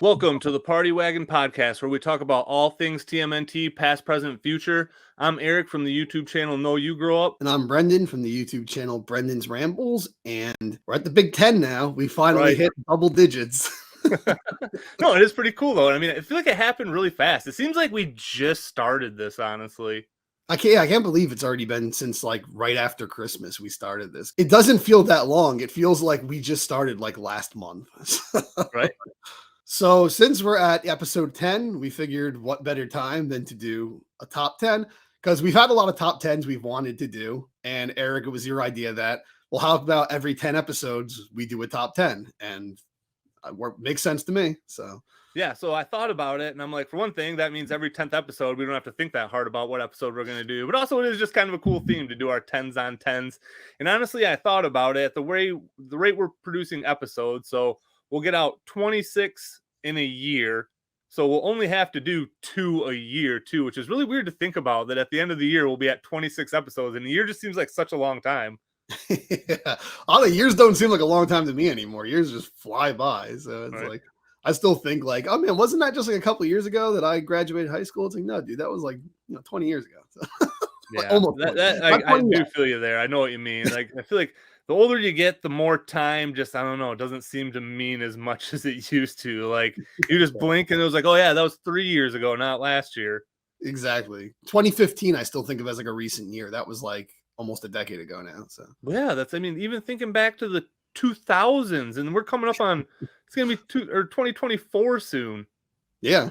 Welcome to the Party Wagon Podcast, where we talk about all things TMNT, past, present, future. I'm Eric from the YouTube channel Know You Grow Up. And I'm Brendan from the YouTube channel Brendan's Rambles. And we're at the Big Ten now. We finally hit double digits. No, it is pretty cool, though. I mean, I feel like it happened really fast. It seems like we just started this, honestly. I can't believe it's already been since like right after Christmas we started this. It doesn't feel that long. It feels like we just started like last month. Right. So since we're at episode 10, we figured what better time than to do a top 10, because we've had a lot of top 10s we've wanted to do. And Eric, it was your idea that, well, how about every 10 episodes we do a top 10? And it makes sense to me. So yeah, so I thought about it, and I'm like, for one thing, that means every 10th episode, we don't have to think that hard about what episode we're going to do. But also, it is just kind of a cool theme to do our 10s on 10s. And honestly, I thought about it, the rate we're producing episodes. So we'll get out 26 in a year. So we'll only have to do 2 a year, too, which is really weird to think about, that at the end of the year, we'll be at 26 episodes. And a year just seems like such a long time. Yeah. All the years don't seem like a long time to me anymore. Years just fly by. So it's like, I still think like, oh man, wasn't that just like a couple of years ago that I graduated high school? It's like, no, dude, that was like 20 years ago. So, yeah, almost. I do feel you there. I know what you mean. Like, I feel like the older you get, the more time just, I don't know, it doesn't seem to mean as much as it used to. Like, you just blink and it was like, oh yeah, that was 3 years ago, not last year. Exactly. 2015, I still think of as like a recent year. That was like almost a decade ago now. So yeah, I mean, even thinking back to the 2000s, and we're coming up on, it's gonna be 2024 soon. Yeah,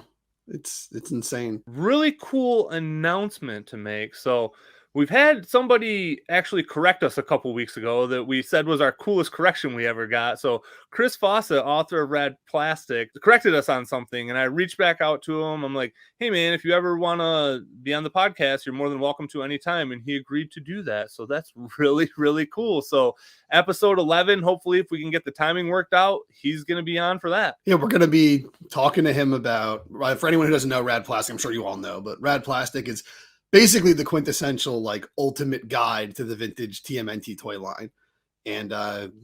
it's insane. Really cool announcement to make. So we've had somebody actually correct us a couple weeks ago that we said was our coolest correction we ever got. So Chris Fawcett, author of Rad Plastic, corrected us on something, and I reached back out to him. I'm like, hey man, if you ever want to be on the podcast, you're more than welcome to anytime. And he agreed to do that. So that's really, really cool. So episode 11, hopefully if we can get the timing worked out, he's going to be on for that. Yeah, we're going to be talking to him about, for anyone who doesn't know Rad Plastic, I'm sure you all know, but Rad Plastic is basically the quintessential, like, ultimate guide to the vintage TMNT toy line. And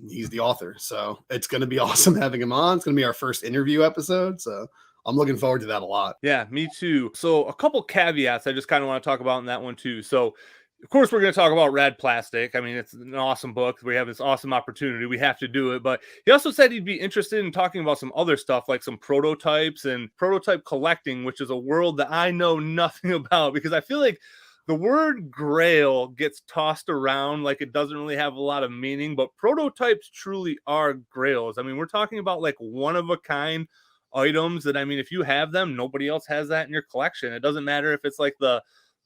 he's the author. So it's going to be awesome having him on. It's going to be our first interview episode. So I'm looking forward to that a lot. Yeah, me too. So a couple caveats I just kind of want to talk about in that one too. So of course, we're going to talk about Rad Plastic. I mean, it's an awesome book. We have this awesome opportunity. We have to do it. But he also said he'd be interested in talking about some other stuff, like some prototypes and prototype collecting, which is a world that I know nothing about, because I feel like the word grail gets tossed around like it doesn't really have a lot of meaning. But prototypes truly are grails. I mean, we're talking about like one-of-a-kind items that, I mean, if you have them, nobody else has that in your collection. It doesn't matter if it's like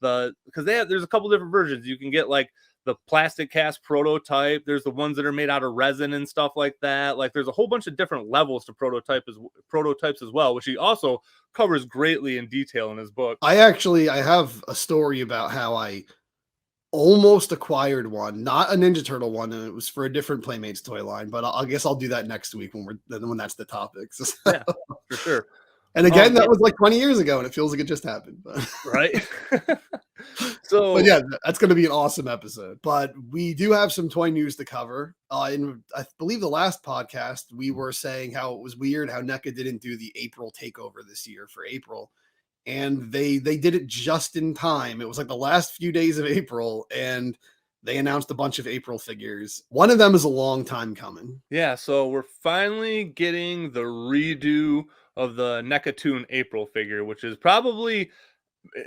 because there's a couple different versions. You can get like the plastic cast prototype. There's the ones that are made out of resin and stuff like that. Like there's a whole bunch of different levels to prototypes as well, which he also covers greatly in detail in his book. I have a story about how I almost acquired one, not a Ninja Turtle one, and it was for a different Playmates toy line. But I guess I'll do that next week when that's the topic. So. Yeah, for sure. And again, that was like 20 years ago, and it feels like it just happened. But. Right? But yeah, that's going to be an awesome episode. But we do have some toy news to cover. In I believe the last podcast, we were saying how it was weird how NECA didn't do the April takeover this year for April. And they did it just in time. It was like the last few days of April, and they announced a bunch of April figures. One of them is a long time coming. Yeah, so we're finally getting the redo of the NECA Toon April figure, which is probably,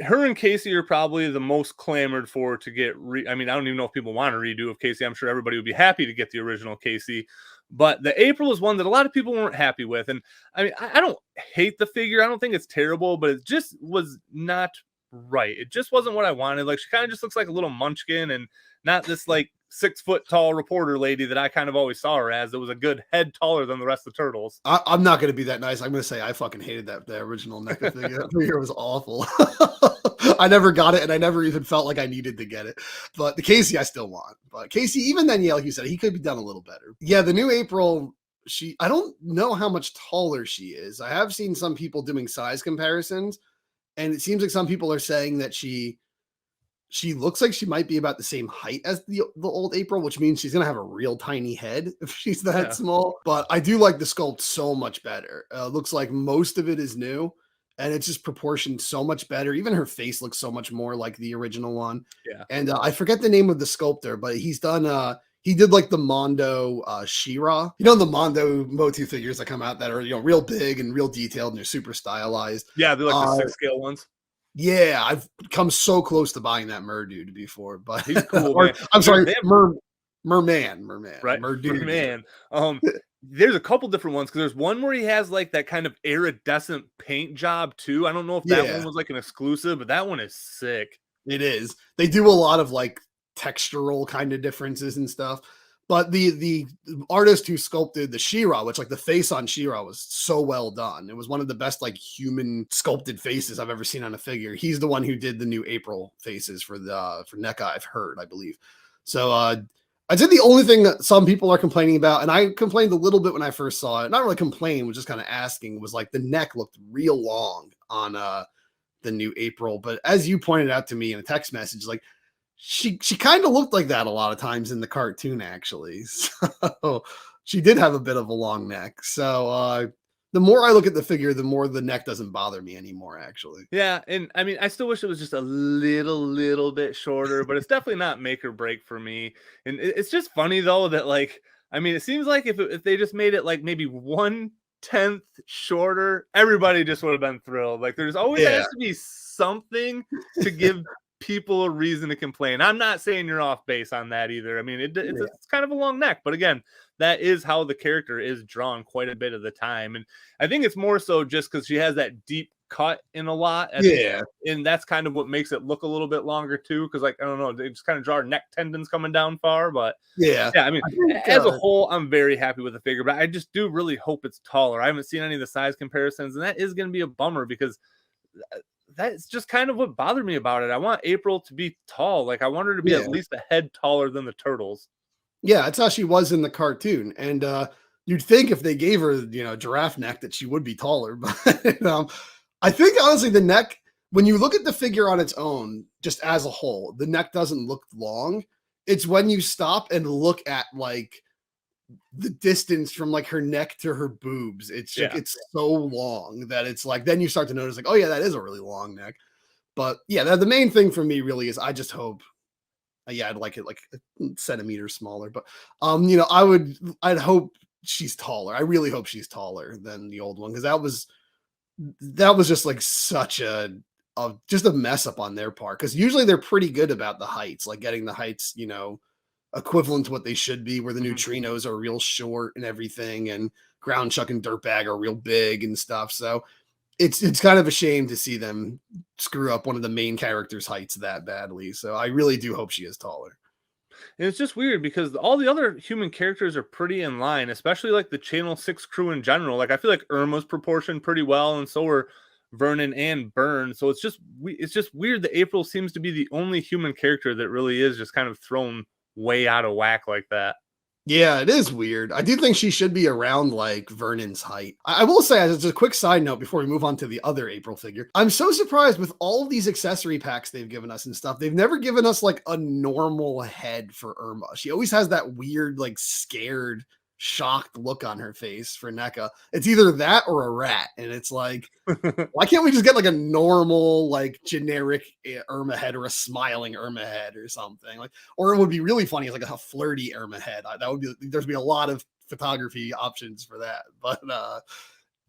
her and Casey are probably the most clamored for to get I mean, I don't even know if people want to redo of Casey. I'm sure everybody would be happy to get the original Casey. But the April is one that a lot of people weren't happy with. And I mean, I don't hate the figure. I don't think it's terrible, but it just was not right. It just wasn't what I wanted. Like, she kind of just looks like a little munchkin and not this like 6 foot tall reporter lady that I kind of always saw her as. It was a good head taller than the rest of the turtles. I'm not going to be that nice. I'm going to say I fucking hated the original NECA figure. That figure was awful. I never got it, and I never even felt like I needed to get it. But the Casey I still want. But Casey, even then, yeah, like you said, he could be done a little better. Yeah, the new April, I don't know how much taller she is. I have seen some people doing size comparisons, and it seems like some people are saying that she she looks like she might be about the same height as the old April, which means she's gonna have a real tiny head if she's that small. But I do like the sculpt so much better. Looks like most of it is new, and it's just proportioned so much better. Even her face looks so much more like the original one. Yeah. And I forget the name of the sculptor, but he's done he did like the Mondo She-Ra. You know, the Mondo Motu figures that come out that are, you know, real big and real detailed and they're super stylized. Yeah, they're like the 6 scale ones. Yeah, I've come so close to buying that Merdude before, but he's cool. or, I'm sorry, Merman. Right? Merdude. There's a couple different ones because there's one where he has like that kind of iridescent paint job too. I don't know if that one was like an exclusive, but that one is sick. It is. They do a lot of like textural kind of differences and stuff. But the artist who sculpted the She-Ra, which like the face on She-Ra was so well done. It was one of the best like human sculpted faces I've ever seen on a figure. He's the one who did the new April faces for NECA, I've heard, I believe. So I'd say the only thing that some people are complaining about, and I complained a little bit when I first saw it, not really complaining, was just kind of asking, was like the neck looked real long on the new April. But as you pointed out to me in a text message, like she kind of looked like that a lot of times in the cartoon, actually. So she did have a bit of a long neck. So the more I look at the figure, the more the neck doesn't bother me anymore, actually. Yeah, and I mean, I still wish it was just a little bit shorter, but it's definitely not make or break for me. And it's just funny though that like, I mean, it seems like if they just made it like maybe 1/10 shorter, everybody just would have been thrilled. Like there's always has to be something to give people a reason to complain. I'm not saying you're off base on that either. I mean, it's kind of a long neck, but again, that is how the character is drawn quite a bit of the time. And I think it's more so just because she has that deep cut in a lot. And that's kind of what makes it look a little bit longer too. Cause like, I don't know, they just kind of draw neck tendons coming down far, but I mean, as a whole, I'm very happy with the figure, but I just do really hope it's taller. I haven't seen any of the size comparisons, and that is going to be a bummer because that's just kind of what bothered me about it. I want April to be tall. Like I want her to be at least a head taller than the turtles. Yeah, that's how she was in the cartoon. And you'd think if they gave her, you know, giraffe neck that she would be taller. But I think honestly the neck, when you look at the figure on its own, just as a whole, the neck doesn't look long. It's when you stop and look at like the distance from like her neck to her boobs, it's it's so long that it's like then you start to notice like, oh yeah, that is a really long neck. But yeah, the main thing for me really is I just hope I'd like it like a centimeter smaller, but you know, I'd hope she's taller. I really hope she's taller than the old one, because that was just like such just a mess up on their part, because usually they're pretty good about the heights, like getting the heights, you know, equivalent to what they should be, where the neutrinos are real short and everything, and Ground Chuck and Dirtbag are real big and stuff. So it's kind of a shame to see them screw up one of the main characters' heights that badly. So I really do hope she is taller. And it's just weird because all the other human characters are pretty in line, especially like the Channel 6 crew in general. Like I feel like Irma's proportioned pretty well, and so are Vernon and Byrne. So it's just weird that April seems to be the only human character that really is just kind of thrown way out of whack like that. Yeah, it is weird. I do think she should be around like Vernon's height. I will say, as a quick side note before we move on to the other April figure, I'm so surprised with all of these accessory packs they've given us and stuff. They've never given us like a normal head for Irma. She always has that weird, like scared, shocked look on her face for NECA. It's either that or a rat. And it's like, why can't we just get like a normal, like generic Irma head, or a smiling Irma head or something? Like, or it would be really funny as like a flirty Irma head. That would be, there's be a lot of photography options for that. But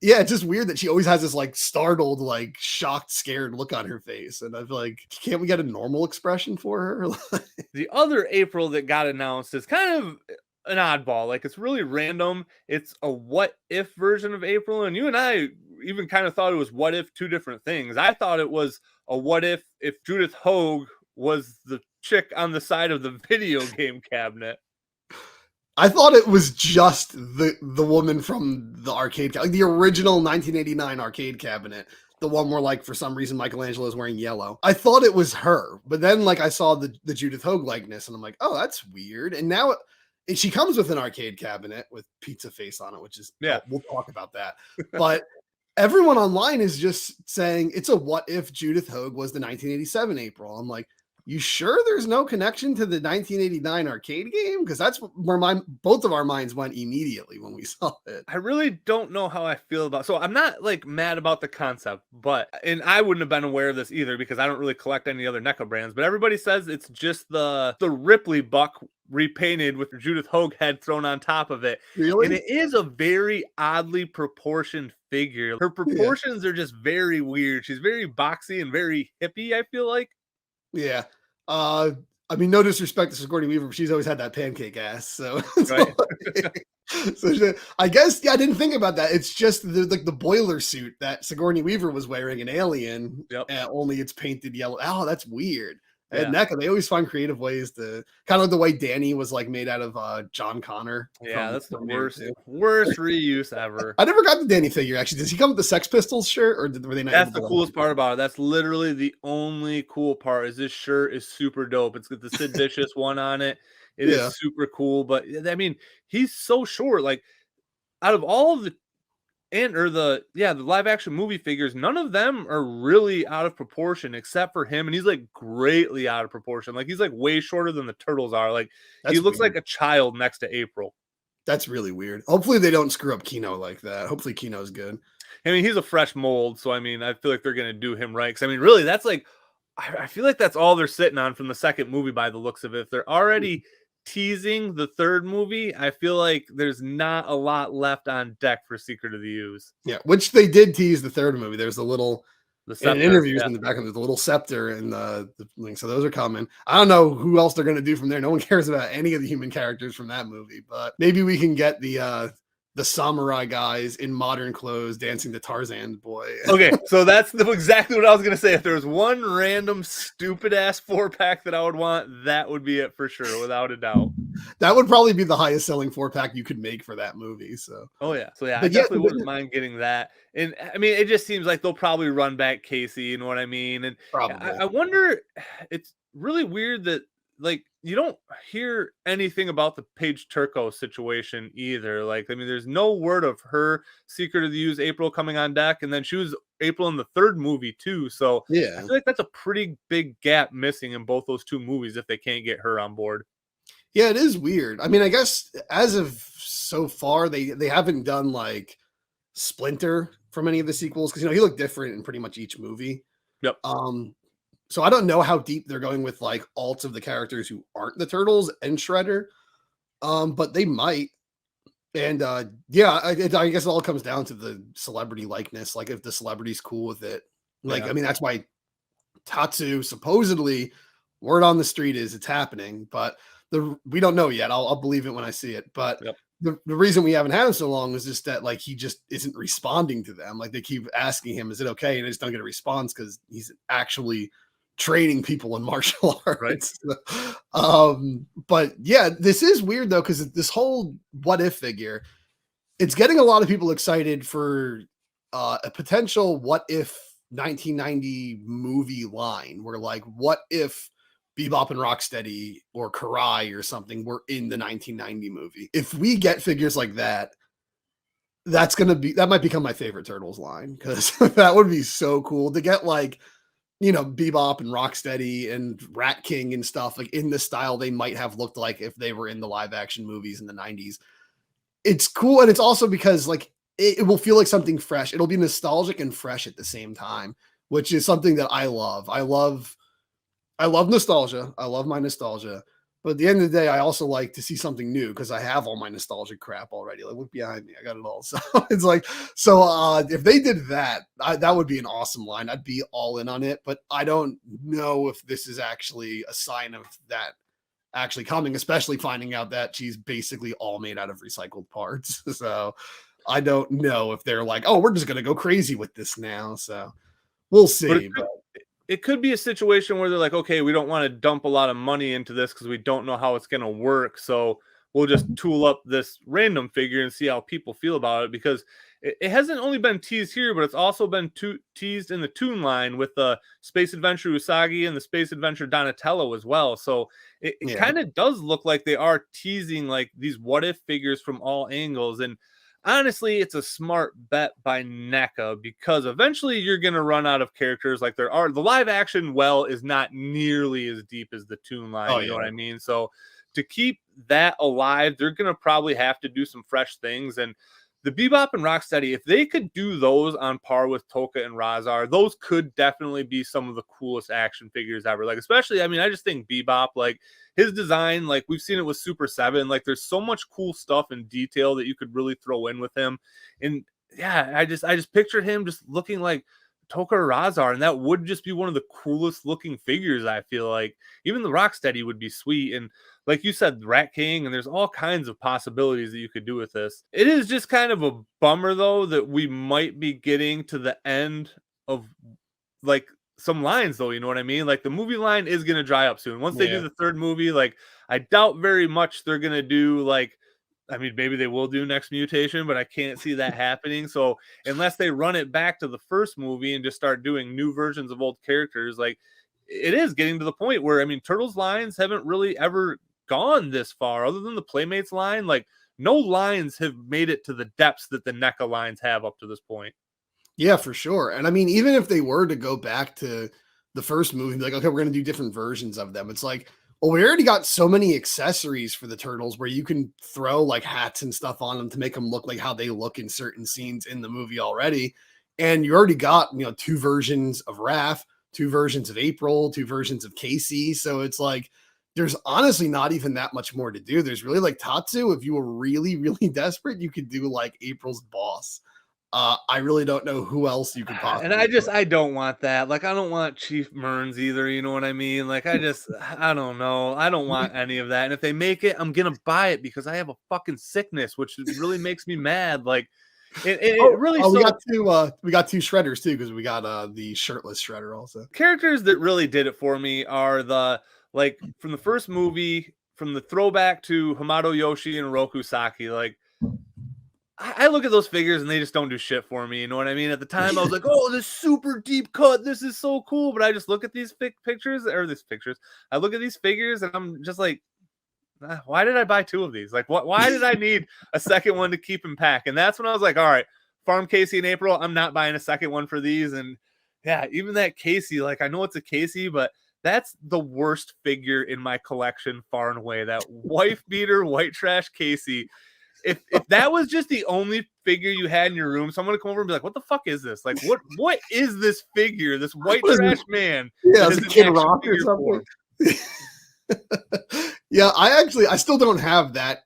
yeah, it's just weird that she always has this like startled, like shocked, scared look on her face. And I feel like, can't we get a normal expression for her? The other April that got announced is kind of an oddball. Like it's really random. It's a what if version of April, and you and I even kind of thought it was what if two different things. I thought it was a what if Judith Hogue was the chick on the side of the video game cabinet. I thought it was just the woman from the arcade, like the original 1989 arcade cabinet, the one where like for some reason Michelangelo is wearing yellow. I thought it was her, but then like I saw the Judith Hogue likeness, and I'm like, oh, that's weird. And now she comes with an arcade cabinet with pizza face on it, which is, we'll talk about that. But everyone online is just saying it's a what if Judith Hogue was the 1987 April. I'm like, You sure there's no connection to the 1989 arcade game? Because that's where both of our minds went immediately when we saw it. I really don't know how I feel about. So I'm not like mad about the concept, but and I wouldn't have been aware of this either because I don't really collect any other NECA brands. But everybody says it's just the Ripley buck repainted with Judith Hogue head thrown on top of it. Really? And it is a very oddly proportioned figure. Her proportions are just very weird. She's very boxy and very hippie, I feel like. Yeah. I mean, no disrespect to Sigourney Weaver, but she's always had that pancake ass. So, Right. I guess, yeah, I didn't think about that. It's just the boiler suit that Sigourney Weaver was wearing in Alien, only it's painted yellow. Oh, that's weird. And NECA, they always find creative ways to kind of like the way Danny was like made out of John Connor. Yeah, that's the worst reuse ever. I never got the Danny figure actually. Does he come with the Sex Pistols shirt, or were they not? That's the coolest part about it. That's literally the only cool part. Is this shirt is super dope. It's got the Sid Vicious one on it. It is super cool. But I mean, he's so short. Like out of all of the the live action movie figures, none of them are really out of proportion except for him, and he's like greatly out of proportion. Like he's like way shorter than the turtles are. Like he looks like a child next to April. That's really weird. Hopefully they don't screw up Kino like that. Hopefully Kino's good. I mean, he's a fresh mold, so I mean, I feel like they're gonna do him right. Because I mean, really, that's like I feel like that's all they're sitting on from the second movie by the looks of it. If they're already teasing the third movie, I feel like there's not a lot left on deck for Secret of the Ooze. Yeah, which they did tease the third movie. There's a little scepter, interviews in the back of the little scepter and the link. So those are coming. I don't know who else they're going to do from there. No one cares about any of the human characters from that movie, but maybe we can get the samurai guys in modern clothes dancing to Tarzan Boy. Okay, so that's exactly what I was going to say. If there was one random stupid ass 4-pack that I would want, that would be it for sure, without a doubt. That would probably be the highest selling 4-pack you could make for that movie. So, I definitely wouldn't mind getting that. And I mean, it just seems like they'll probably run back Casey, you know what I mean? And I wonder, it's really weird that like you don't hear anything about the Paige Turco situation either. Like, I mean, there's no word of her Secret of the Ooze April coming on deck, and then she was April in the third movie too. So I feel like that's a pretty big gap missing in both those two movies if they can't get her on board. Yeah, it is weird. I mean, I guess as of so far, they haven't done like Splinter from any of the sequels because he looked different in pretty much each movie. Yep. So I don't know how deep they're going with like alts of the characters who aren't the Turtles and Shredder, but they might. And I guess it all comes down to the celebrity likeness. Like if the celebrity's cool with it, like I mean that's why Tatsu supposedly word on the street is it's happening, but we don't know yet. I'll believe it when I see it. But the reason we haven't had him so long is just that like he just isn't responding to them. Like they keep asking him, "Is it okay?" And they just don't get a response because he's actually training people in martial arts. Right. But yeah, this is weird though, because this whole what if figure, it's getting a lot of people excited for a potential what if 1990 movie line where like, what if Bebop and Rocksteady or Karai or something were in the 1990 movie? If we get figures like that, that might become my favorite Turtles line, because that would be so cool to get like, Bebop and Rocksteady and Rat King and stuff like in the style they might have looked like if they were in the live action movies in the 90s. It's cool. And it's also because like it will feel like something fresh. It'll be nostalgic and fresh at the same time, which is something that I love. I love nostalgia. I love my nostalgia. But at the end of the day, I also like to see something new because I have all my nostalgic crap already. Like, look behind me. I got it all. So it's like, if they did that, that would be an awesome line. I'd be all in on it. But I don't know if this is actually a sign of that actually coming, especially finding out that she's basically all made out of recycled parts. So I don't know if they're like, oh, we're just going to go crazy with this now. So we'll see. It could be a situation where they're like, okay, we don't want to dump a lot of money into this because we don't know how it's going to work. So we'll just tool up this random figure and see how people feel about it, because it hasn't only been teased here, but it's also been teased in the Toon line with the Space Adventure Usagi and the Space Adventure Donatello as well. So it kind of does look like they are teasing like these what if figures from all angles. And honestly, it's a smart bet by NECA because eventually you're going to run out of characters. Like there are, the live action well is not nearly as deep as the toon line. Oh You know yeah. what I mean? So to keep that alive, they're going to probably have to do some fresh things. And the Bebop and Rocksteady, if they could do those on par with Toka and Razar, those could definitely be some of the coolest action figures ever. Like, especially, I mean, I just think Bebop, like his design, like we've seen it with Super 7, like there's so much cool stuff and detail that you could really throw in with him. And yeah, I just pictured him just looking like Toka or Razar, and that would just be one of the coolest looking figures. I feel like even the Rocksteady would be sweet. And like you said, Rat King, and there's all kinds of possibilities that you could do with this. It is just kind of a bummer though that we might be getting to the end of like some lines though, you know what I mean? Like the movie line is going to dry up soon. Once they do the third movie, like I doubt very much they're going to do like, I mean, maybe they will do Next Mutation, but I can't see that happening. So unless they run it back to the first movie and just start doing new versions of old characters, like it is getting to the point where, I mean, Turtles lines haven't really ever gone this far other than the Playmates line. Like no lines have made it to the depths that the NECA lines have up to this point. Yeah, for sure. And I mean, even if they were to go back to the first movie, like, okay, we're going to do different versions of them. It's like, well, we already got so many accessories for the turtles where you can throw like hats and stuff on them to make them look like how they look in certain scenes in the movie already. And you already got, 2 versions of Raph, 2 versions of April, 2 versions of Casey. So it's like, there's honestly not even that much more to do. There's really like Tatsu. If you were really, really desperate, you could do like April's boss. I really don't know who else you could possibly. And I don't want that. Like, I don't want Chief Mearns either. You know what I mean? Like, I don't know. I don't want any of that. And if they make it, I'm gonna buy it because I have a fucking sickness, which really makes me mad. Like, it really. We got 2 shredders too because we got the shirtless shredder also. Characters that really did it for me are the like from the first movie, from the throwback to Hamato Yoshi and Roku Saki. Like, I look at those figures and they just don't do shit for me. You know what I mean? At the time, I was like, "Oh, this super deep cut. This is so cool." But I just look at these pictures. I look at these figures and I'm just like, why did I buy 2 of these? Like, why did I need a second one to keep in pack? And that's when I was like, all right, Farm Casey and April, I'm not buying a second one for these. And yeah, even that Casey, like I know it's a Casey, but that's the worst figure in my collection far and away. That wife beater, white trash Casey. If that was just the only figure you had in your room, someone would come over and be like, "What the fuck is this? Like, what is this figure? This white trash man?" Yeah, it's a Kid Rock or something. Yeah, I still don't have that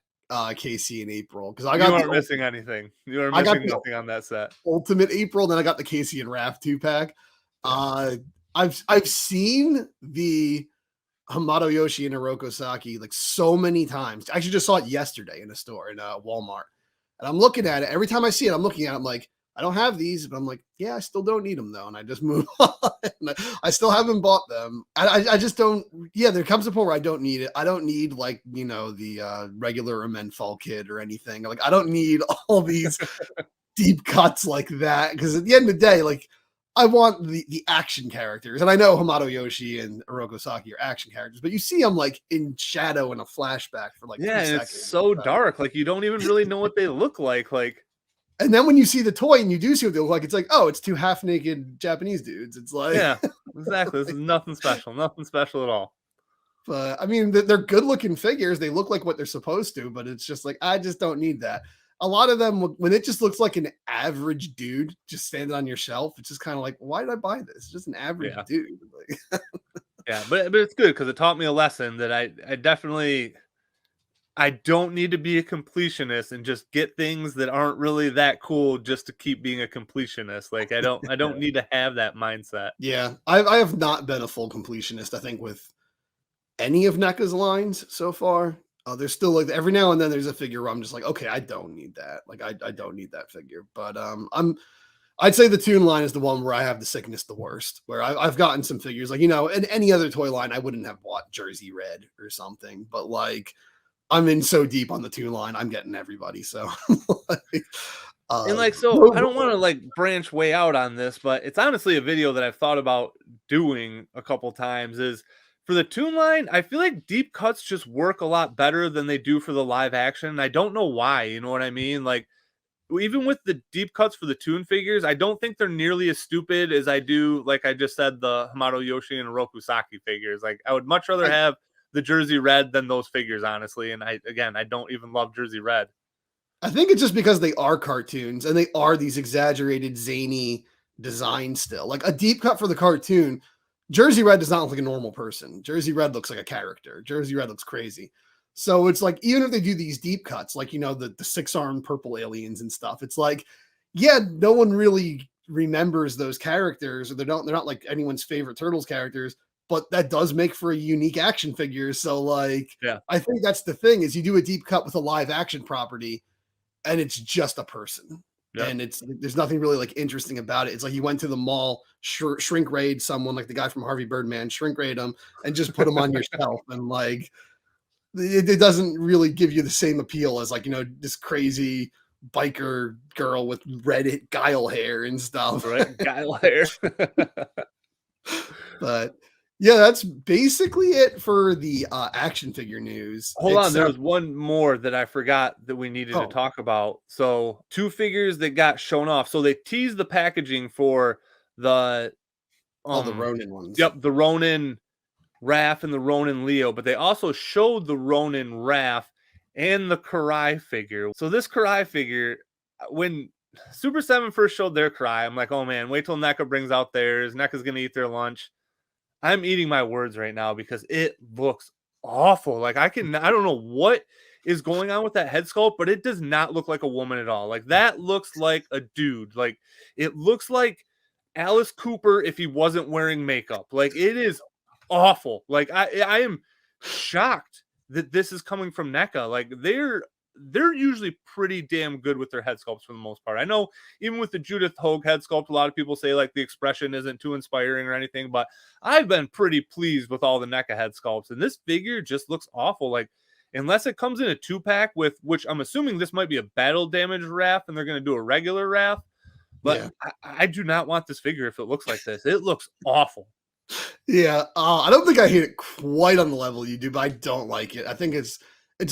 Casey in April because you aren't missing anything. You are missing nothing on that set. Ultimate April, then I got the Casey and Raph 2-pack. I've seen the Hamato Yoshi and Hiroko Saki like so many times. I actually just saw it yesterday in a store in Walmart. And I'm looking at it. Every time I see it, I'm looking at it. I'm like, I don't have these, but I'm like, yeah, I still don't need them though. And I just move on. I still haven't bought them. I just don't. Yeah, there comes a point where I don't need it. I don't need like, the regular Amenfall kid or anything. Like, I don't need all these deep cuts like that. Because at the end of the day, like, I want the action characters. And I know Hamato Yoshi and Hiroko Saki are action characters, but you see them like in shadow in a flashback for like 2 seconds. It's so dark. Like you don't even really know what they look like. And then when you see the toy and you do see what they look like, it's like, oh, it's 2 half-naked Japanese dudes. It's like, yeah, exactly. This is nothing special. Nothing special at all. But I mean, they're good-looking figures. They look like what they're supposed to, but it's just like, I just don't need that. A lot of them, when it just looks like an average dude just standing on your shelf, it's just kind of like, why did I buy this? It's just an average dude. Like, yeah, but it's good because it taught me a lesson that I definitely, I don't need to be a completionist and just get things that aren't really that cool just to keep being a completionist. Like I don't need to have that mindset. Yeah, I have not been a full completionist, I think, with any of NECA's lines so far. There's still like every now and then there's a figure where I'm just like, okay, I don't need that. Like I don't need that figure. But I'd say the Toon line is the one where I have the sickness the worst. Where I've gotten some figures like, in any other toy line I wouldn't have bought Jersey Red or something. But like I'm in so deep on the Toon line, I'm getting everybody. So and like so I don't want to like branch way out on this, but it's honestly a video that I've thought about doing a couple times is for the Toon line, I feel like deep cuts just work a lot better than they do for the live action. I don't know why, you know what I mean? Like even with the deep cuts for the Toon figures, I don't think they're nearly as stupid as I do, like I just said, the Hamato Yoshi and Oroku Saki figures. Like, I would much rather have the Jersey Red than those figures, honestly. And I don't even love Jersey Red. I think it's just because they are cartoons and they are these exaggerated, zany designs still. Like a deep cut for the cartoon, Jersey Red does not look like a normal person. Jersey Red looks like a character. Jersey Red looks crazy. So it's like, even if they do these deep cuts, like, the 6-armed purple aliens and stuff, it's like, yeah, no one really remembers those characters, or they're not like anyone's favorite Turtles characters, but that does make for a unique action figure. So like, Yeah. I think that's the thing, is you do a deep cut with a live action property and it's just a person. Yep. And there's nothing really like interesting about it. It's like you went to the mall, shrink raid someone, like the guy from Harvey Birdman, shrink raid them and just put them on your shelf. And like, it doesn't really give you the same appeal as like, this crazy biker girl with red guile hair and stuff. Right. Guile hair. But yeah, that's basically it for the action figure news. Hold on, there was one more that I forgot that we needed to talk about. So 2 figures that got shown off. So they teased the packaging for the the Ronin ones. Yep, the Ronin Raph and the Ronin Leo, but they also showed the Ronin Raph and the Karai figure. So this Karai figure, when Super 7 first showed their Karai, I'm like, oh man, wait till NECA brings out theirs. NECA's gonna eat their lunch. I'm eating my words right now because it looks awful. Like, I don't know what is going on with that head sculpt, but it does not look like a woman at all. Like, that looks like a dude. Like, it looks like Alice Cooper if he wasn't wearing makeup. Like, it is awful. Like, I am shocked that this is coming from NECA. Like, they're usually pretty damn good with their head sculpts for the most part. I know even with the Judith Hogue head sculpt, a lot of people say like the expression isn't too inspiring or anything, but I've been pretty pleased with all the NECA head sculpts, and this figure just looks awful. Like, unless it comes in a 2-pack with, which I'm assuming this might be a battle damage Raph and they're going to do a regular Raph, but yeah. I do not want this figure if it looks like this. It looks awful. Yeah, I don't think I hate it quite on the level you do, but I don't like it. I think it's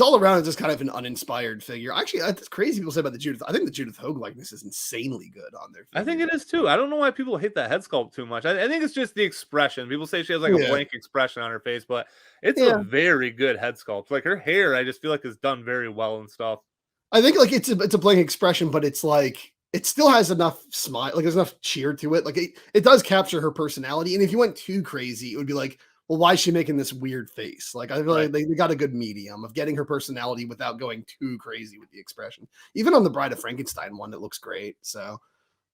all around just kind of an uninspired figure. Actually, that's crazy people say about the Judith. I think the Judith Hogue likeness is insanely good on their figure. I think it is too. I don't know why people hate that head sculpt too much. I think it's just the expression. People say she has like a blank expression on her face, but it's a very good head sculpt. Like, her hair, I just feel like is done very well and stuff. I think like it's a blank expression, but it's like, it still has enough smile, like there's enough cheer to it. Like it does capture her personality. And if you went too crazy, it would be like, well, why is she making this weird face? Like, I feel like they got a good medium of getting her personality without going too crazy with the expression. Even on the Bride of Frankenstein one, it looks great. So,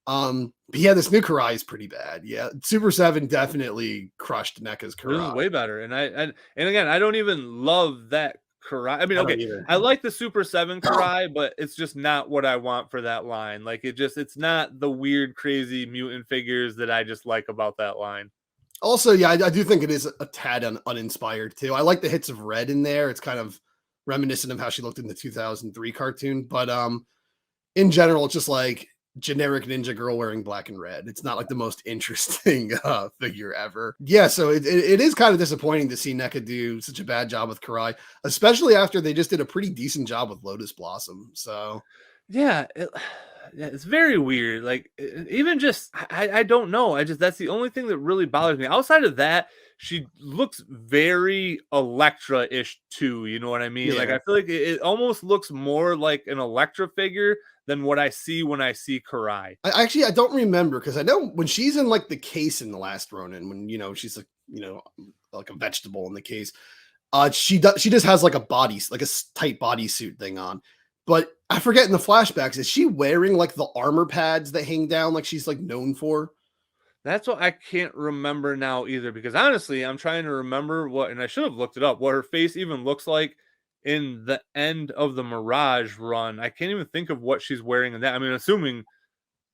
but yeah, this new Karai is pretty bad. Yeah, Super 7 definitely crushed NECA's Karai. This is way better. And again, I don't even love that Karai. I mean, okay, I like the Super 7 Karai, but it's just not what I want for that line. Like, it's not the weird, crazy mutant figures that I just like about that line. Also, yeah, I do think it is a tad uninspired too. I like the hits of red in there. It's kind of reminiscent of how she looked in the 2003 cartoon, but in general, it's just like generic ninja girl wearing black and red. It's not like the most interesting figure ever. Yeah, so it is kind of disappointing to see NECA do such a bad job with Karai, especially after they just did a pretty decent job with Lotus Blossom. So yeah, it's very weird. Like, even just, I don't know. That's the only thing that really bothers me. Outside of that, she looks very Elektra-ish too. You know what I mean? Yeah. Like, I feel like it almost looks more like an Elektra figure than what I see when I see Karai. I don't remember, because I know when she's in like the case in the last Ronin, when she's like like a vegetable in the case, she just has like a body, like a tight bodysuit thing on. But I forget in the flashbacks, is she wearing like the armor pads that hang down like she's like known for? That's what I can't remember now either, because honestly, I'm trying to remember and I should have looked it up, what her face even looks like in the end of the Mirage run. I can't even think of what she's wearing in that. I mean, assuming,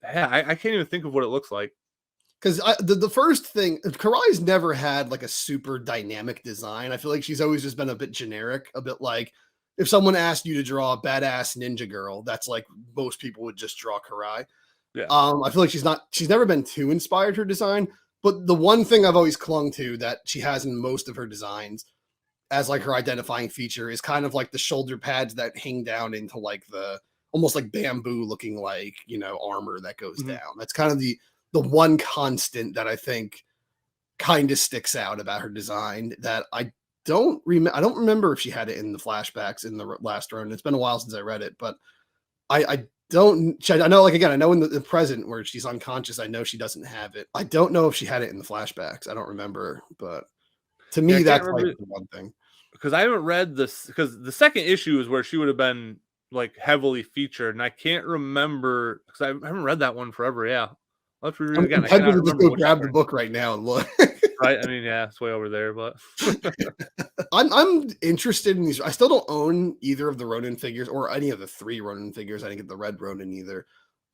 I can't even think of what it looks like. Because the first thing, Karai's never had like a super dynamic design. I feel like she's always just been a bit generic, a bit like, if someone asked you to draw a badass ninja girl, that's like most people would just draw Karai. Yeah. I feel like she's never been too inspired her design, but the one thing I've always clung to that she has in most of her designs as like her identifying feature is kind of like the shoulder pads that hang down into like the almost like bamboo looking like, you know, armor that goes Mhm. down. That's kind of the one constant that I think kind of sticks out about her design that I don't remember if she had it in the flashbacks in the last Ronin. It's been a while since I read it, but I don't. I know, like, again, I know in the present where she's unconscious, I know she doesn't have it. I don't know if she had it in the flashbacks. I don't remember, but to Yeah, I me, can't that's like remember the one thing. because I haven't read this because the second issue is where she would have been like heavily featured, and I can't remember because I haven't read that one forever. Yeah, I'll have to read it again. I'm I tempted cannot to just remember go which grab the turn. book right now and look. Right? I mean, yeah, it's way over there, but I'm interested in these. I still don't own either of the Ronin figures or any of the 3 Ronin figures. I didn't get the red Ronin either.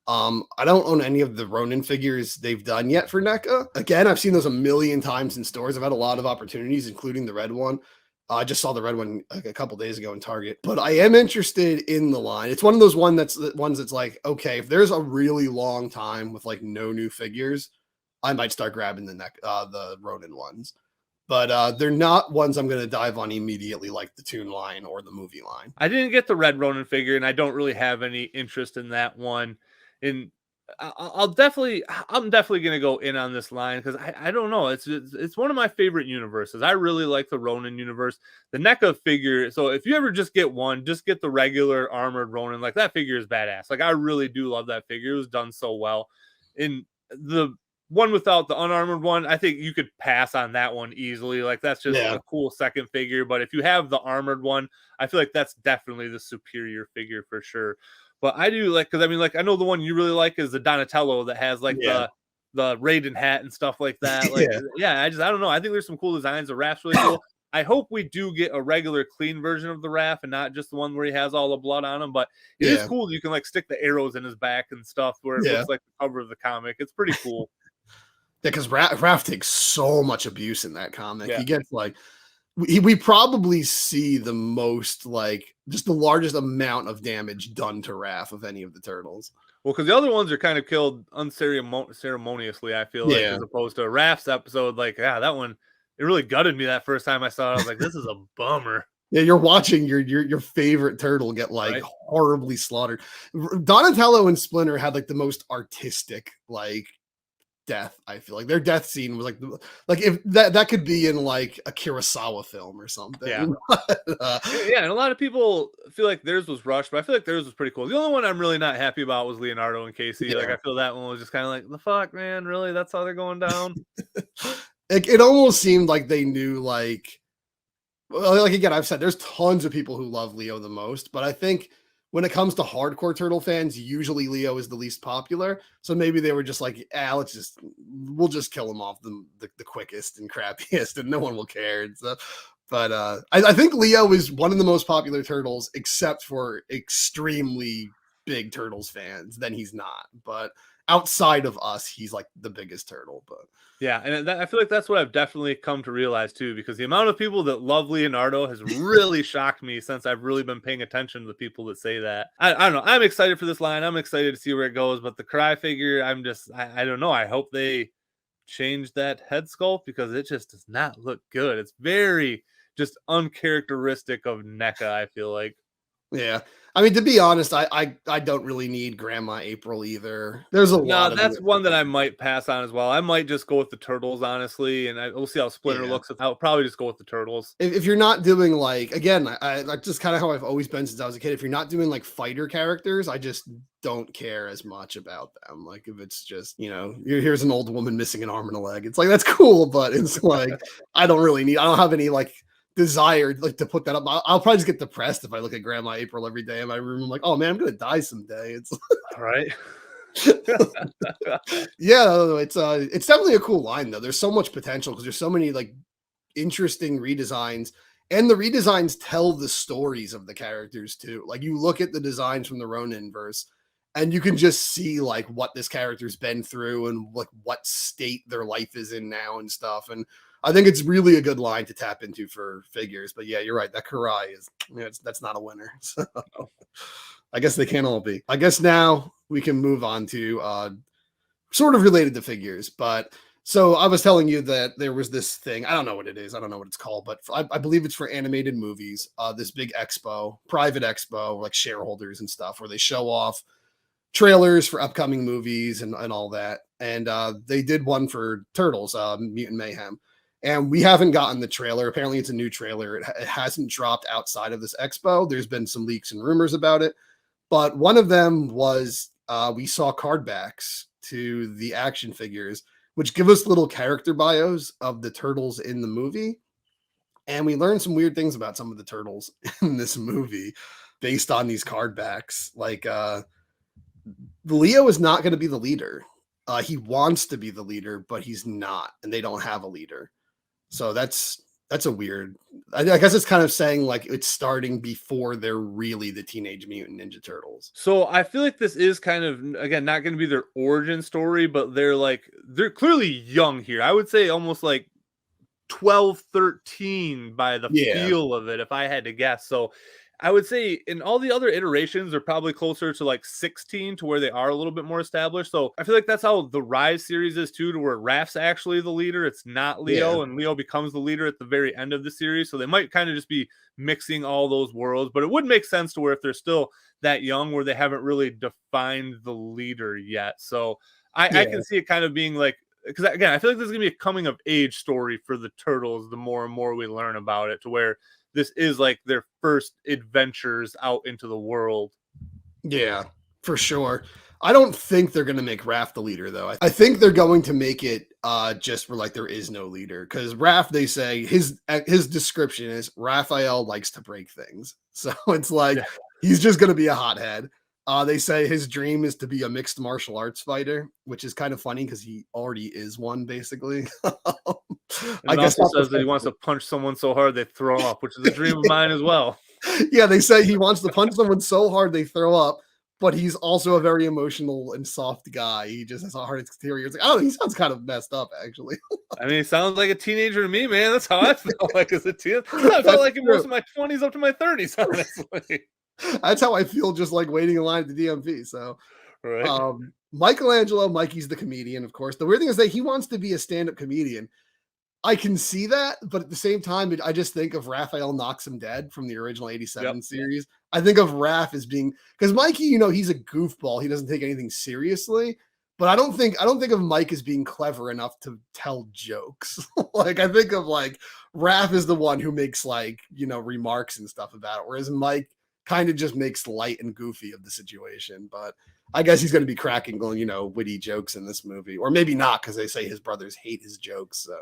I don't own any of the Ronin figures they've done yet for NECA. Again, I've seen those a million times in stores. I've had a lot of opportunities, including the red one. I just saw the red one like a couple days ago in Target, but I am interested in the line. It's one of those ones that's like, okay, if there's a really long time with like no new figures, I might start grabbing the Ronin ones. But they're not ones I'm going to dive on immediately, like the Toon line or the movie line. I didn't get the red Ronin figure, and I don't really have any interest in that one. And I'm definitely gonna go in on this line because I don't know. It's one of my favorite universes. I really like the Ronin universe. The NECA figure. So if you ever just get one, just get the regular armored Ronin. Like that figure is badass. Like I really do love that figure. It was done so well. In the one without the unarmored one, I think you could pass on that one easily. Like that's just Yeah. a cool second figure. But if you have the armored one, I feel like that's definitely the superior figure for sure. But I do like because I mean, like I know the one you really like is the Donatello that has like Yeah. the Raiden hat and stuff like that. Like, Yeah. yeah, I don't know. I think there's some cool designs. The Raph's really cool. I hope we do get a regular clean version of the Raph and not just the one where he has all the blood on him. But it is Yeah. cool. You can like stick the arrows in his back and stuff where it Yeah. looks like the cover of the comic. It's pretty cool. Yeah, because Raph takes so much abuse in that comic. Yeah. He gets like we probably see the most, like, just the largest amount of damage done to Raph of any of the turtles. Well, because the other ones are kind of killed unceremoniously, I feel like, Yeah. as opposed to Raph's episode. Like, yeah, that one, it really gutted me that first time I saw it. I was like, this is a bummer. Yeah, you're watching your favorite turtle get like Right. horribly slaughtered. Donatello and Splinter had like the most artistic like death. I feel like their death scene was like if that could be in like a Kurosawa film or something. Yeah. Uh, Yeah, and a lot of people feel like theirs was rushed, but I feel like theirs was pretty cool. The only one I'm really not happy about was Leonardo and Casey. Like, Yeah. I feel that one was just kind of like, the fuck, man, really? That's how they're going down? it almost seemed like they knew like, well, like, again, I've said there's tons of people who love Leo the most, but I think when it comes to hardcore turtle fans, usually Leo is the least popular. So maybe they were just like, we'll just kill him off the quickest and crappiest, and no one will care and stuff. But I think Leo is one of the most popular turtles, except for extremely big Turtles fans. Then he's not. But outside of us, he's like the biggest turtle. But Yeah, and I feel like that's what I've definitely come to realize too, because the amount of people that love Leonardo has really shocked me since I've really been paying attention to the people that say that. I don't know. I'm excited for this line. I'm excited to see where it goes, but the Cry figure, I don't know. I hope they change that head sculpt because it just does not look good. It's very just uncharacteristic of NECA, I feel like. yeah, I mean, to be honest, I don't really need Grandma April either. There's a No, lot of that's one that I might pass on as well. I might just go with the turtles, honestly, and we'll see how Splinter Yeah. looks. I'll probably just go with the turtles. If you're not doing like, again, I like just kind of how I've always been since I was a kid. If you're not doing like fighter characters, I just don't care as much about them. Like if it's just, you know, here's an old woman missing an arm and a leg. It's like that's cool, but it's like I don't have any like desire like to put that up. I'll probably just get depressed if I look at Grandma April every day in my room. I'm like, oh man, I'm gonna die someday. It's Right. yeah, it's definitely a cool line though. There's so much potential because there's so many like interesting redesigns, and the redesigns tell the stories of the characters too. Like you look at the designs from the Ronin verse, and you can just see like what this character's been through and like what state their life is in now and stuff. And I think it's really a good line to tap into for figures. But yeah, you're right. That Karai is, you know, that's not a winner. So I guess they can't all be. I guess now we can move on to sort of related to figures, but So I was telling you that there was this thing. I don't know what it is. I don't know what it's called, but I believe it's for animated movies. This big expo, private expo, like shareholders and stuff, where they show off trailers for upcoming movies and all that. And they did one for Turtles, Mutant Mayhem. And we haven't gotten the trailer. Apparently, it's a new trailer. It hasn't dropped outside of this expo. There's been some leaks and rumors about it. But one of them was we saw card backs to the action figures, which give us little character bios of the turtles in the movie. And we learned some weird things about some of the turtles in this movie based on these card backs. Like Leo is not going to be the leader. He wants to be the leader, but he's not, and they don't have a leader. So that's a weird. I guess it's kind of saying like it's starting before they're really the Teenage Mutant Ninja Turtles. So I feel like this is kind of, again, not going to be their origin story, but they're clearly young here. I would say almost like 12, 13 by the feel of it, if I had to guess. So I would say in all the other iterations, they're probably closer to like 16 to where they are a little bit more established. So I feel like that's how the Rise series is too, to where Raph's actually the leader. It's not Leo, and Leo becomes the leader at the very end of the series. So they might kind of just be mixing all those worlds, but it would make sense to where if they're still that young, where they haven't really defined the leader yet. So I can see it kind of being like, because again, I feel like this is going to be a coming of age story for the Turtles the more and more we learn about it, to where this is like their first adventures out into the world. Yeah, for sure. I don't think they're going to make Raph the leader, though. I think they're going to make it just where like there is no leader. Because Raph, they say his description is Raphael likes to break things. So it's like he's just going to be a hothead. They say his dream is to be a mixed martial arts fighter, which is kind of funny because he already is one, basically. I guess also says that he wants to punch someone so hard they throw up, which is a dream of mine as well. Yeah, they say he wants to punch someone so hard they throw up, but he's also a very emotional and soft guy. He just has a hard exterior. It's like, oh, he sounds kind of messed up, actually. I mean, he sounds like a teenager to me, man. That's how I felt like as a teen. I felt like in most of my 20s up to my 30s, honestly. That's how I feel just like waiting in line at the DMV. So, right. Michelangelo, Mikey's the comedian, of course. The weird thing is that he wants to be a stand-up comedian. I can see that, but at the same time, I just think of Raphael Knocks Him Dead from the original 87 series. I think of Raph as being, because Mikey, he's a goofball. He doesn't take anything seriously, but I don't think of Mike as being clever enough to tell jokes. Like I think of like Raph is the one who makes like, remarks and stuff about it. Whereas Mike kind of just makes light and goofy of the situation, but I guess he's going to be cracking, witty jokes in this movie, or maybe not, because they say his brothers hate his jokes. So,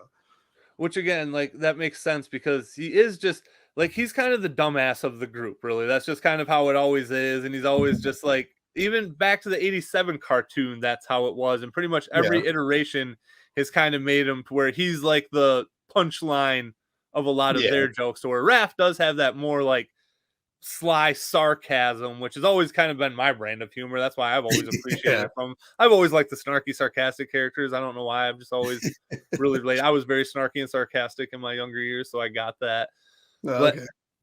which again, like that makes sense because he is just like he's kind of the dumbass of the group. Really, that's just kind of how it always is, and he's always just like even back to the '87 cartoon. That's how it was, and pretty much every iteration has kind of made him to where he's like the punchline of a lot of their jokes. So where Raph does have that more like sly sarcasm, which has always kind of been my brand of humor. That's why I've always appreciated it from. I've always liked the snarky, sarcastic characters. I don't know why. I've just always really related. I was very snarky and sarcastic in my younger years, so I got that. But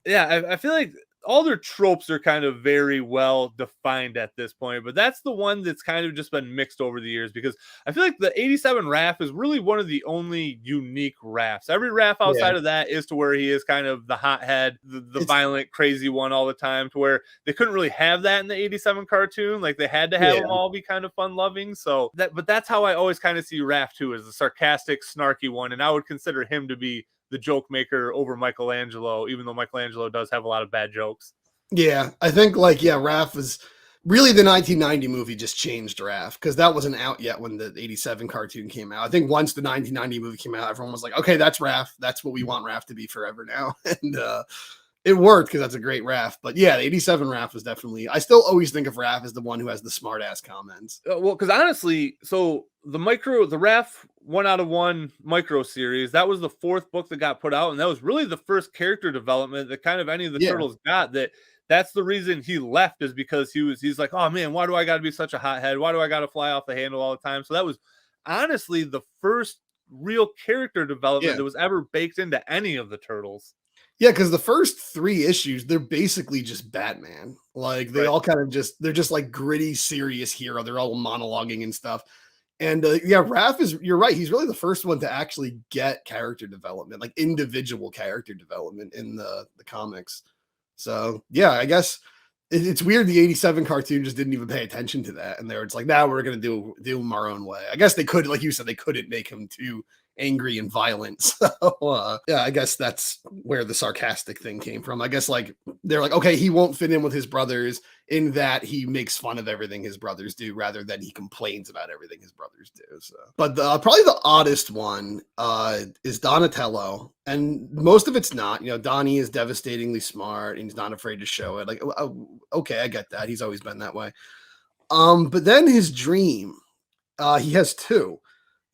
yeah, I feel like all their tropes are kind of very well defined at this point, but that's the one that's kind of just been mixed over the years because I feel like the 87 Raph is really one of the only unique Raphs. Every Raph outside of that is to where he is kind of the hothead, the violent, crazy one all the time, to where they couldn't really have that in the 87 cartoon. Like they had to have them all be kind of fun loving. But that's how I always kind of see Raph too, as the sarcastic, snarky one. And I would consider him to be the joke maker over Michelangelo, even though Michelangelo does have a lot of bad jokes. Yeah, I think Raph was really the 1990 movie just changed Raph because that wasn't out yet when the 87 cartoon came out. I think once the 1990 movie came out, everyone was like, okay, that's Raph. That's what we want Raph to be forever now. And it worked because that's a great Raph. But yeah, the 87 Raph was definitely, I still always think of Raph as the one who has the smart ass comments. Well, because honestly, so the Raph 1 out of 1 micro series, that was the 4th book that got put out. And that was really the first character development that kind of any of the Turtles got. That's the reason he left, is because he's like, oh man, why do I got to be such a hothead? Why do I got to fly off the handle all the time? So that was honestly the first real character development that was ever baked into any of the Turtles. Yeah, because the first 3 issues, they're basically just Batman. Like they all kind of they're just like gritty, serious hero. They're all monologuing and stuff. And yeah, Raph you're right. He's really the first one to actually get character development, like individual character development in the comics. So yeah, I guess it's weird. The 87 cartoon just didn't even pay attention to that. And they were just like, now we're going to do him our own way. I guess they could, like you said, they couldn't make him too angry and violent. So yeah, I guess that's where the sarcastic thing came from. I guess like they're like, okay, he won't fit in with his brothers in that he makes fun of everything his brothers do rather than he complains about everything his brothers do. So, but probably the oddest one is Donatello, and most of it's not. You know, Donnie is devastatingly smart and he's not afraid to show it. Like, okay, I get that. He's always been that way. But then his dream, he has two.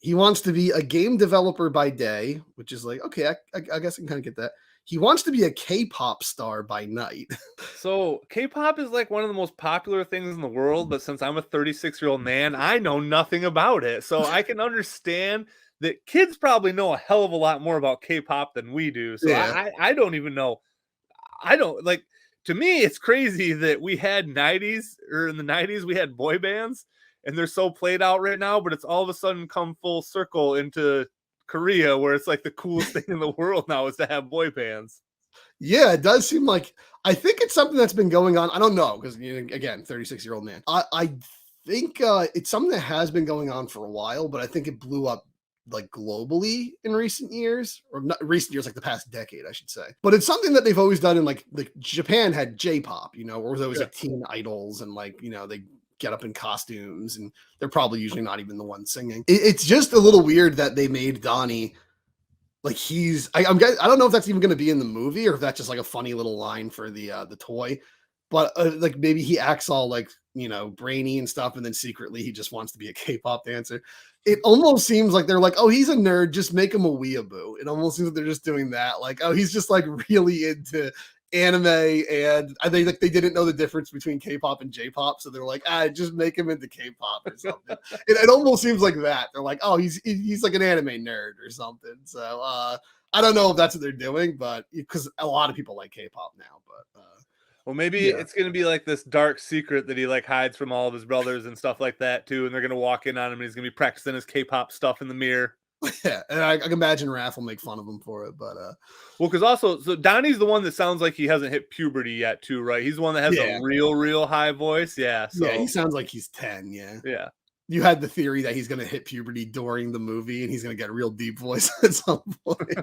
He wants to be a game developer by day, which is like, okay, I guess I can kind of get that. He wants to be a K-pop star by night. So K-pop is like one of the most popular things in the world, but since I'm a 36-year-old man, I know nothing about it. So I can understand that kids probably know a hell of a lot more about K-pop than we do. So yeah. I don't even know. I don't like, to me, it's crazy that we had in the 90s, we had boy bands and they're so played out right now, but it's all of a sudden come full circle into Korea where it's like the coolest thing in the world now is to have boy bands. Yeah, it does seem like, I think it's something that's been going on. I don't know, because again, 36-year-old man. I think it's something that has been going on for a while, but I think it blew up like globally in recent years, or not recent years, like the past decade, I should say. But it's something that they've always done in like Japan had J-pop, you know, or there was like teen idols and like, you know, they get up in costumes and they're probably usually not even the ones singing. It's just a little weird that they made Donnie like I don't know if that's even going to be in the movie or if that's just like a funny little line for the toy, but like maybe he acts all like, you know, brainy and stuff, and then secretly he just wants to be a K-pop dancer. It almost seems like they're like, oh, he's a nerd, just make him a weeaboo. It almost seems like they're just doing that, like, oh, he's just like really into anime, and I think like they didn't know the difference between K-pop and J-pop, so they're like, just make him into K-pop or something. it almost seems like that. They're like, oh, he's like an anime nerd or something. So I don't know if that's what they're doing, but because a lot of people like K-pop now, but well, maybe it's going to be like this dark secret that he like hides from all of his brothers and stuff like that too, and they're going to walk in on him and he's going to be practicing his K-pop stuff in the mirror. Yeah, and I can imagine Raph will make fun of him for it, but well, because also, so Donnie's the one that sounds like he hasn't hit puberty yet, too, right? He's the one that has a real high voice. Yeah, so yeah, he sounds like he's 10. Yeah. You had the theory that he's going to hit puberty during the movie, and he's going to get a real deep voice at some point.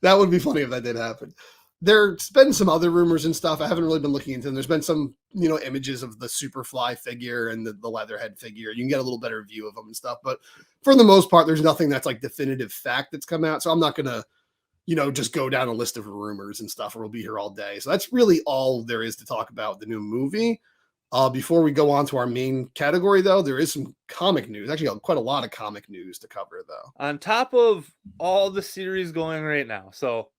That would be funny if that did happen. There's been some other rumors and stuff. I haven't really been looking into them. There's been some, you know, images of the Superfly figure and the Leatherhead figure. You can get a little better view of them and stuff. But for the most part, there's nothing that's like definitive fact that's come out. So I'm not going to, you know, just go down a list of rumors and stuff, or we'll be here all day. So that's really all there is to talk about the new movie. Before we go on to our main category, though, there is some comic news. Actually, quite a lot of comic news to cover, though. On top of all the series going right now. So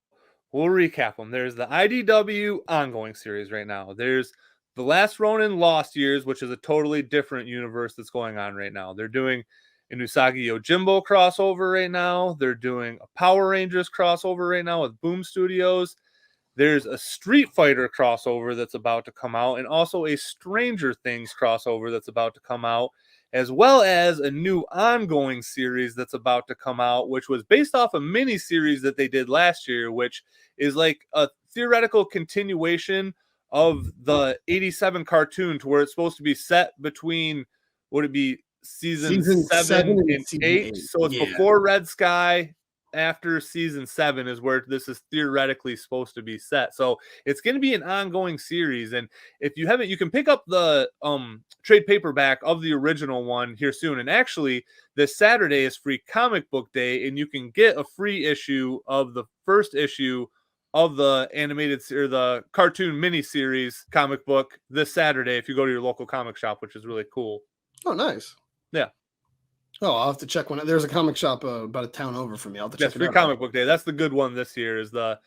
we'll recap them. There's the IDW ongoing series right now. There's the Last Ronin Lost Years, which is a totally different universe that's going on right now. They're doing an Usagi Yojimbo crossover right now. They're doing a Power Rangers crossover right now with Boom Studios. There's a Street Fighter crossover that's about to come out, and also a Stranger Things crossover that's about to come out, as well as a new ongoing series that's about to come out, which was based off a mini series that they did last year, which is like a theoretical continuation of the 87 cartoon, to where it's supposed to be set between, would it be season 7 and 8? So it's before Red Sky, after season 7 is where this is theoretically supposed to be set. So it's going to be an ongoing series, and if you haven't, you can pick up the trade paperback of the original one here soon. And actually, this Saturday is Free Comic Book Day, and you can get a free issue of the first issue of the animated or the cartoon miniseries comic book this Saturday if you go to your local comic shop, which is really cool. Oh, nice. Yeah. Oh, I'll have to check one. There's a comic shop about a town over from me. I'll have to check it out. Free Comic Book Day. That's the good one this year. It's the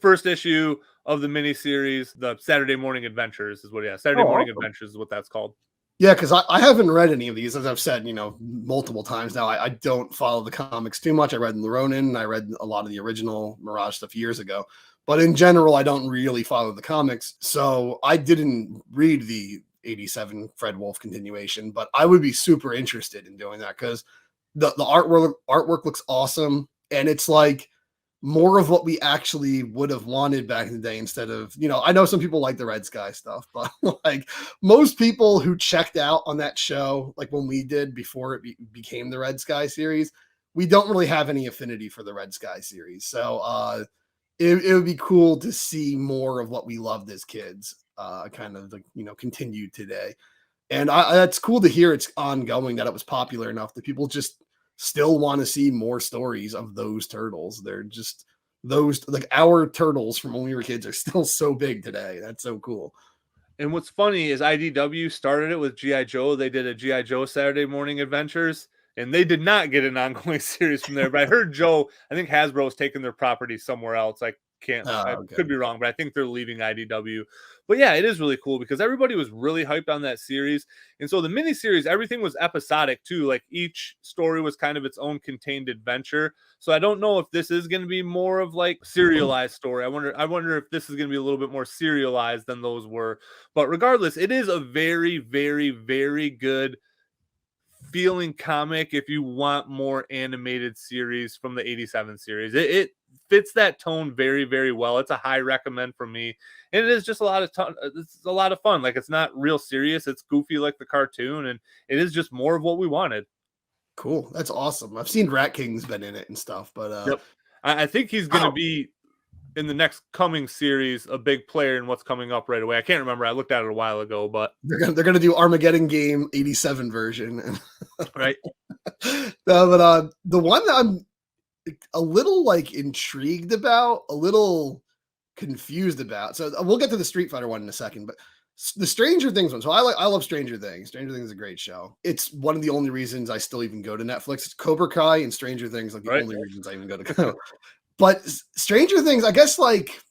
first issue of the miniseries, the Saturday Morning Adventures is what. Yeah, Saturday Morning Adventures is what that's called. Yeah, because I haven't read any of these, as I've said, you know, multiple times now. I don't follow the comics too much. I read the Ronin. I read a lot of the original Mirage stuff years ago. But in general, I don't really follow the comics. So I didn't read the '87 Fred Wolf continuation, but I would be super interested in doing that because the artwork looks awesome, and it's like more of what we actually would have wanted back in the day instead of, I know some people like the Red Sky stuff, but like most people who checked out on that show, like when we did before it became the Red Sky series, we don't really have any affinity for the Red Sky series. So it would be cool to see more of what we loved as kids, kind of like, continued today. And that's cool to hear it's ongoing, that it was popular enough that people just still want to see more stories of those turtles. They're just those, like, our turtles from when we were kids are still so big today. That's so cool. And what's funny is IDW started it with G.I. Joe. They did a G.I. Joe Saturday Morning Adventures, and they did not get an ongoing series from there. But I heard I think Hasbro's taken their property somewhere else. I could be wrong, but I think they're leaving IDW. But yeah, it is really cool because everybody was really hyped on that series. And so the miniseries, everything was episodic too. Like each story was kind of its own contained adventure. So I don't know if this is going to be more of like serialized story. I wonder if this is going to be a little bit more serialized than those were. But regardless, it is a very, very, very good feeling comic if you want more animated series from the '87 series. It fits that tone very, very well. It's a high recommend from me, and it is just it's a lot of fun. Like, it's not real serious, it's goofy like the cartoon, and it is just more of what we wanted. Cool, that's awesome. I've seen Rat King's been in it and stuff, but yep. I think he's going to be in the next coming series a big player in what's coming up right away. I can't remember. I looked at it a while ago, but they're gonna do Armageddon Game '87 version, right? No, but the one that I'm a little like intrigued about, a little confused about. So we'll get to the Street Fighter one in a second, but the Stranger Things one. So I love Stranger Things. Stranger Things is a great show. It's one of the only reasons I still even go to Netflix. It's Cobra Kai and Stranger Things, like the only reasons I even go to. But Stranger Things, I guess, like,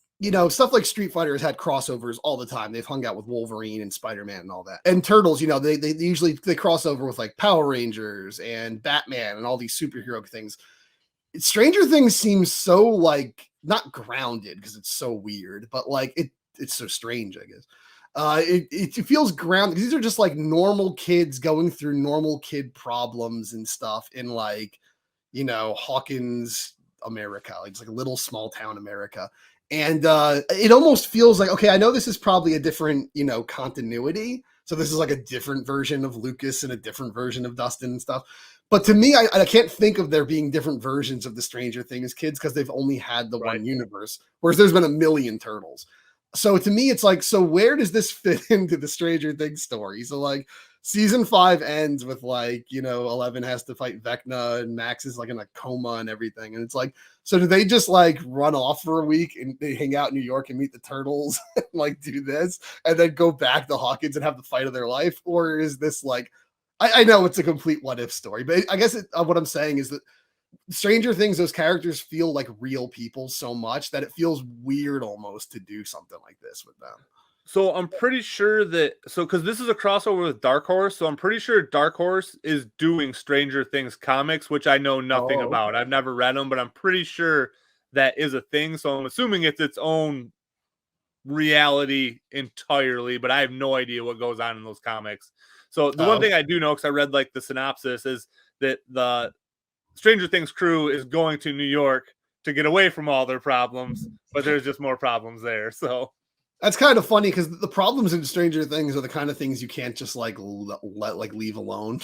stuff like Street Fighter has had crossovers all the time. They've hung out with Wolverine and Spider-Man and all that. And Turtles, they usually cross over with like Power Rangers and Batman and all these superhero things. Stranger Things seems so, like, not grounded because it's so weird, but like it's so strange, I guess. It feels grounded because these are just like normal kids going through normal kid problems and stuff in, like, Hawkins, America. It's like a little small town America. And it almost feels like, okay, I know this is probably a different, continuity. So this is like a different version of Lucas and a different version of Dustin and stuff. But to me, I can't think of there being different versions of the Stranger Things kids because they've only had the one universe, whereas there's been a million turtles. So to me, it's like, so where does this fit into the Stranger Things story? So like season 5 ends with, like, 11 has to fight Vecna and Max is like in a coma and everything. And it's like, so do they just like run off for a week and they hang out in New York and meet the turtles and like do this and then go back to Hawkins and have the fight of their life? Or is this like, I know it's a complete what if story, but I guess what I'm saying is that Stranger Things, those characters feel like real people so much that it feels weird almost to do something like this with them. So I'm pretty sure because this is a crossover with Dark Horse, so I'm pretty sure Dark Horse is doing Stranger Things comics, which I know nothing about. I've never read them, but I'm pretty sure that is a thing. So I'm assuming it's its own reality entirely, but I have no idea what goes on in those comics. So the one thing I do know, because I read like the synopsis, is that the Stranger Things crew is going to New York to get away from all their problems, but there's just more problems there. So that's kind of funny because the problems in Stranger Things are the kind of things you can't just like leave alone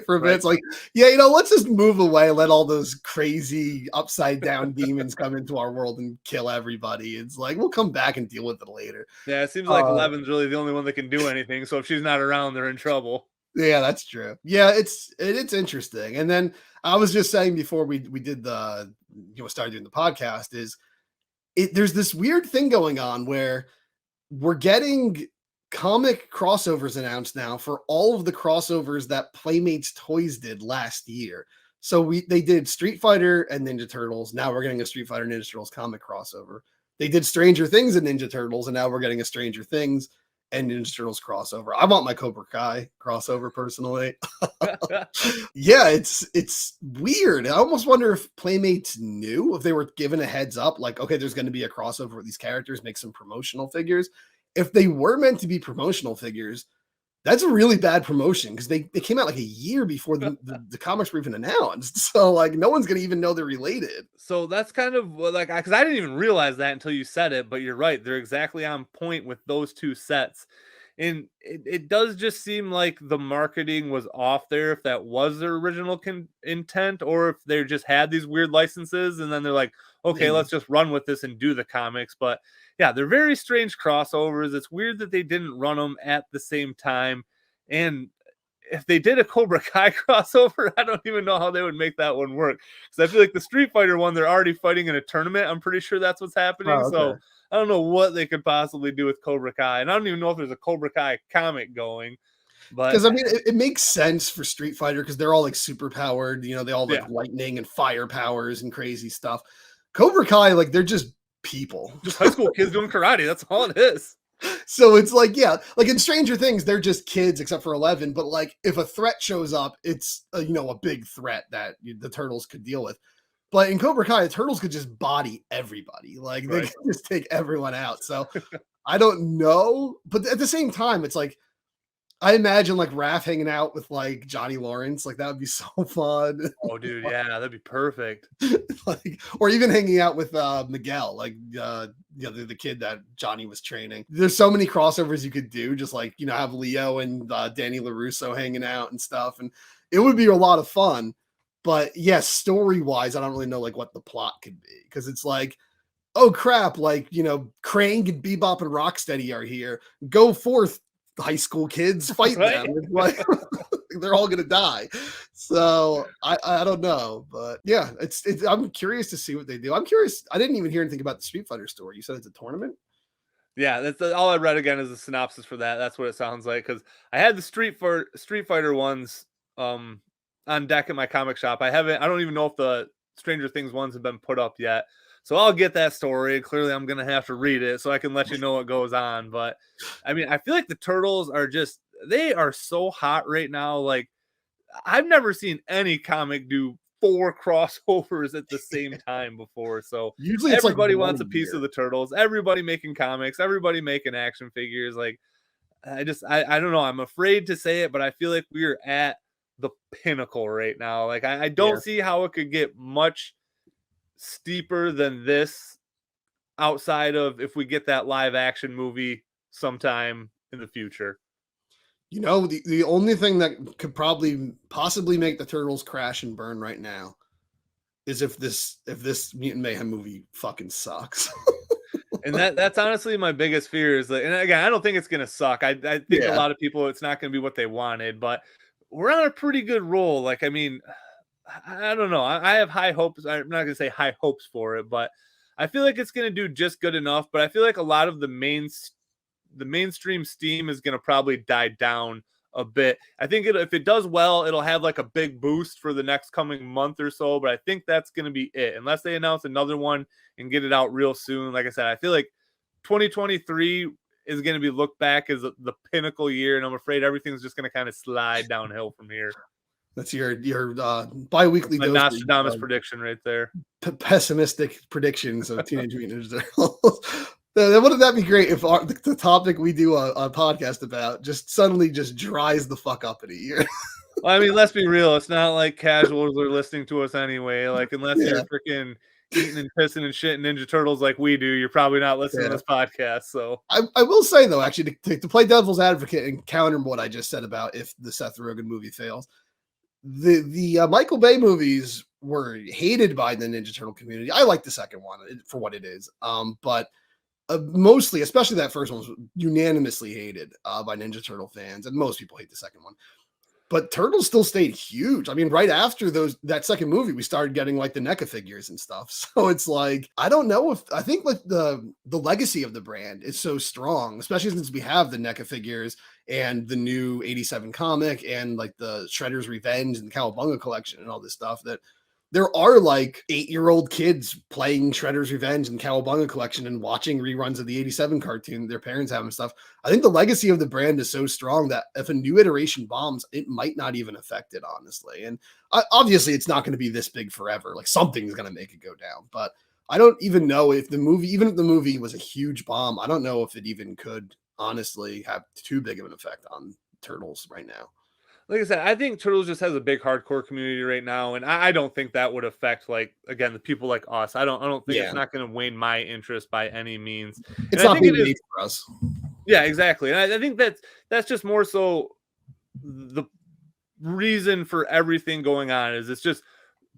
for a bit. It's like, let's just move away, let all those crazy upside down demons come into our world and kill everybody. It's like, we'll come back and deal with it later. Yeah, it seems like Eleven's really the only one that can do anything. So if she's not around, they're in trouble. Yeah, that's true. Yeah, it's interesting. And then I was just saying before we did the started doing the podcast is there's this weird thing going on where we're getting comic crossovers announced now for all of the crossovers that Playmates Toys did last year. So they did Street Fighter and Ninja Turtles. Now we're getting a Street Fighter Ninja Turtles comic crossover. They did Stranger Things and Ninja Turtles, and now we're getting a Stranger Things and Ninja Turtles crossover. I want my Cobra Kai crossover personally. Yeah, it's weird. I almost wonder if Playmates knew, if they were given a heads up, like, okay, there's going to be a crossover with these characters, make some promotional figures. If they were meant to be promotional figures, That's a really bad promotion because they came out like a year before the comics were even announced. So like no one's gonna even know they're related. So that's kind of like, because I didn't even realize that until you said it, but you're right. They're exactly on point with those two sets. And it does just seem like the marketing was off there, if that was their original intent, or if they just had these weird licenses and then they're like, okay, Maybe. let's just run with this and do the comics. But yeah, they're very strange crossovers. It's weird that they didn't run them at the same time. And if they did a Cobra Kai crossover, I don't even know how they would make that one work. Because I feel like the Street Fighter one, they're already fighting in a tournament. I'm pretty sure that's what's happening. Oh, So okay. I don't know what they could possibly do with Cobra Kai. And I don't even know if there's a Cobra Kai comic going. But Because I mean, it makes sense for Street Fighter because they're all like super powered. You know, they all have yeah, like lightning and fire powers and crazy stuff. Cobra Kai, like they're just people. just high school kids doing karate. That's all it is. So it's like, yeah, like in Stranger Things, they're just kids except for 11. But like, if a threat shows up, it's a big threat that the turtles could deal with. But in Cobra Kai, the turtles could just body everybody. Like they Right. could just take everyone out. So I don't know, but at the same time, it's like I imagine like Raph hanging out with like Johnny Lawrence. Like that would be so fun. Oh, dude. Yeah, that'd be perfect. Like, or even hanging out with Miguel, like the kid that Johnny was training. There's so many crossovers you could do, just like have Leo and Danny LaRusso hanging out and stuff, and it would be a lot of fun. But yes, story wise, I don't really know like what the plot could be because it's like, oh crap, like Krang and Bebop and Rocksteady are here. Go forth, high school kids, fight Right? them. It's like they're all gonna die. So I don't know, but yeah, it's I'm curious to see what they do. I'm curious. I didn't even hear anything about the Street Fighter story. You said it's a tournament. Yeah, that's all I read again is the synopsis for that. That's what it sounds like. Because I had the Street Fighter ones um on deck at my comic shop. I don't even know if the Stranger Things ones have been put up yet. So I'll get that story. Clearly I'm gonna have to read it so I can let you know what goes on. But I mean, I feel like the turtles are they are so hot right now. Like I've never seen any comic do 4 crossovers at the same time before. So Usually it's like everybody one wants a a piece year. of the turtles. Everybody making comics, everybody making action figures. Like I don't know. I'm afraid to say it, but I feel like we're at the pinnacle right now. Like I Yeah. don't see how it could get much steeper than this outside of if we get that live action movie sometime in the future. The only thing that could probably possibly make the turtles crash and burn right now is if this Mutant Mayhem movie fucking sucks. And that's honestly my biggest fear is like, and again, I don't think it's gonna suck. I think a Yeah. lot of people it's not gonna be what they wanted, but we're on a pretty good roll. Like, I mean, I don't know. I have high hopes. I'm not gonna say high hopes for it, but I feel like it's gonna do just good enough. But I feel like a lot of the mainstream steam is going to probably die down a bit. I think if it does well, it'll have like a big boost for the next coming month or so, but I think that's going to be it unless they announce another one and get it out real soon. Like I said, I feel like 2023 is going to be looked back as the pinnacle year, and I'm afraid everything's just going to kind of slide downhill from here. That's your bi-weekly My dose Nostradamus prediction right there. pessimistic predictions of Teenage Mutant Ninja Turtles. Wouldn't that be great if the topic we do a podcast about just suddenly just dries the fuck up in a year? Well, I mean, let's be real. It's not like casuals are listening to us anyway. Like, unless you're freaking eating and pissing and shitting Ninja Turtles like we do, you're probably not listening to this podcast. So I will say though, actually, to play devil's advocate and counter what I just said about if the Seth Rogen movie fails, the Michael Bay movies were hated by the Ninja Turtle community. I like the second one for what it is, but mostly, especially that first one, was unanimously hated by Ninja Turtle fans, and most people hate the second one. But Turtles still stayed huge. I mean, right after that second movie, we started getting like the NECA figures and stuff. So it's like, I don't know if I think like the legacy of the brand is so strong, especially since we have the NECA figures and the new 87 comic and like the Shredder's Revenge and the Cowabunga collection and all this stuff, that there are like 8-year-old kids playing Shredder's Revenge and Cowabunga collection and watching reruns of the 87 cartoon their parents have and stuff. I think the legacy of the brand is so strong that if a new iteration bombs, it might not even affect it, honestly. And obviously it's not going to be this big forever. Like something's going to make it go down, but I don't even know if even if the movie was a huge bomb, I don't know if it even could honestly have too big of an effect on Turtles right now. Like I said, I think Turtles just has a big hardcore community right now, and I don't think that would affect, like, again, the people like us. I don't think it's not going to wane my interest by any means. It's and not I think being made for us. Yeah, exactly. And I think that's just more so the reason for everything going on is it's just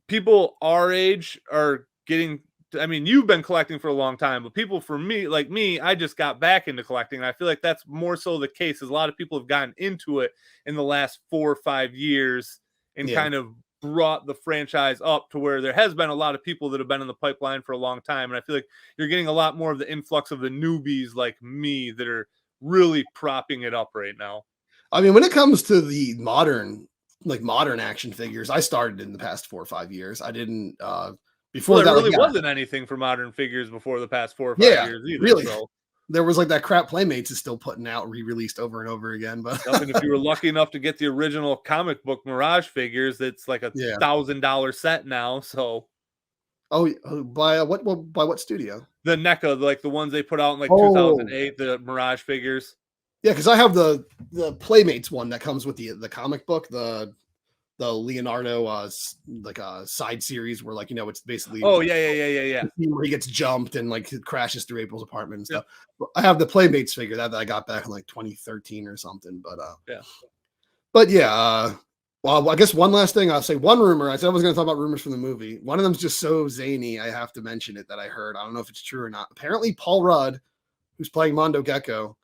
people our age are getting. I mean, you've been collecting for a long time, but people for me, like me, I just got back into collecting. And I feel like that's more so the case, as a lot of people have gotten into it in the last 4 or 5 years and kind of brought the franchise up to where there has been a lot of people that have been in the pipeline for a long time. And I feel like you're getting a lot more of the influx of the newbies like me that are really propping it up right now. I mean, when it comes to the modern action figures, I started in the past 4 or 5 years. I didn't, before that, there really wasn't anything for modern figures before the past 4 or 5 years either. Really. So. There was like that crap Playmates is still putting out, re-released over and over again. But and if you were lucky enough to get the original comic book Mirage figures, it's like $1,000 set now. So, by what studio? The NECA, like the ones they put out in like 2008, the Mirage figures. Yeah, because I have the Playmates one that comes with the comic book, the Leonardo side series where, like, it's basically yeah where he gets jumped and like crashes through April's apartment and stuff. But I have the Playmates figure that I got back in like 2013 or something. But well, I guess one last thing I'll say. One rumor, I said I was going to talk about rumors from the movie. One of them's just so zany, I have to mention it, that I heard. I don't know if it's true or not. Apparently, Paul Rudd, who's playing Mondo Gecko,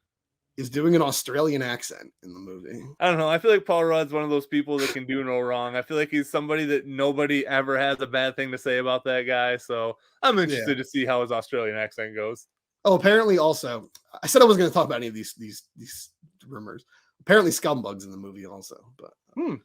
is doing an Australian accent in the movie. I don't know. I feel like Paul Rudd's one of those people that can do no wrong. I feel like he's somebody that nobody ever has a bad thing to say about that guy. So I'm interested to see how his Australian accent goes. Oh, apparently also, I said I wasn't going to talk about any of these rumors. Apparently Scumbug's in the movie also. But And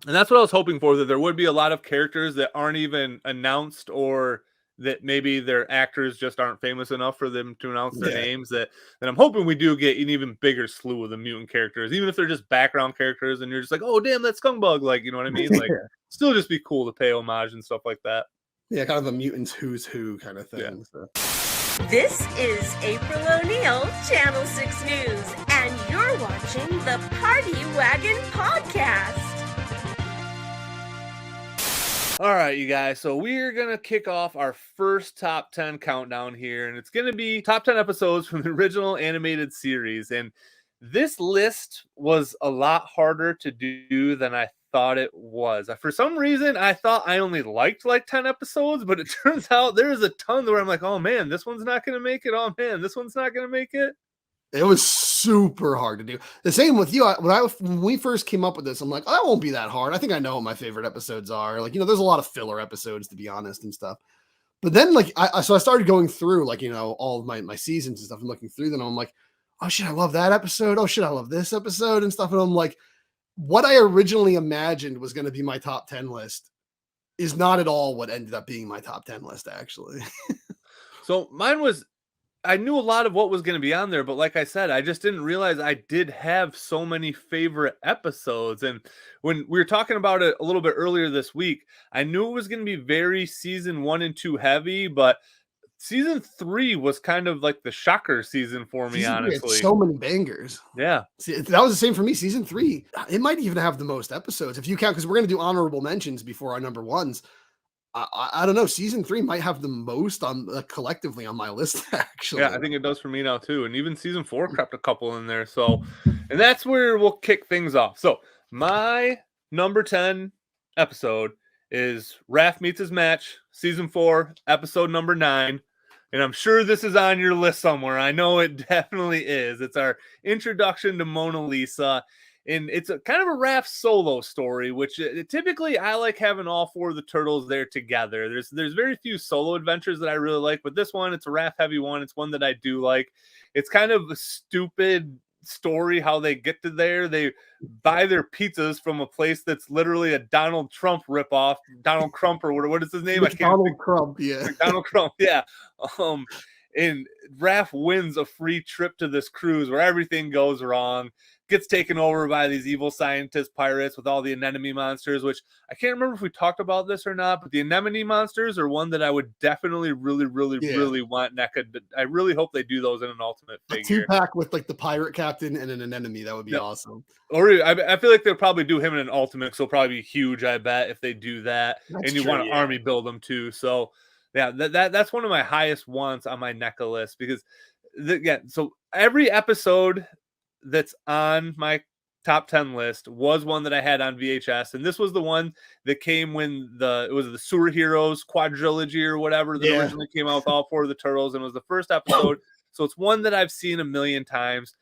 that's what I was hoping for, that there would be a lot of characters that aren't even announced, or that maybe their actors just aren't famous enough for them to announce their names, that I'm hoping we do get an even bigger slew of the mutant characters, even if they're just background characters and you're just like, oh, damn, that's Scumbug. Like, you know what I mean? Like, still just be cool to pay homage and stuff like that. Yeah, kind of a mutants who's who kind of thing. Yeah. So. This is April O'Neil, Channel 6 News, and you're watching the Party Wagon Podcast. All right, you guys. So we're going to kick off our first top 10 countdown here, and it's going to be top 10 episodes from the original animated series. And this list was a lot harder to do than I thought it was. For some reason, I thought I only liked like 10 episodes, but it turns out there's a ton where I'm like, oh man, this one's not going to make it. Oh man, this one's not going to make it. It was super hard to do. The same with you. When we first came up with this, I'm like, oh, that won't be that hard. I think I know what my favorite episodes are. Like, there's a lot of filler episodes, to be honest, and stuff. But then, like, I started going through, like, all of my seasons and stuff and looking through them. And I'm like, oh shit, I love that episode. Oh shit, I love this episode and stuff. And I'm like, what I originally imagined was going to be my top 10 list is not at all what ended up being my top 10 list, actually. So mine was, I knew a lot of what was going to be on there, but like I said, I just didn't realize I did have so many favorite episodes. And when we were talking about it a little bit earlier this week, I knew it was going to be very season 1 and 2 heavy, but season 3 was kind of like the shocker season for me, honestly. So many bangers. Yeah. See, that was the same for me. Season 3, it might even have the most episodes if you count, because we're going to do honorable mentions before our number ones. I don't know. Season 3 might have the most on collectively on my list, actually. Yeah, I think it does for me now too. And even season 4 crept a couple in there. So, and that's where we'll kick things off. So my number 10 episode is Raph Meets His Match, season 4, episode number 9. And I'm sure this is on your list somewhere. I know it definitely is. It's our introduction to Mona Lisa. And it's a kind of a Raph solo story, which typically I like having all 4 of the turtles there together. There's very few solo adventures that I really like, but this one, it's a Raph heavy one. It's one that I do like. It's kind of a stupid story how they get to there. They buy their pizzas from a place that's literally a Donald Trump ripoff. Donald Crump, or what is his name? Donald Crump, yeah. Donald Crump, yeah. And Raph wins a free trip to this cruise where everything goes wrong. gets taken over by these evil scientist pirates with all the anemone monsters, which I can't remember if we talked about this or not, but the anemone monsters are one that I would definitely really want NECA to, I really hope they do those in an Ultimate figure. A 2-pack with like the pirate captain and an anemone. That would be awesome. Or I feel like they'll probably do him in an Ultimate, so it'll probably be huge, I bet, if they do that. That's and you want to army build them too. So yeah, that's one of my highest wants on my NECA list, because so every episode that's on my top 10 list was one that I had on VHS, and this was the one that came when it was the Sewer Heroes quadrilogy or whatever that originally came out with all 4 of the turtles, and it was the first episode. So it's one that I've seen a million times.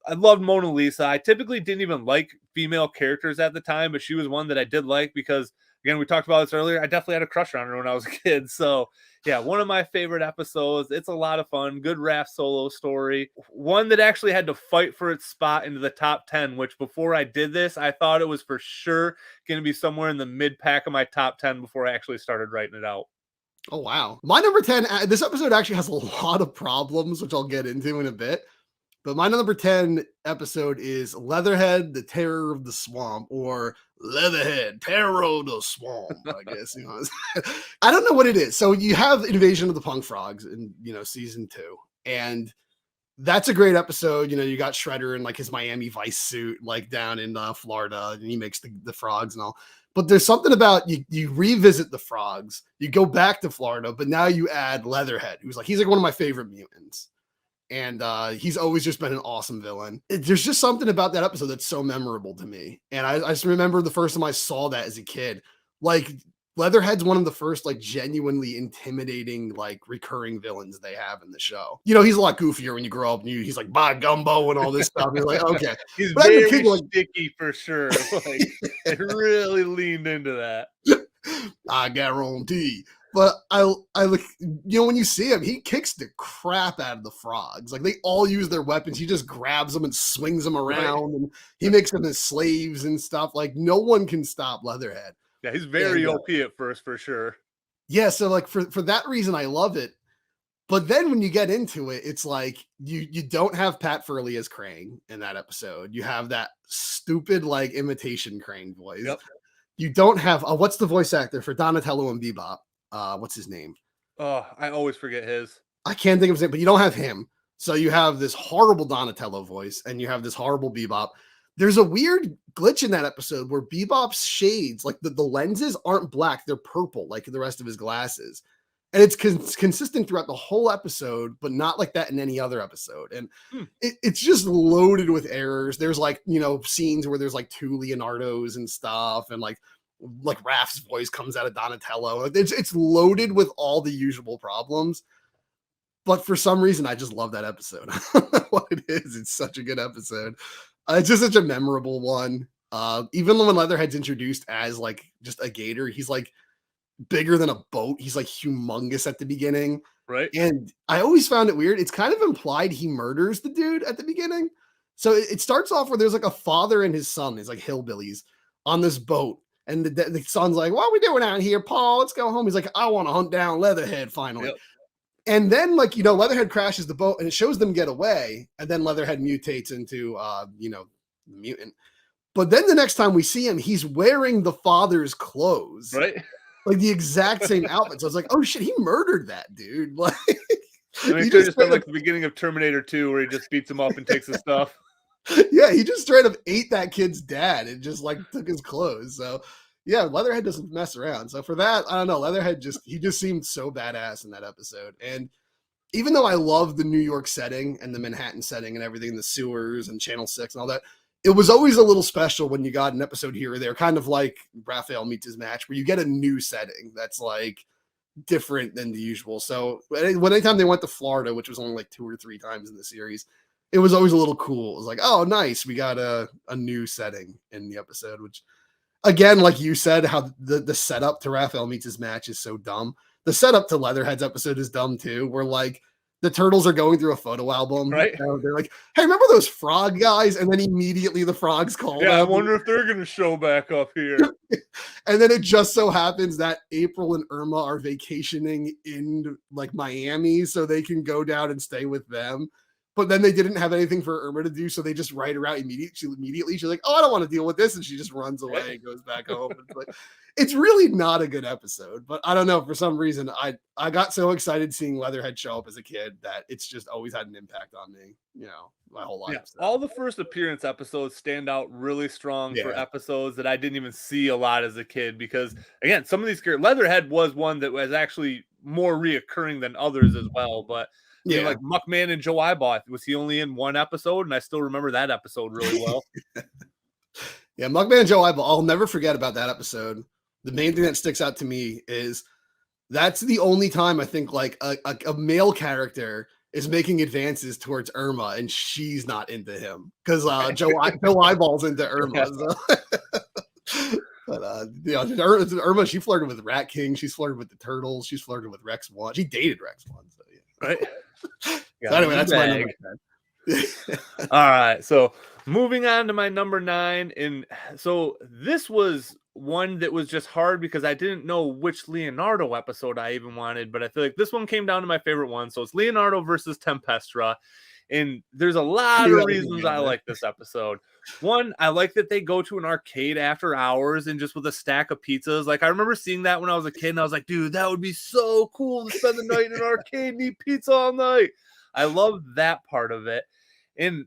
I loved Mona Lisa. I typically didn't even like female characters at the time, but she was one that I did like because, again, we talked about this earlier. I definitely had a crush on her when I was a kid. So yeah, one of my favorite episodes. It's a lot of fun. Good Raph solo story. One that actually had to fight for its spot into the top 10, which before I did this, I thought it was for sure going to be somewhere in the mid pack of my top 10 before I actually started writing it out. Oh, wow. My number 10, this episode actually has a lot of problems, which I'll get into in a bit. But my number 10 episode is Leatherhead, the Terror of the Swamp, or Leatherhead, Terror of the Swamp, I guess. You know, I don't know what it is. So you have Invasion of the Punk Frogs in, season 2. And that's a great episode. You got Shredder in like his Miami Vice suit, like down in Florida, and he makes the frogs and all. But there's something about you revisit the frogs, you go back to Florida, but now you add Leatherhead, he's like one of my favorite mutants. And he's always just been an awesome villain. There's just something about that episode that's so memorable to me. And I just remember the first time I saw that as a kid, like Leatherhead's one of the first like genuinely intimidating like recurring villains they have in the show. He's a lot goofier when you grow up and he's like, bye gumbo and all this stuff. You're like, okay. He's very sticky for sure. Like it really leaned into that. I guarantee. But I look, when you see him, he kicks the crap out of the frogs. Like they all use their weapons. He just grabs them and swings them around, and he makes them as slaves and stuff. Like no one can stop Leatherhead. Yeah, he's very OP at first for sure. Yeah, so like for that reason, I love it. But then when you get into it, it's like you don't have Pat Furley as Krang in that episode. You have that stupid like imitation Krang voice. Yep. You don't have what's the voice actor for Donatello and Bebop? What's his name? Oh, I always forget his. I can't think of his name, but you don't have him. So you have this horrible Donatello voice and you have this horrible Bebop. There's a weird glitch in that episode where Bebop's shades, like the lenses aren't black, they're purple, like the rest of his glasses. And it's consistent throughout the whole episode, but not like that in any other episode. And it's just loaded with errors. There's like, scenes where there's like 2 Leonardos and stuff. And like Raph's voice comes out of Donatello. It's loaded with all the usual problems. But for some reason, I just love that episode. I don't know what it is. It's such a good episode. It's just such a memorable one. Even when Leatherhead's introduced as like just a gator, he's like bigger than a boat. He's like humongous at the beginning. Right. And I always found it weird. It's kind of implied he murders the dude at the beginning. So it starts off where there's like a father and his son, he's like hillbillies on this boat. And the son's like, what are we doing out here, Paul? Let's go home. He's like, I want to hunt down Leatherhead finally. Yep. And then like, Leatherhead crashes the boat and it shows them get away. And then Leatherhead mutates into, the mutant. But then the next time we see him, he's wearing the father's clothes. Right. Like the exact same outfit. So I was like, oh shit, he murdered that dude. Like, he just been like the beginning of Terminator 2 where he just beats him up and takes his stuff. Yeah, he just straight up ate that kid's dad and just like took his clothes. So yeah, Leatherhead doesn't mess around. So for that, I don't know. Leatherhead just seemed so badass in that episode. And even though I love the New York setting and the Manhattan setting and everything, the sewers and Channel 6 and all that, it was always a little special when you got an episode here or there, kind of like Raphael Meets His Match, where you get a new setting that's like different than the usual. So anytime they went to Florida, which was only like 2 or 3 times in the series, it was always a little cool. It was like, oh, nice. We got a new setting in the episode, which again, like you said, how the setup to Raphael Meets His Match is so dumb. The setup to Leatherhead's episode is dumb too, where like the turtles are going through a photo album. Right. They're like, hey, remember those frog guys? And then immediately the frogs call. Yeah, I wonder if they're going to show back up here. And then it just so happens that April and Irma are vacationing in like Miami so they can go down and stay with them. but then they didn't have anything for Irma to do, so they just write her out immediately. She's like, "Oh, I don't want to deal with this," and she just runs away and goes back home. It's really not a good episode, but I don't know, for some reason I got so excited seeing Leatherhead show up as a kid that it's just always had an impact on me, my whole life. Yeah, So. all the first appearance episodes stand out really strong for episodes that I didn't even see a lot as a kid, because again, some of these characters, Leatherhead was one that was actually more reoccurring than others as well, but I mean, like Muckman and Joe Eyeball, was he only in one episode? And I still remember that episode really well. Yeah, Muckman and Joe Eyeball, I'll never forget about that episode. The main thing that sticks out to me is that's the only time I think like a male character is making advances towards Irma and she's not into him, because Joe Eyeball's into Irma. So. But Irma, she flirted with Rat King, she's flirted with the Turtles, she's flirted with Rex One, she dated Rex One. So right. So anyway, that's my number 10. All right, so moving on to my number 9, and so this was one that was just hard because I didn't know which Leonardo episode I even wanted, but I feel like this one came down to my favorite one. So it's Leonardo versus Tempestra, and there's a lot of reasons I like this episode. One, I like that they go to an arcade after hours and just with a stack of pizzas. Like, I remember seeing that when I was a kid, and I was like, dude, that would be so cool to spend the night in an arcade and eat pizza all night. I love that part of it. And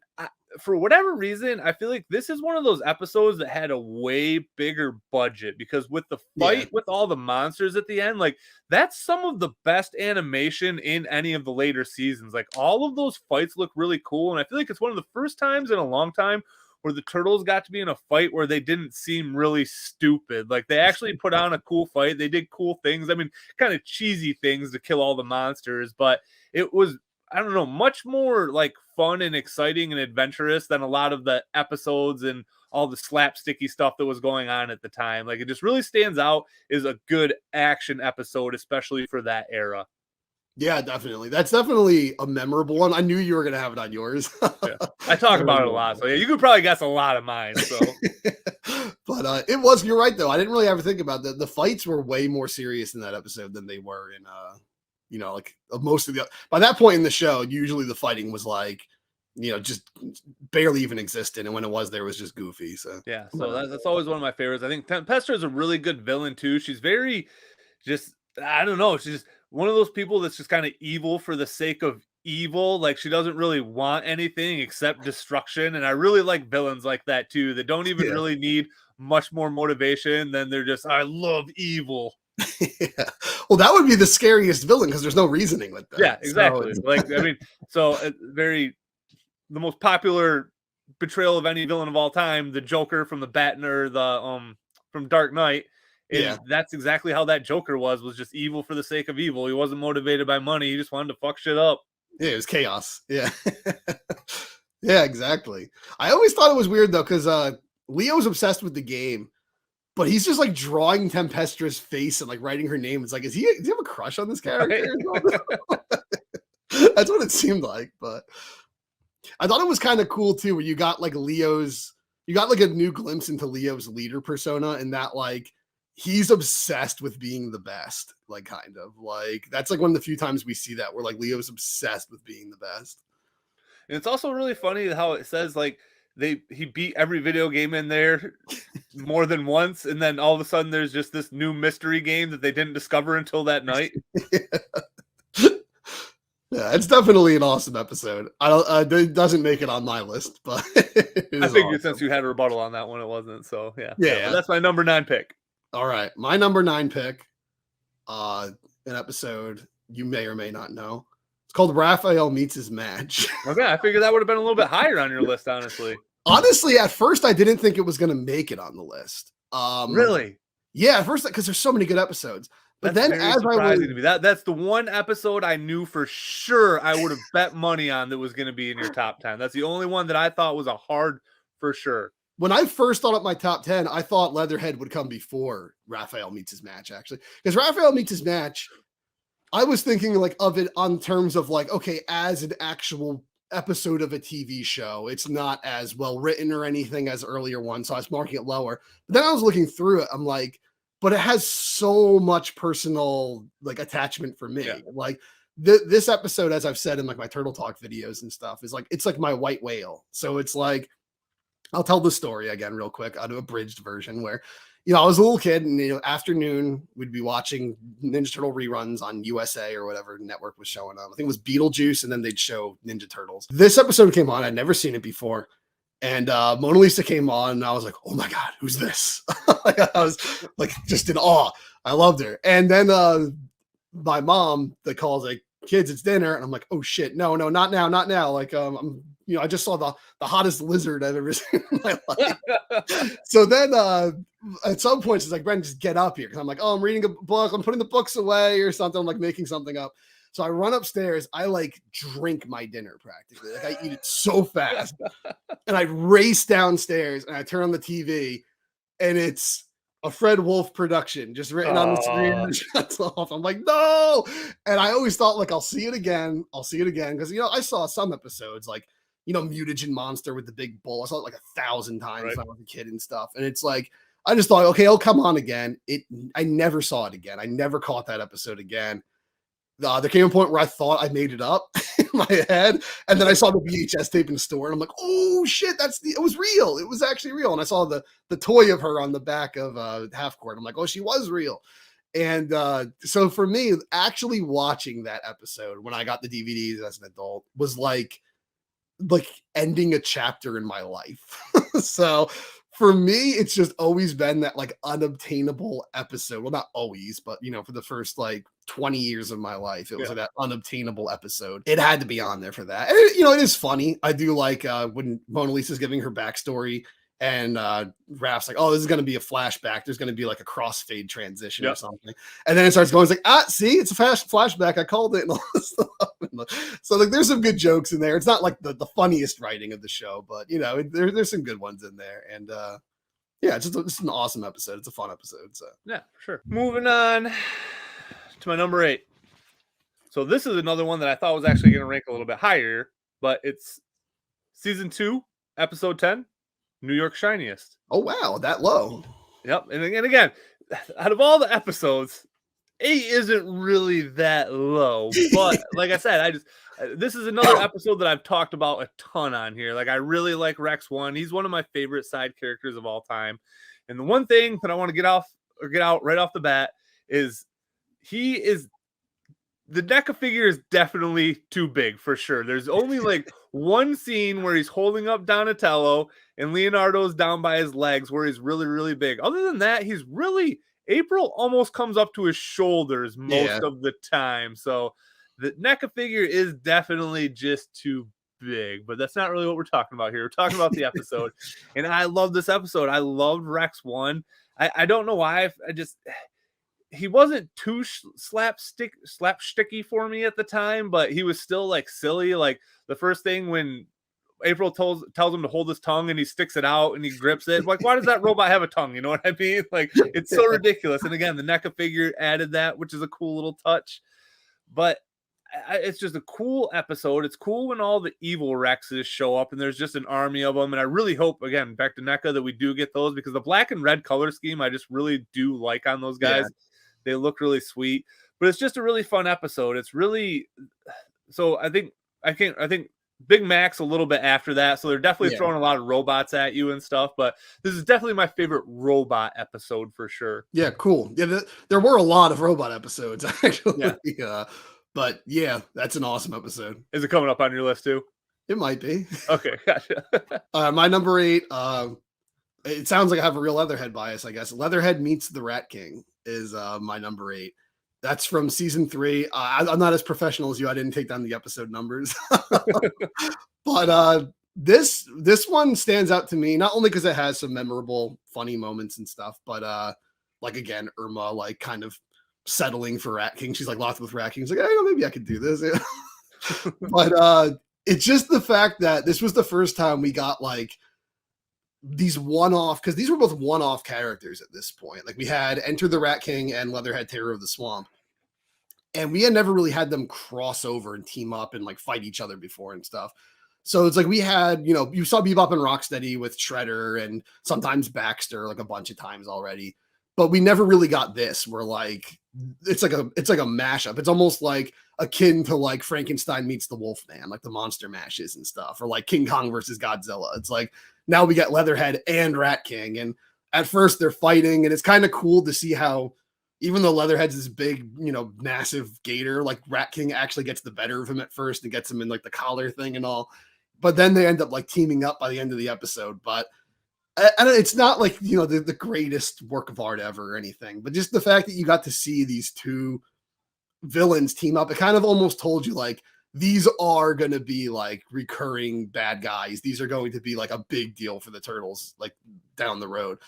for whatever reason, I feel like this is one of those episodes that had a way bigger budget, because with the fight with all the monsters at the end, like, that's some of the best animation in any of the later seasons. Like, all of those fights look really cool. And I feel like it's one of the first times in a long time where the Turtles got to be in a fight where they didn't seem really stupid. Like, they actually put on a cool fight. They did cool things. I mean, kind of cheesy things to kill all the monsters, but it was, I don't know, much more like fun and exciting and adventurous than a lot of the episodes and all the slapsticky stuff that was going on at the time. Like, it just really stands out as a good action episode, especially for that era. Yeah, definitely. That's definitely a memorable one. I knew you were going to have it on yours. I talk about it a lot. So yeah, you could probably guess a lot of mine. So, but it was, you're right though. I didn't really ever think about that. The fights were way more serious in that episode than they were in, like most of the, by that point in the show, usually the fighting was like, just barely even existed. And when it was, there was just goofy. So yeah, so that's always one of my favorites. I think Tempestra is a really good villain too. She's very just, I don't know. She's just one of those people that's just kind of evil for the sake of evil. Like, she doesn't really want anything except destruction. And I really like villains like that too, that don't even really need much more motivation than they're just, I love evil. Yeah. Well, that would be the scariest villain because there's no reasoning with that. Yeah, exactly. So, like, I mean, so the most popular betrayal of any villain of all time, the Joker from the Batman, from Dark Knight. That's exactly how that Joker was just evil for the sake of evil. He wasn't motivated by money. He just wanted to fuck shit up. Yeah, it was chaos. Yeah. Yeah, exactly. I always thought it was weird though, because Leo's obsessed with the game, but he's just like drawing Tempestra's face and like writing her name. It's like, does he have a crush on this character? That's what it seemed like. But I thought it was kind of cool too, where you got like a new glimpse into Leo's leader persona, and that like he's obsessed with being the best, like kind of like that's like one of the few times we see that where like Leo's obsessed with being the best. And it's also really funny how it says like he beat every video game in there more than once, and then all of a sudden there's just this new mystery game that they didn't discover until that night. Yeah, it's definitely an awesome episode. It doesn't make it on my list, but I figured awesome. Since you had a rebuttal on that one, it wasn't. So yeah. That's my number 9 pick. All right, my number 9 pick, an episode you may or may not know. It's called Raphael Meets His Match. Okay, I figured that would have been a little bit higher on your list, honestly. Honestly, at first I didn't think it was going to make it on the list. Really? Yeah, at first, because there's so many good episodes. But that's then as surprising to me. That's the one episode I knew for sure I would have bet money on that was going to be in your top 10. That's the only one that I thought was a hard for sure. When I first thought up my top 10, I thought Leatherhead would come before Raphael Meets His Match, actually. Because Raphael Meets His Match, I was thinking like of it on terms of like, okay, as an actual episode of a TV show, it's not as well written or anything as earlier ones, so I was marking it lower. But then I was looking through it, I'm like, but it has so much personal like attachment for me. Yeah. Like this episode, as I've said in like my Turtle Talk videos and stuff, is like, it's like my white whale. So it's like, I'll tell the story again real quick. I'll do a abridged version where, I was a little kid and, afternoon we'd be watching Ninja Turtle reruns on USA or whatever network was showing up. I think it was Beetlejuice, and then they'd show Ninja Turtles. This episode came on. I'd never seen it before. And Mona Lisa came on, and I was like, oh my God, who's this? Like, I was like just in awe. I loved her. And then my mom that calls like, kids, it's dinner. And I'm like, oh shit, no, not now, not now. Like, I'm, I just saw the hottest lizard I've ever seen in my life. So then at some point she's like, Brendan, just get up here. Cause I'm like, oh, I'm reading a book. I'm putting the books away or something. I'm like making something up. So I run upstairs. I like drink my dinner practically. Like I eat it so fast. And I race downstairs and I turn on the TV and it's a Fred Wolf production just written on the screen and shuts off. I'm like, no. And I always thought like, I'll see it again. Cause I saw some episodes like, Mutagen Monster with the big bull. I saw it like 1,000 times when I was a kid and stuff. And it's like, I just thought, okay, it'll come on again. I never saw it again. I never caught that episode again. There came a point where I thought I made it up in my head. And then I saw the VHS tape in the store and I'm like, oh shit, it was real. It was actually real. And I saw the toy of her on the back of Half Court. I'm like, oh, she was real. And so for me, actually watching that episode when I got the DVDs as an adult was like ending a chapter in my life. So for me, it's just always been that like unobtainable episode. Well, not always, but for the first like 20 years of my life, it was like that unobtainable episode. It had to be on there for that. And it is funny. I do like when Mona Lisa's giving her backstory and Raph's like, oh, this is going to be a flashback. There's going to be like a crossfade transition or something. And then it starts going, it's like, see, it's a flashback. I called it. And all this stuff. So like, there's some good jokes in there. It's not like the funniest writing of the show, but there's some good ones in there. And it's just an awesome episode. It's a fun episode. So yeah, for sure. Moving on to my number 8. So this is another one that I thought was actually going to rank a little bit higher, but it's season 2, episode 10. New York Shiniest. Oh wow, that low. Yep. And again, out of all the episodes, 8 isn't really that low. But like I said, this is another episode that I've talked about a ton on here. Like I really like Rex 1. He's one of my favorite side characters of all time. And the one thing that I want to get out right off the bat is the NECA figure is definitely too big for sure. There's only like one scene where he's holding up Donatello and Leonardo's down by his legs where he's really, really big. Other than that, April almost comes up to his shoulders most of the time. So the NECA figure is definitely just too big, but that's not really what we're talking about here. We're talking about the episode. And I love this episode. I loved Rex 1. I don't know why. He wasn't too slapsticky for me at the time, but he was still like silly. Like the first thing when April tells him to hold his tongue and he sticks it out and he grips it. Like, why does that robot have a tongue? You know what I mean? Like, it's so ridiculous. And again, the NECA figure added that, which is a cool little touch. But it's just a cool episode. It's cool when all the evil Rexes show up and there's just an army of them. And I really hope, again, back to NECA, that we do get those because the black and red color scheme, I just really do like on those guys. Yeah. They look really sweet, but it's just a really fun episode. It's really, so I think Big Mac's a little bit after that. So they're definitely throwing a lot of robots at you and stuff, but this is definitely my favorite robot episode for sure. Yeah. Cool. Yeah. There were a lot of robot episodes actually. Yeah. But yeah, that's an awesome episode. Is it coming up on your list too? It might be. Okay. Gotcha. My number 8, it sounds like I have a real Leatherhead bias, I guess. Leatherhead meets the Rat King is my number 8. That's from season 3. I'm not as professional as you. I didn't take down the episode numbers. But this one stands out to me, not only because it has some memorable, funny moments and stuff, but like again, Irma like kind of settling for Rat King. She's like locked with Rat King. She's like, hey, maybe I could do this. But it's just the fact that this was the first time we got like these one-off, because these were both one-off characters at this point. Like we had Enter the Rat King and Leatherhead Terror of the Swamp, and we had never really had them cross over and team up and like fight each other before and stuff. So it's like we had, you saw Bebop and Rocksteady with Shredder and sometimes Baxter like a bunch of times already, but we never really got this where like it's like a mashup. It's almost like akin to like Frankenstein meets the Wolfman, like the monster mashes and stuff, or like King Kong versus Godzilla. It's like now we got Leatherhead and Rat King, and at first they're fighting, and it's kind of cool to see how even though Leatherhead's this big, massive gator, like Rat King actually gets the better of him at first and gets him in like the collar thing and all. But then they end up like teaming up by the end of the episode. But it's not like, the greatest work of art ever or anything, but just the fact that you got to see these two villains team up, it kind of almost told you like, these are going to be like recurring bad guys. These are going to be like a big deal for the Turtles, like down the road.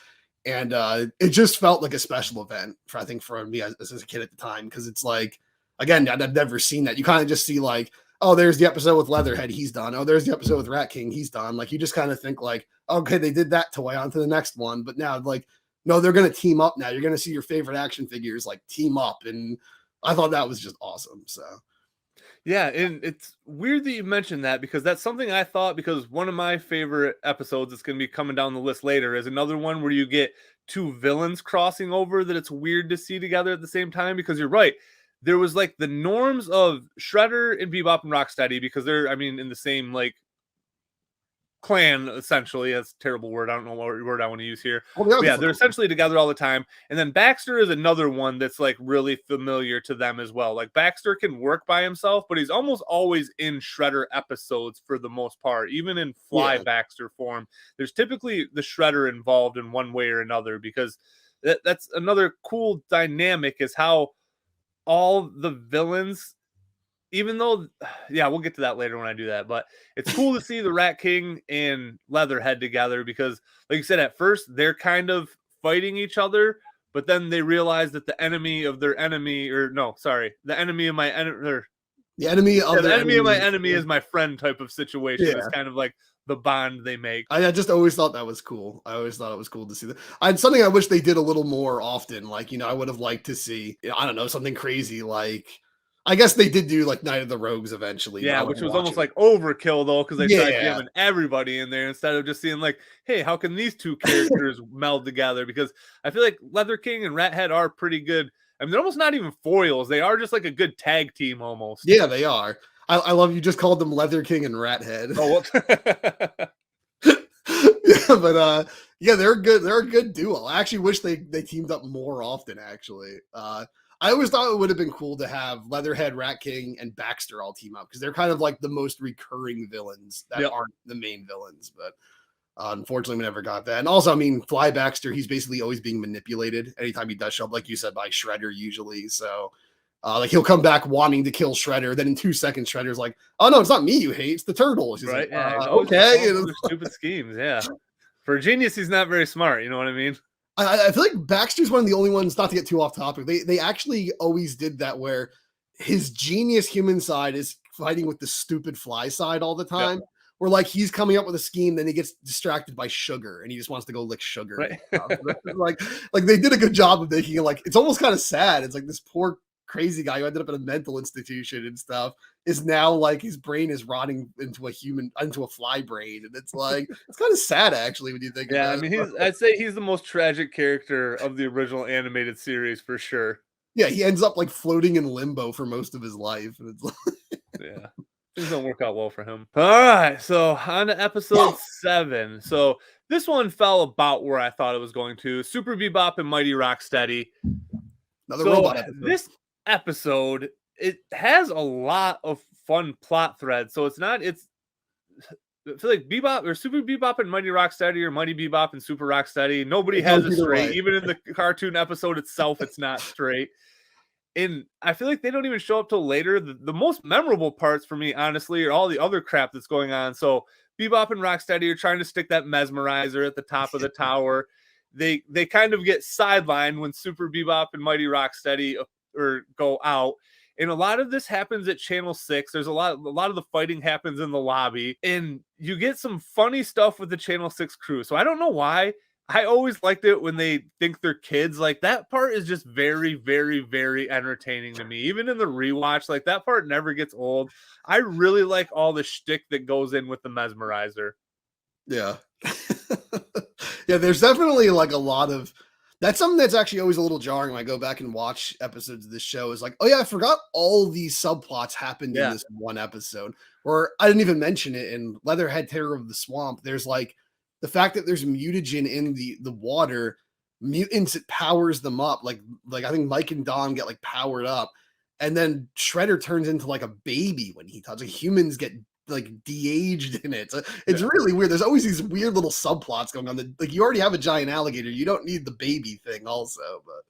And it just felt like a special event I think for me as a kid at the time. Cause it's like, again, I've never seen that. You kind of just see like, oh, there's the episode with Leatherhead, he's done. Oh, there's the episode with Rat King, he's done. Like, you just kind of think like, okay, they did that toy, on to the next one. But now, like, no, they're going to team up now. You're going to see your favorite action figures like team up. And I thought that was just awesome. So. Yeah, and it's weird that you mentioned that because that's something I thought, because one of my favorite episodes that's going to be coming down the list later is another one where you get two villains crossing over that it's weird to see together at the same time, because you're right. There was like the norms of Shredder and Bebop and Rocksteady, because they're, in the same like clan, essentially. That's a terrible word. I don't know what word I want to use here. Yeah, they're essentially together all the time. And then Baxter is another one that's like really familiar to them as well. Like Baxter can work by himself, but he's almost always in Shredder episodes for the most part. Even in Baxter form, there's typically the Shredder involved in one way or another, because that's another cool dynamic, is how all the villains, even though, we'll get to that later when I do that, but it's cool to see the Rat King and Leatherhead together, because like you said, at first they're kind of fighting each other, but then they realize that the enemy of their enemy, the enemy of my enemy, the enemy of my enemy is my friend type of situation. It's kind of like the bond they make. I just always thought that was cool. I always thought it was cool to see that. And something I wish they did a little more often. Like, I would have liked to see, I don't know, something crazy. Like, I guess they did do like Night of the Rogues eventually. Yeah, which was almost like overkill though, because they tried giving everybody in there instead of just seeing like, hey, how can these two characters meld together? Because I feel like Leather King and Rathead are pretty good. They're almost not even foils. They are just like a good tag team almost. Yeah, they are. I love you just called them Leather King and Rathead. Oh, but they're good. They're a good duo. I actually wish they teamed up more often. Actually, I always thought it would have been cool to have Leatherhead, Rat King, and Baxter all team up, because they're kind of like the most recurring villains that aren't the main villains. But unfortunately, we never got that. And also, Fly Baxter, he's basically always being manipulated anytime he does show up, like you said, by Shredder usually. So. Like he'll come back wanting to kill Shredder, then in 2 seconds Shredder's like, "Oh no, it's not me you hate, it's the Turtles." He's right? Like, okay. Stupid schemes, yeah. For a genius, he's not very smart. You know what I mean? I feel like Baxter's one of the only ones. Not to get too off topic, they actually always did that, where his genius human side is fighting with the stupid fly side all the time. Yep. Where like he's coming up with a scheme, then he gets distracted by Sugar, and he just wants to go lick Sugar. Right. like they did a good job of making it like it's almost kind of sad. It's like this poor crazy guy who ended up in a mental institution and stuff is now like his brain is rotting into a fly brain, and it's like it's kind of sad actually when you think about it. I'd say he's the most tragic character of the original animated series for sure. Yeah, he ends up like floating in limbo for most of his life, and it's like things don't work out well for him. All right, so on to episode 7. So this one fell about where I thought it was going to. Super Bebop and Mighty Rocksteady. Another robot episode. This episode, it has a lot of fun plot threads. So I feel like Bebop or Super Bebop and Mighty Rocksteady, or Mighty Bebop and Super Rocksteady, nobody has it straight. Even in the cartoon episode itself, it's not straight. And I feel like they don't even show up till later. The most memorable parts for me, honestly, are all the other crap that's going on. So Bebop and Rocksteady are trying to stick that mesmerizer at the top of the tower. They kind of get sidelined when Super Bebop and Mighty Rocksteady go out, and a lot of this happens at Channel 6. There's a lot of the fighting happens in the lobby, and you get some funny stuff with the Channel 6 crew. So I don't know why I always liked it when they think they're kids. Like that part is just very, very, very entertaining to me. Even in the rewatch, like that part never gets old. I really like all the shtick that goes in with the mesmerizer. Yeah. Yeah, there's definitely like a lot of That's something that's actually always a little jarring when I go back and watch episodes of this show is like, oh yeah, I forgot all these subplots happened in this one episode. Or I didn't even mention it in Leatherhead Terror of the Swamp. There's like the fact that there's mutagen in the water, mutants, it powers them up. Like I think Mike and Don get like powered up. And then Shredder turns into like a baby when he touches. Like humans get like de-aged in it. So it's really weird. There's always these weird little subplots going on. That, like you already have a giant alligator. You don't need the baby thing also. But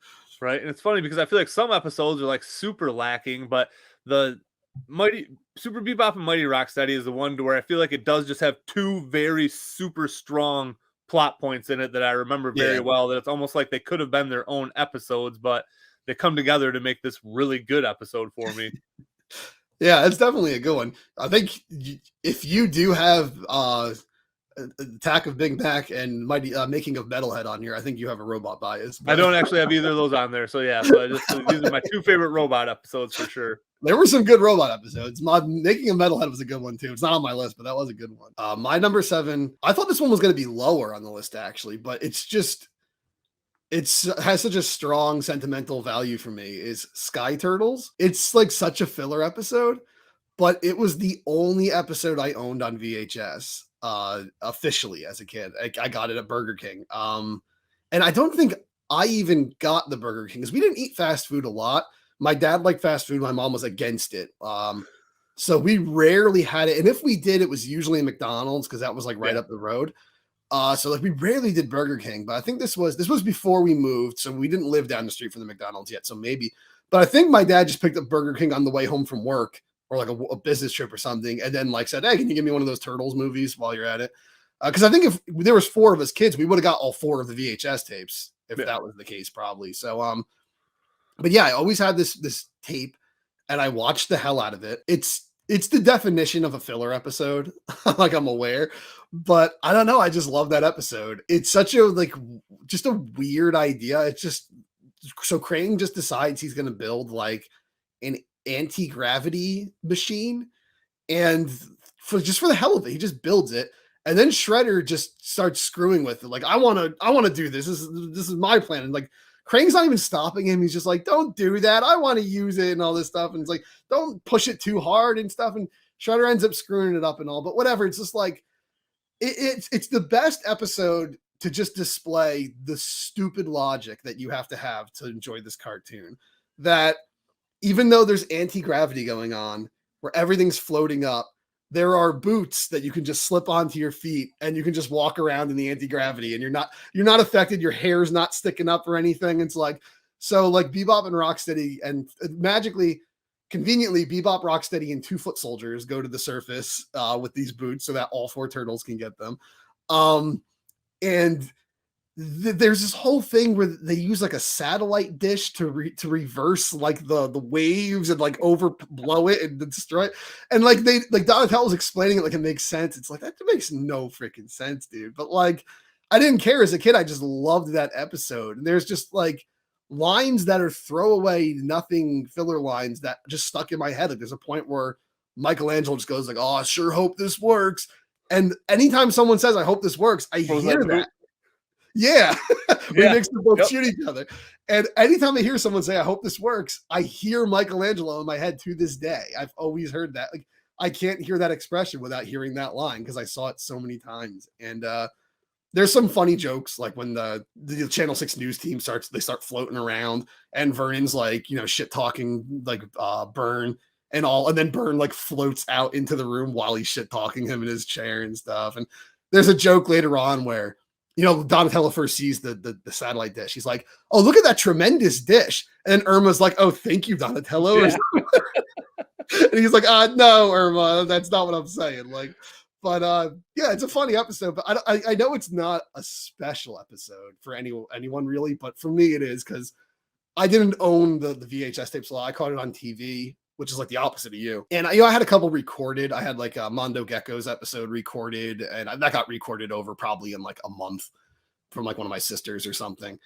right. And it's funny because I feel like some episodes are like super lacking, but the Mighty Super Bebop and Mighty Rocksteady is the one to where I feel like it does just have two very super strong plot points in it that I remember very well. That it's almost like they could have been their own episodes, but they come together to make this really good episode for me. Yeah, it's definitely a good one. I think if you do have Attack of Big Mac and Mighty Making of Metalhead on here, I think you have a robot bias. But... I don't actually have either of those on there, so yeah. So these are my two favorite robot episodes for sure. There were some good robot episodes. My Making of Metalhead was a good one too. It's not on my list, but that was a good one. My number 7. I thought this one was going to be lower on the list actually, but it has such a strong sentimental value for me. Is Sky Turtles. It's like such a filler episode, but it was the only episode I owned on VHS officially as a kid. I got it at Burger King. And I don't think I even got the Burger King because we didn't eat fast food a lot. My dad liked fast food. My mom was against it. So we rarely had it. And if we did, it was usually McDonald's because that was like right up the road. So like we rarely did Burger King, but I think this was before we moved. So we didn't live down the street from the McDonald's yet. So maybe, but I think my dad just picked up Burger King on the way home from work or like a business trip or something. And then like said, hey, can you give me one of those Turtles movies while you're at it? Cause I think if there was 4 of us kids, we would have got all 4 of the VHS tapes if that was the case probably. So, but yeah, I always had this tape and I watched the hell out of it. It's the definition of a filler episode. Like I'm aware, but I don't know. I just love that episode. It's such a just a weird idea. It's just so Krang just decides he's going to build like an anti-gravity machine, and for the hell of it, he just builds it. And then Shredder just starts screwing with it. Like, I want to do this. This is my plan. And like, Krang's not even stopping him. He's just like, don't do that. I want to use it and all this stuff. And it's like, don't push it too hard and stuff. And Shredder ends up screwing it up and all, but whatever. It's just like, it's the best episode to just display the stupid logic that you have to enjoy this cartoon. That even though there's anti-gravity going on where everything's floating up, there are boots that you can just slip onto your feet and you can just walk around in the anti-gravity and you're not affected. Your hair's not sticking up or anything. It's like, so like Bebop and Rocksteady, and magically, conveniently, Bebop, Rocksteady, and 2 foot soldiers go to the surface with these boots so that all 4 turtles can get them. And there's this whole thing where they use like a satellite dish to reverse like the waves and like overblow it and destroy it. And like Donatello's explaining it like it makes sense. It's like, that makes no freaking sense, dude. But like, I didn't care as a kid. I just loved that episode. And there's just like lines that are throwaway, nothing filler lines that just stuck in my head. Like there's a point where Michelangelo just goes like, oh, I sure hope this works. And anytime someone says, I hope this works, I hear that. Yeah. We makes them both shoot each other. And anytime I hear someone say, I hope this works, I hear Michelangelo in my head to this day. I've always heard that. Like, I can't hear that expression without hearing that line because I saw it so many times. And there's some funny jokes, like when the Channel 6 news team start floating around and Vernon's like, shit talking like Byrne and all. And then Byrne like floats out into the room while he's shit talking him in his chair and stuff. And there's a joke later on where, Donatello first sees the satellite dish. He's like, oh, look at that tremendous dish. And Irma's like, oh, thank you, Donatello. Yeah. And he's like, no, Irma, that's not what I'm saying. Like, but yeah, it's a funny episode, but I know it's not a special episode for anyone really, but for me it is because I didn't own the VHS tapes a lot. I caught it on TV, which is like the opposite of you. And I had a couple recorded. I had like a Mondo Gecko's episode recorded, and that got recorded over probably in like a month from like one of my sisters or something.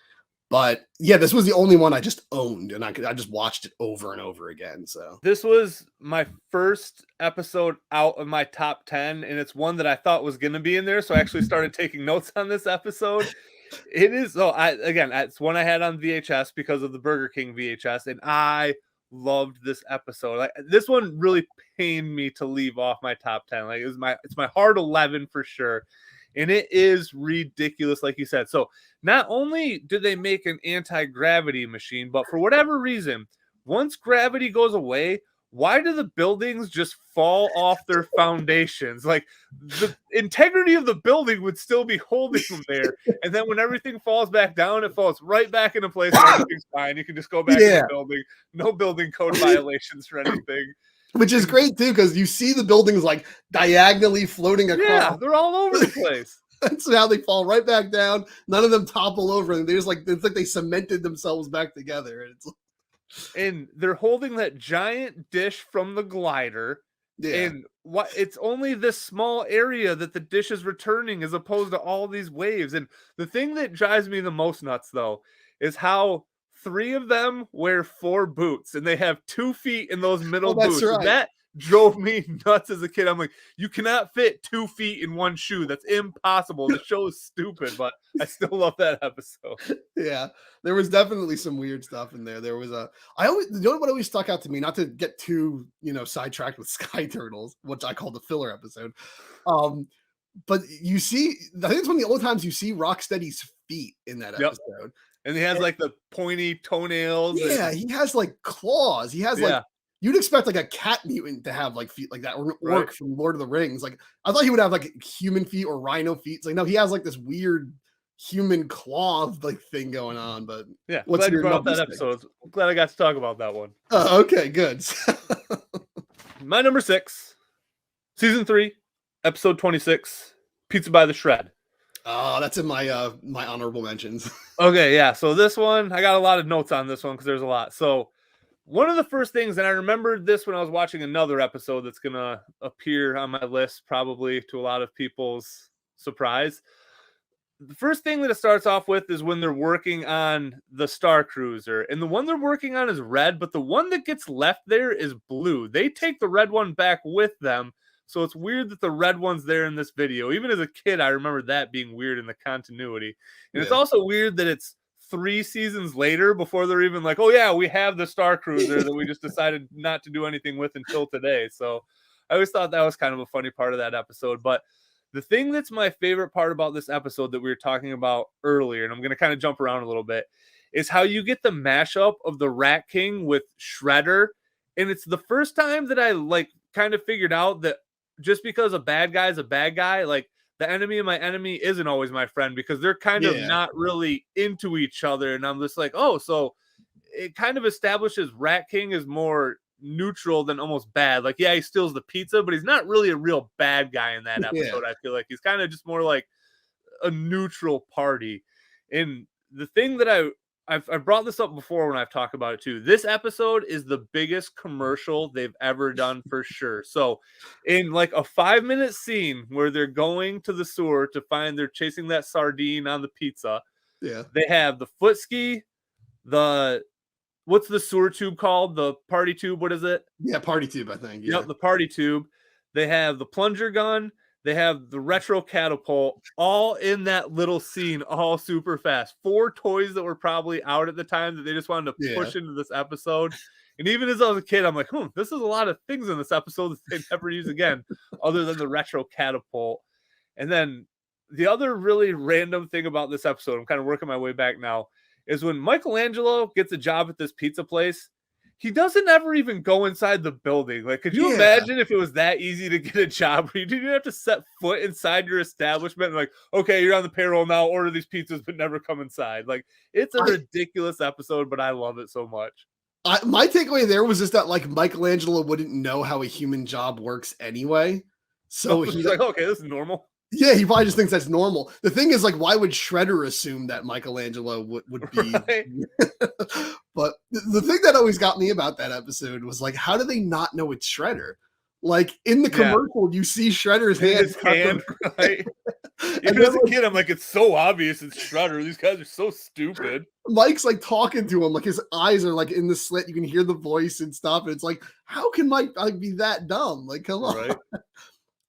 But yeah, this was the only one I just owned, and I just watched it over and over again. So this was my first episode out of my top 10, and it's one that I thought was going to be in there. So I actually started taking notes on this episode. It is. So it's one I had on VHS because of the Burger King VHS, and I loved this episode. Like this one really pained me to leave off my top 10. Like it's my hard 11 for sure. And it is ridiculous, like you said. So not only do they make an anti-gravity machine, but for whatever reason, once gravity goes away, why do the buildings just fall off their foundations? Like the integrity of the building would still be holding them there. And then when everything falls back down, it falls right back into place. And everything's fine. You can just go back to the building. No building code violations or anything. Which is great too, because you see the buildings like diagonally floating across. Yeah, they're all over the place. That's how they fall right back down. None of them topple over, and it's like they cemented themselves back together. And they're holding that giant dish from the glider. Yeah. And it's only this small area that the dish is returning as opposed to all these waves. And the thing that drives me the most nuts, though, is how 3 of them wear 4 boots and they have 2 feet in those middle boots. Right. That drove me nuts as a kid. I'm like, you cannot fit 2 feet in one shoe. That's impossible. The show is stupid, but I still love that episode. Yeah, there was definitely some weird stuff in there. There was what always stuck out to me, not to get too, sidetracked with Sky Turtles, which I call the filler episode. But you see, I think it's one of the only times you see Rocksteady's feet in that episode. And he has like the pointy toenails. Yeah, he has like claws. He has like, you'd expect like a cat mutant to have like feet like that, or an orc from Lord of the Rings. Like I thought he would have like human feet or rhino feet. It's like, no, he has like this weird human claw like thing going on. But yeah, glad you brought up that episode. I'm glad I got to talk about that one. Okay, good. My number 6, season 3, episode 26, Pizza by the Shred. Oh, that's in my my honorable mentions. Okay, yeah. So this one, I got a lot of notes on this one because there's a lot. So one of the first things, and I remembered this when I was watching another episode that's going to appear on my list, probably to a lot of people's surprise. The first thing that it starts off with is when they're working on the Star Cruiser. And the one they're working on is red, but the one that gets left there is blue. They take the red one back with them. So it's weird that the red one's there in this video. Even as a kid, I remember that being weird in the continuity. And it's also weird that it's 3 seasons later before they're even like, oh yeah, we have the Star Cruiser that we just decided not to do anything with until today. So I always thought that was kind of a funny part of that episode. But the thing that's my favorite part about this episode that we were talking about earlier, and I'm going to kind of jump around a little bit, is how you get the mashup of the Rat King with Shredder. And it's the first time that I like kind of figured out that just because a bad guy is a bad guy, like the enemy of my enemy isn't always my friend, because they're kind of not really into each other. And I'm just like, oh, so it kind of establishes Rat King is more neutral than almost bad. Like, yeah, he steals the pizza, but he's not really a real bad guy in that episode. I feel like he's kind of just more like a neutral party. And the thing that I've brought this up before when I've talked about it too. This episode is the biggest commercial they've ever done for sure. So in like a 5-minute scene where they're going to the sewer to find, they're chasing that sardine on the pizza. Yeah. They have the foot ski, what's the sewer tube called? The party tube. What is it? Yeah. Party tube, I think. Yeah. Yep, the party tube. They have the plunger gun. They have the retro catapult, all in that little scene, all super fast. 4 toys that were probably out at the time that they just wanted to push into this episode. And even as I was a kid, I'm like, this is a lot of things in this episode that they never use again, other than the retro catapult. And then the other really random thing about this episode, I'm kind of working my way back now, is when Michelangelo gets a job at this pizza place, he doesn't ever even go inside the building. Like, could you imagine if it was that easy to get a job where you didn't have to set foot inside your establishment and like, okay, you're on the payroll now, order these pizzas, but never come inside. Like, it's a ridiculous episode, but I love it so much. My takeaway there was just that like Michelangelo wouldn't know how a human job works anyway. So he's like, okay, this is normal. Yeah, he probably just thinks that's normal. The thing is, like, why would Shredder assume that Michelangelo would be? Right. But the thing that always got me about that episode was, like, how do they not know it's Shredder? Like, in the commercial, you see Shredder's hand. Right? Even as a kid, I'm like, it's so obvious it's Shredder. These guys are so stupid. Mike's, like, talking to him. Like, his eyes are, like, in the slit. You can hear the voice and stuff. And it's like, how can Mike be that dumb? Like, come on. Right.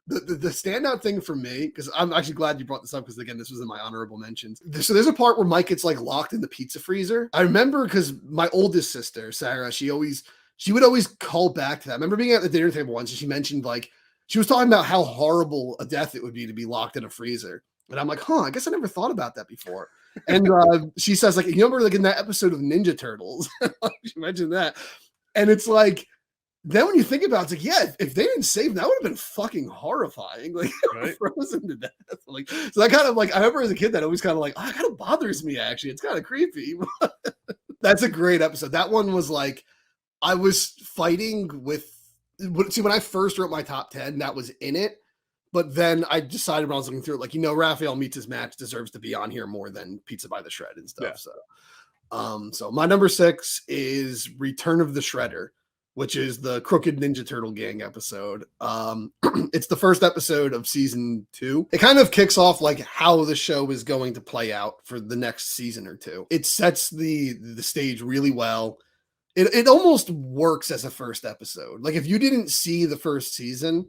The standout thing for me, because I'm actually glad you brought this up, because again, this was in my honorable mentions. So there's a part where Mike gets like locked in the pizza freezer. I remember because my oldest sister, Sarah, she would always call back to that. I remember being at the dinner table once and she mentioned like she was talking about how horrible a death it would be to be locked in a freezer. And I'm like, I guess I never thought about that before. And she says, like, you remember like in that episode of Ninja Turtles, she mentioned that. And it's like, then when you think about it, it's like, yeah, if they didn't save them, that would have been fucking horrifying. Like, right? Frozen to death. Like, so that kind of like, I remember as a kid, that always kind of like, that kind of bothers me, actually. It's kind of creepy. That's a great episode. That one was like, I was fighting with, see, when I first wrote my top 10, that was in it. But then I decided when I was looking through it, like, Raphael Meets His Match deserves to be on here more than Pizza by the Shred and stuff. Yeah. So my number 6 is Return of the Shredder, which is the Crooked Ninja Turtle Gang episode. It's the first episode of season 2. It kind of kicks off like how the show is going to play out for the next season or two. It sets the stage really well. It almost works as a first episode. Like if you didn't see the first season,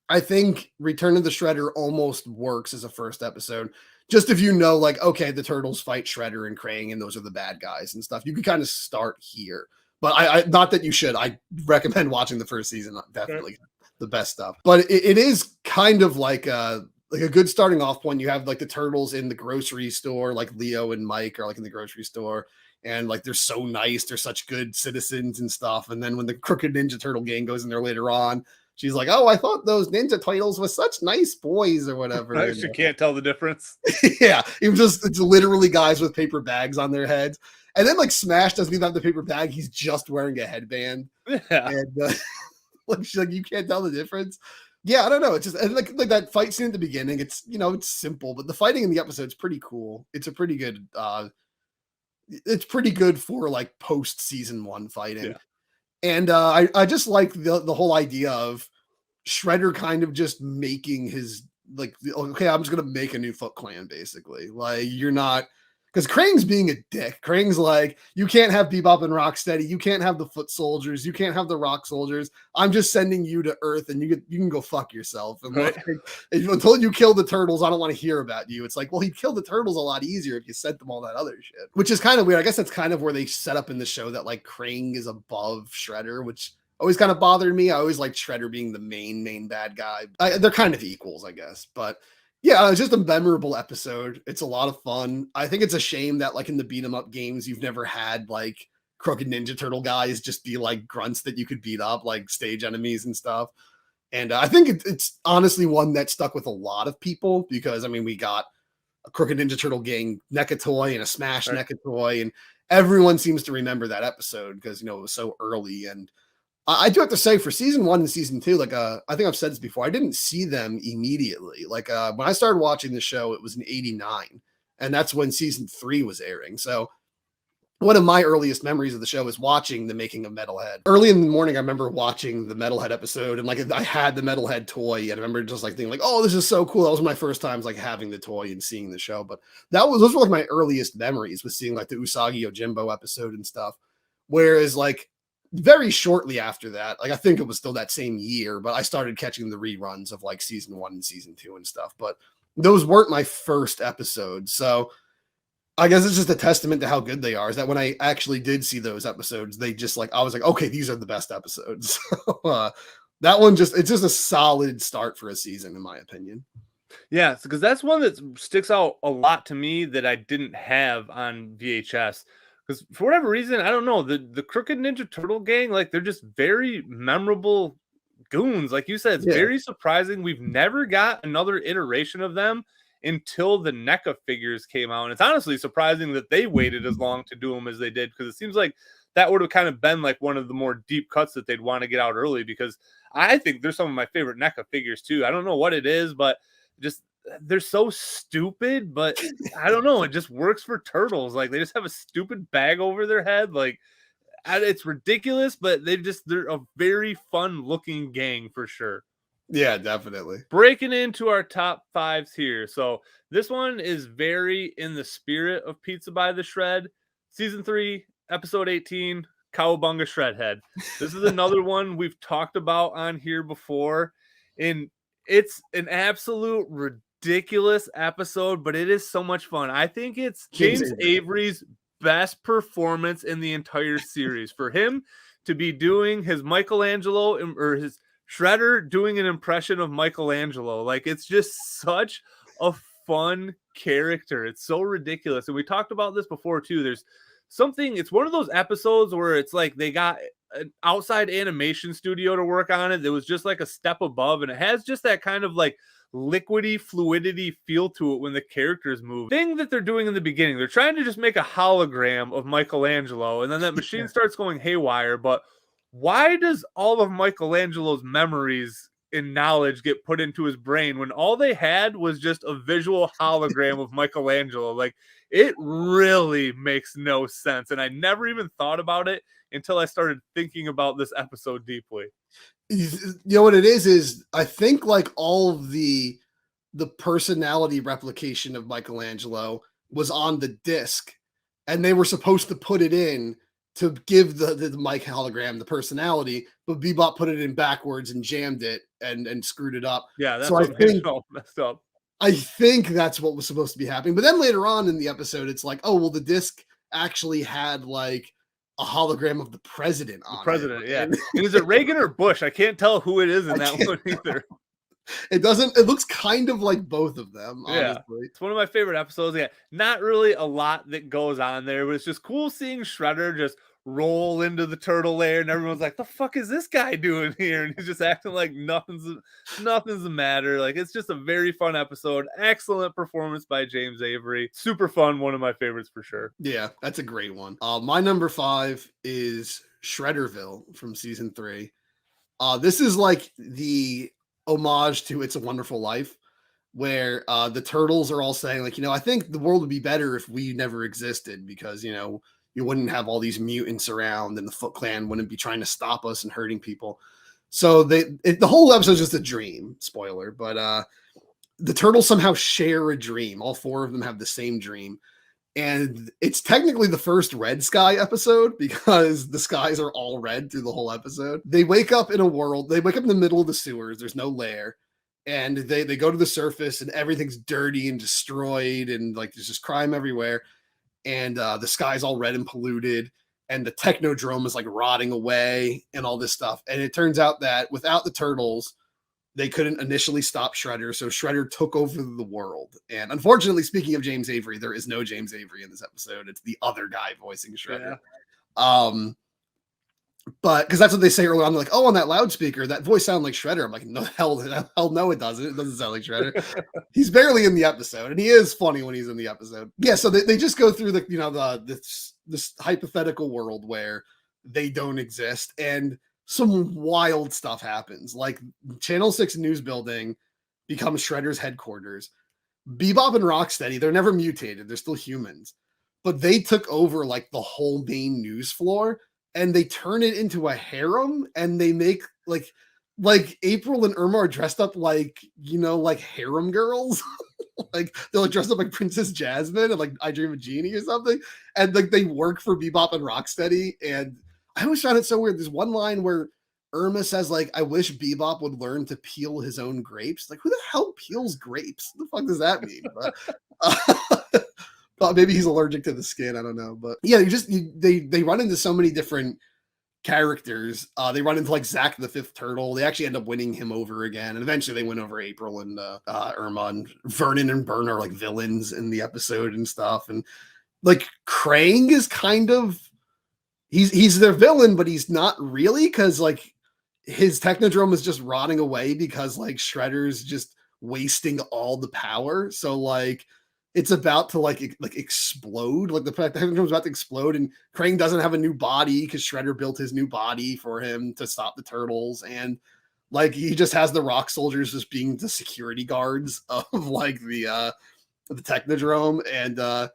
I think Return of the Shredder almost works as a first episode. Just if you know, like, okay, the Turtles fight Shredder and Krang, and those are the bad guys and stuff. You could kind of start here. But I not that you should. I recommend watching the first season. Definitely the best stuff. But it is kind of like a good starting off point. You have like the Turtles in the grocery store, like Leo and Mike are like in the grocery store. And like they're so nice, they're such good citizens and stuff. And then when the Crooked Ninja Turtle Gang goes in there later on, she's like, "Oh, I thought those Ninja Turtles were such nice boys," or whatever. I actually can't tell the difference. Yeah, it's literally guys with paper bags on their heads. And then like Smash doesn't even have the paper bag; he's just wearing a headband. Yeah, and like she's like, you can't tell the difference. Yeah, I don't know. It's just and like that fight scene at the beginning. It's it's simple, but the fighting in the episode's pretty cool. It's a pretty good. It's pretty good for like post season 1 fighting. Yeah. And I just like the whole idea of Shredder kind of just making his like, okay, I'm just gonna make a new Foot Clan basically. Like you're not, because Krang's being a dick. Krang's like, you can't have Bebop and Rocksteady, you can't have the Foot Soldiers, you can't have the Rock Soldiers. I'm just sending you to Earth, and you can go fuck yourself. And like, until you kill the Turtles, I don't want to hear about you. It's like, well, he'd kill the Turtles a lot easier if you sent them all that other shit, which is kind of weird. I guess that's kind of where they set up in the show that like Krang is above Shredder, which always kind of bothered me. I always liked Shredder being the main bad guy. They're kind of equals, I guess, but. Yeah, it's just a memorable episode. It's a lot of fun. I think it's a shame that like in the beat 'em up games, you've never had like Crooked Ninja Turtle guys just be like grunts that you could beat up, like stage enemies and stuff. And I think it's honestly one that stuck with a lot of people because I mean, we got a Crooked Ninja Turtle Gang NECA toy and a Smash NECA toy, and everyone seems to remember that episode because it was so early. And I do have to say for season 1 and season 2, like, I think I've said this before, I didn't see them immediately. Like, when I started watching the show, it was in 89, and that's when season 3 was airing. So one of my earliest memories of the show is watching the making of Metalhead. Early in the morning, I remember watching the Metalhead episode, and like, I had the Metalhead toy, and I remember just like thinking like, oh, this is so cool. That was my first times like having the toy and seeing the show. But those were like my earliest memories with seeing like the Usagi Yojimbo episode and stuff. Whereas like, very shortly after that, like I think it was still that same year, but I started catching the reruns of like season 1 and season 2 and stuff. But those weren't my first episodes. So I guess it's just a testament to how good they are, is that when I actually did see those episodes, they just like, I was like, okay, these are the best episodes. So, that one it's just a solid start for a season, in my opinion. Yeah, because that's one that sticks out a lot to me that I didn't have on VHS. Because for whatever reason, I don't know, the Crooked Ninja Turtle Gang, like they're just very memorable goons. Like you said, it's very surprising. We've never got another iteration of them until the NECA figures came out. And it's honestly surprising that they waited as long to do them as they did, because it seems like that would have kind of been like one of the more deep cuts that they'd want to get out early, because I think they're some of my favorite NECA figures too. I don't know what it is, but just they're so stupid, but I don't know, it just works for Turtles. Like they just have a stupid bag over their head. Like it's ridiculous, but they're a very fun looking gang for sure. Yeah, definitely. Breaking into our top 5s here. So this one is very in the spirit of Pizza by the Shred. Season 3, episode 18, Cowabunga Shredhead. This is another one we've talked about on here before. And It's an absolute ridiculous episode, but it is so much fun. I think it's James Avery's best performance in the entire series. For him to be doing his Michelangelo or his Shredder doing an impression of Michelangelo, like it's just such a fun character. It's so ridiculous. And we talked about this before too. There's something, it's one of those episodes where it's like they got an outside animation studio to work on it. It was just like a step above, and it has just that kind of like liquidy fluidity feel to it when the characters move. Thing that they're doing in the beginning, they're trying to just make a hologram of Michelangelo, and then that machine starts going haywire. But why does all of Michelangelo's memories and knowledge get put into his brain when all they had was just a visual hologram of Michelangelo? Like, it really makes no sense. And I never even thought about it until I started thinking about this episode deeply. You know what it is I think like all of the personality replication of Michelangelo was on the disc, and they were supposed to put it in to give the Mike hologram the personality, but Bebop put it in backwards and jammed it and screwed it up. Yeah, that's so what made it all messed up. I think that's what was supposed to be happening. But then later on in the episode, it's like, oh, well, the disc actually had like a hologram of the president on it. Yeah. And is it Reagan or Bush? I can't tell who it is in that one either. It looks kind of like both of them, honestly. Yeah. It's one of my favorite episodes. Yeah. Not really a lot that goes on there, but it's just cool seeing Shredder just roll into the turtle lair, and everyone's like, the fuck is this guy doing here? And he's just acting like nothing's the matter. Like, it's just a very fun episode. Excellent performance by James Avery. Super fun. One of my favorites for sure. Yeah, that's a great one. My number 5 is Shredderville from season 3. This is like the homage to It's a Wonderful Life, where the turtles are all saying like, I think the world would be better if we never existed, because you wouldn't have all these mutants around, and the Foot Clan wouldn't be trying to stop us and hurting people. So the whole episode is just a dream, spoiler, but the turtles somehow share a dream. All 4 of them have the same dream. And it's technically the first Red Sky episode, because the skies are all red through the whole episode. They wake up in the middle of the sewers. There's no lair. And they go to the surface, and everything's dirty and destroyed, and like there's just crime everywhere. And the sky's all red and polluted, and the Technodrome is like rotting away and all this stuff. And it turns out that without the turtles, they couldn't initially stop Shredder, so Shredder took over the world. And unfortunately, speaking of James Avery, there is no James Avery in this episode. It's the other guy voicing Shredder. Yeah. But because that's what they say early on, they're like, oh, on that loudspeaker, that voice sounded like Shredder. I'm like, no, hell no, it doesn't. It doesn't sound like Shredder. He's barely in the episode, and he is funny when he's in the episode. Yeah, so they just go through this hypothetical world where they don't exist, and some wild stuff happens. Like Channel 6 News Building becomes Shredder's headquarters. Bebop and Rocksteady, they're never mutated. They're still humans. But they took over like the whole main news floor, and they turn it into a harem, and they make like April and Irma are dressed up like, like harem girls. Like they're like dressed up like Princess Jasmine and like I Dream of Jeannie or something. And like they work for Bebop and Rocksteady. And I always found it so weird. There's one line where Irma says like, I wish Bebop would learn to peel his own grapes. Like, who the hell peels grapes? What the fuck does that mean? But maybe he's allergic to the skin. I don't know. But yeah, they run into so many different characters. They run into like Zack the Fifth Turtle. They actually end up winning him over again, and eventually they win over April and Irma. And Vernon and Bern are like villains in the episode and stuff. And like Krang is kind of he's their villain, but he's not really, because like his Technodrome is just rotting away because like Shredder's just wasting all the power. So like it's about to like explode. Like the Technodrome's about to explode, and Krang doesn't have a new body because Shredder built his new body for him to stop the turtles. And like he just has the rock soldiers just being the security guards of like the Technodrome. And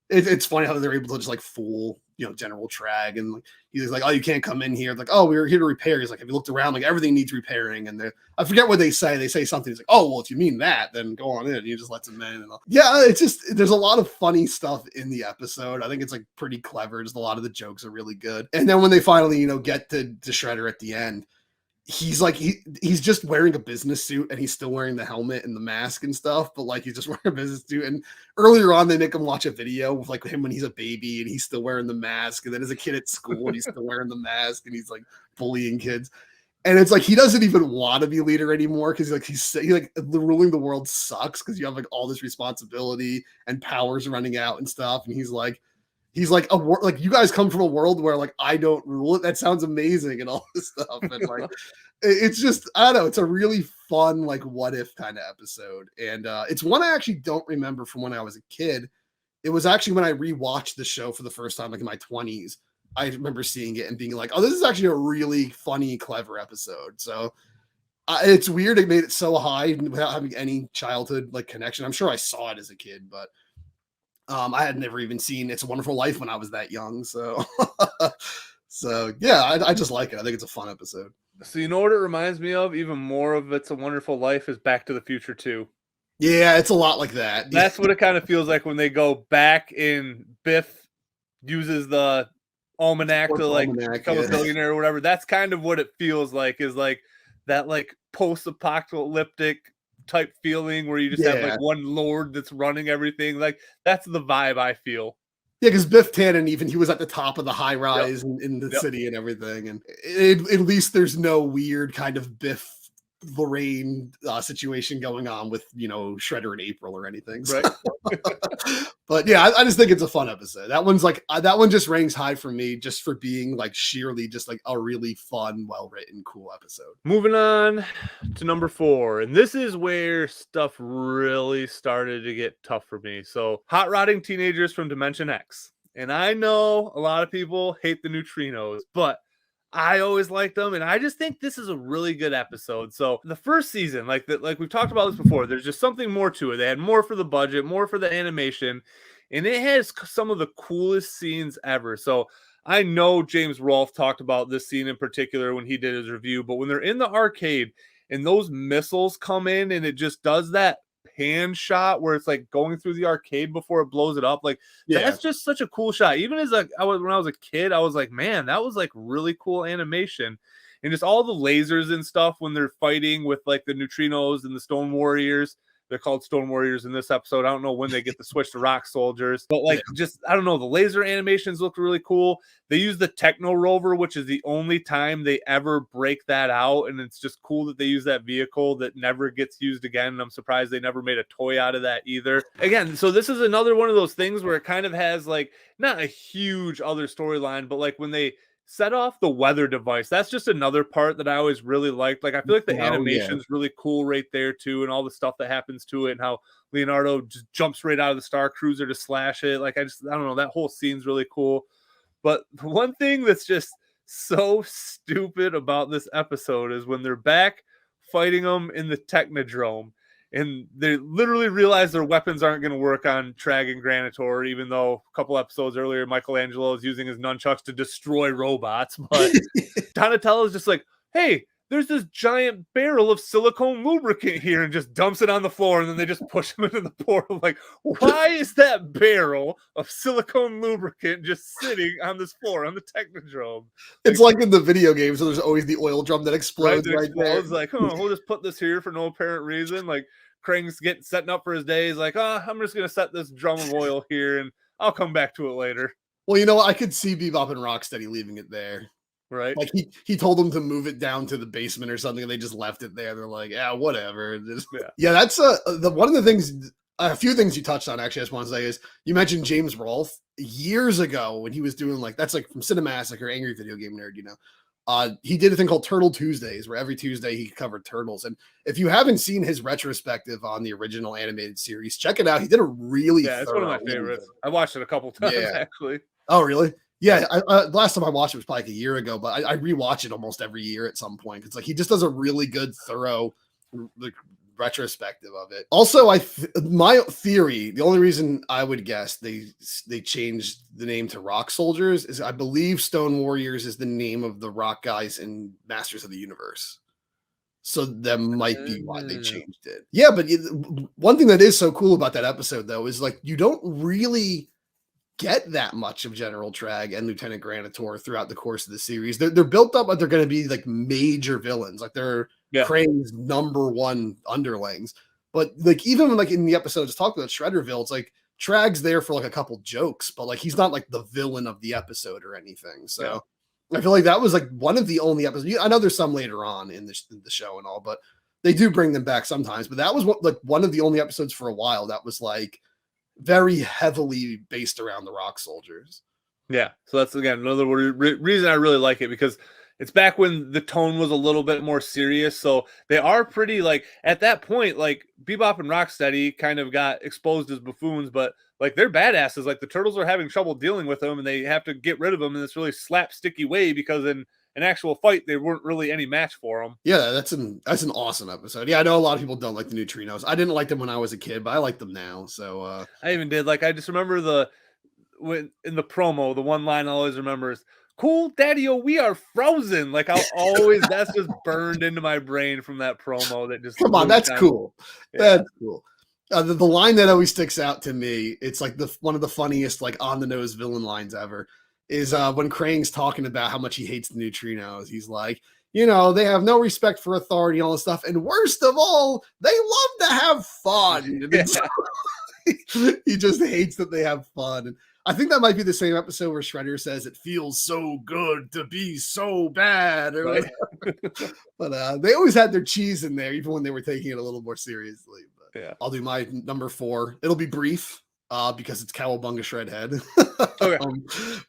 it's funny how they're able to just like fool General Trag, and like, he's like, oh, you can't come in here. Like, oh, we were here to repair. He's like, have you looked around? Like, everything needs repairing. And I forget what they say. They say something. He's like, oh, well, if you mean that, then go on in. And he just lets him in. And yeah, it's just, there's a lot of funny stuff in the episode. I think it's like pretty clever. Just a lot of the jokes are really good. And then when they finally, get to Shredder at the end, he's like he's just wearing a business suit and he's still wearing the helmet and the mask and stuff, but like he's just wearing a business suit. And earlier on they make him watch a video with like him when he's a baby and he's still wearing the mask, and then as a kid at school and he's still wearing the mask and he's like bullying kids. And it's like he doesn't even want to be leader anymore because he's like ruling the world sucks because you have like all this responsibility and powers running out and stuff. And he's like like you guys come from a world where like I don't rule it. That sounds amazing and all this stuff. And like it's just I don't know. It's a really fun like what if kind of episode, and it's one I actually don't remember from when I was a kid. It was actually when I rewatched the show for the first time, like in my 20s. I remember seeing it and being like, "Oh, this is actually a really funny, clever episode." So it's weird it made it so high without having any childhood like connection. I'm sure I saw it as a kid, but I had never even seen It's a Wonderful Life when I was that young. So, so yeah, I just like it. I think it's a fun episode. So you know what it reminds me of? Even more of It's a Wonderful Life is Back to the Future 2. Yeah, it's a lot like that. That's what it kind of feels like when they go back in Biff uses the almanac to like become a billionaire or whatever. That's kind of what it feels like, is like that like post-apocalyptic type feeling where you just have like one lord that's running everything. Like that's the vibe I feel. Yeah, because Biff Tannen, even he was at the top of the high rise in the city and everything, and at least there's no weird kind of Biff Lorraine situation going on with Shredder and April or anything. So. Right. But yeah, I just think it's a fun episode. That one's like that one just ranks high for me, just for being like sheerly just like a really fun, well written, cool episode. Moving on to number 4, and this is where stuff really started to get tough for me. So, Hot Rodding Teenagers from Dimension X, and I know a lot of people hate the neutrinos, but I always liked them, and I just think this is a really good episode. So the first season, like we've talked about this before, there's just something more to it. They had more for the budget, more for the animation, and it has some of the coolest scenes ever. So I know James Rolfe talked about this scene in particular when he did his review, but when they're in the arcade and those missiles come in and it just does that pan shot where it's like going through the arcade before it blows it up, like that's just such a cool shot. Even as when I was a kid, I was like, man, that was like really cool animation. And just all the lasers and stuff when they're fighting with like the neutrinos and the Stone Warriors. They're called Stone Warriors in this episode. I don't know when they get the switch to Rock Soldiers, but like just I don't know, the laser animations look really cool. They use the Techno Rover, which is the only time they ever break that out, and it's just cool that they use that vehicle that never gets used again. And I'm surprised they never made a toy out of that either. Again, so this is another one of those things where it kind of has like not a huge other storyline, but like when they set off the weather device, that's just another part that I always really liked. Like I feel like the animation's really cool right there too, and all the stuff that happens to it, and how Leonardo just jumps right out of the Star Cruiser to slash it. Like I don't know, that whole scene's really cool. But the one thing that's just so stupid about this episode is when they're back fighting them in the Technodrome, and they literally realize their weapons aren't going to work on Trag and Granitor, even though a couple episodes earlier, Michelangelo is using his nunchucks to destroy robots. But Donatello is just like, hey, there's this giant barrel of silicone lubricant here, and just dumps it on the floor, and then they just push him into the portal. Like, why is that barrel of silicone lubricant just sitting on this floor on the Technodrome? It's like in the video games, so there's always the oil drum that explodes right there. Like, oh, we'll just put this here for no apparent reason. Like, Krang's setting up for his day. He's like, I'm just going to set this drum of oil here, and I'll come back to it later. Well, you know what? I could see Bebop and Rocksteady leaving it there. Right. Like he told them to move it down to the basement or something, and they just left it there. They're like, yeah, whatever. That's one of the things, a few things you touched on, actually, I just want to say is you mentioned James Rolfe years ago when he was doing like, that's like from Cinemassacre, Angry Video Game Nerd, he did a thing called Turtle Tuesdays, where every Tuesday he covered Turtles. And if you haven't seen his retrospective on the original animated series, check it out. He did a really it's one of my favorites. I watched it a couple times, actually. Oh, really? Yeah, last time I watched it was probably like a year ago, but I rewatch it almost every year at some point. It's like he just does a really good, thorough retrospective of it. Also, my theory, the only reason I would guess they changed the name to Rock Soldiers is I believe Stone Warriors is the name of the rock guys in Masters of the Universe. So that might be why they changed it. Yeah, but one thing that is so cool about that episode, though, is like you don't really get that much of General Trag and Lieutenant Granitor throughout the course of the series. They're built up like they're going to be like major villains, like they're Krang's number one underlings. But like even like in the episodes talking about Shredderville, it's like Trag's there for like a couple jokes, but like he's not like the villain of the episode or anything. So I feel like that was like one of the only episodes. I know there's some later on in the show and all, but they do bring them back sometimes. But that was like one of the only episodes for a while that was like very heavily based around the Rock Soldiers. Yeah, so that's again another reason I really like it, because it's back when the tone was a little bit more serious. So they are pretty like at that point, like Bebop and Rocksteady kind of got exposed as buffoons, but like they're badasses. Like the Turtles are having trouble dealing with them, and they have to get rid of them in this really slapsticky way because in an actual fight they weren't really any match for them. Yeah, that's an awesome episode. Yeah, I know a lot of people don't like the Neutrinos. I didn't like them when I was a kid, but I like them now. So I even did. Like I just remember when in the promo, the one line I always remember is "Cool, Daddy-O, we are frozen." Like I'll always that's just burned into my brain from that promo. That just come on, that's cool. Yeah. That's cool. The line that always sticks out to me, it's like one of the funniest like on the nose villain lines ever, is when Krang's talking about how much he hates the Neutrinos. He's like, you know, they have no respect for authority and all this stuff, and worst of all, they love to have fun. He just hates that they have fun. And I think that might be the same episode where Shredder says it feels so good to be so bad. Or right. But they always had their cheese in there, even when they were taking it a little more seriously. But yeah, I'll do my number 4. It'll be brief because it's Cowabunga Shredhead,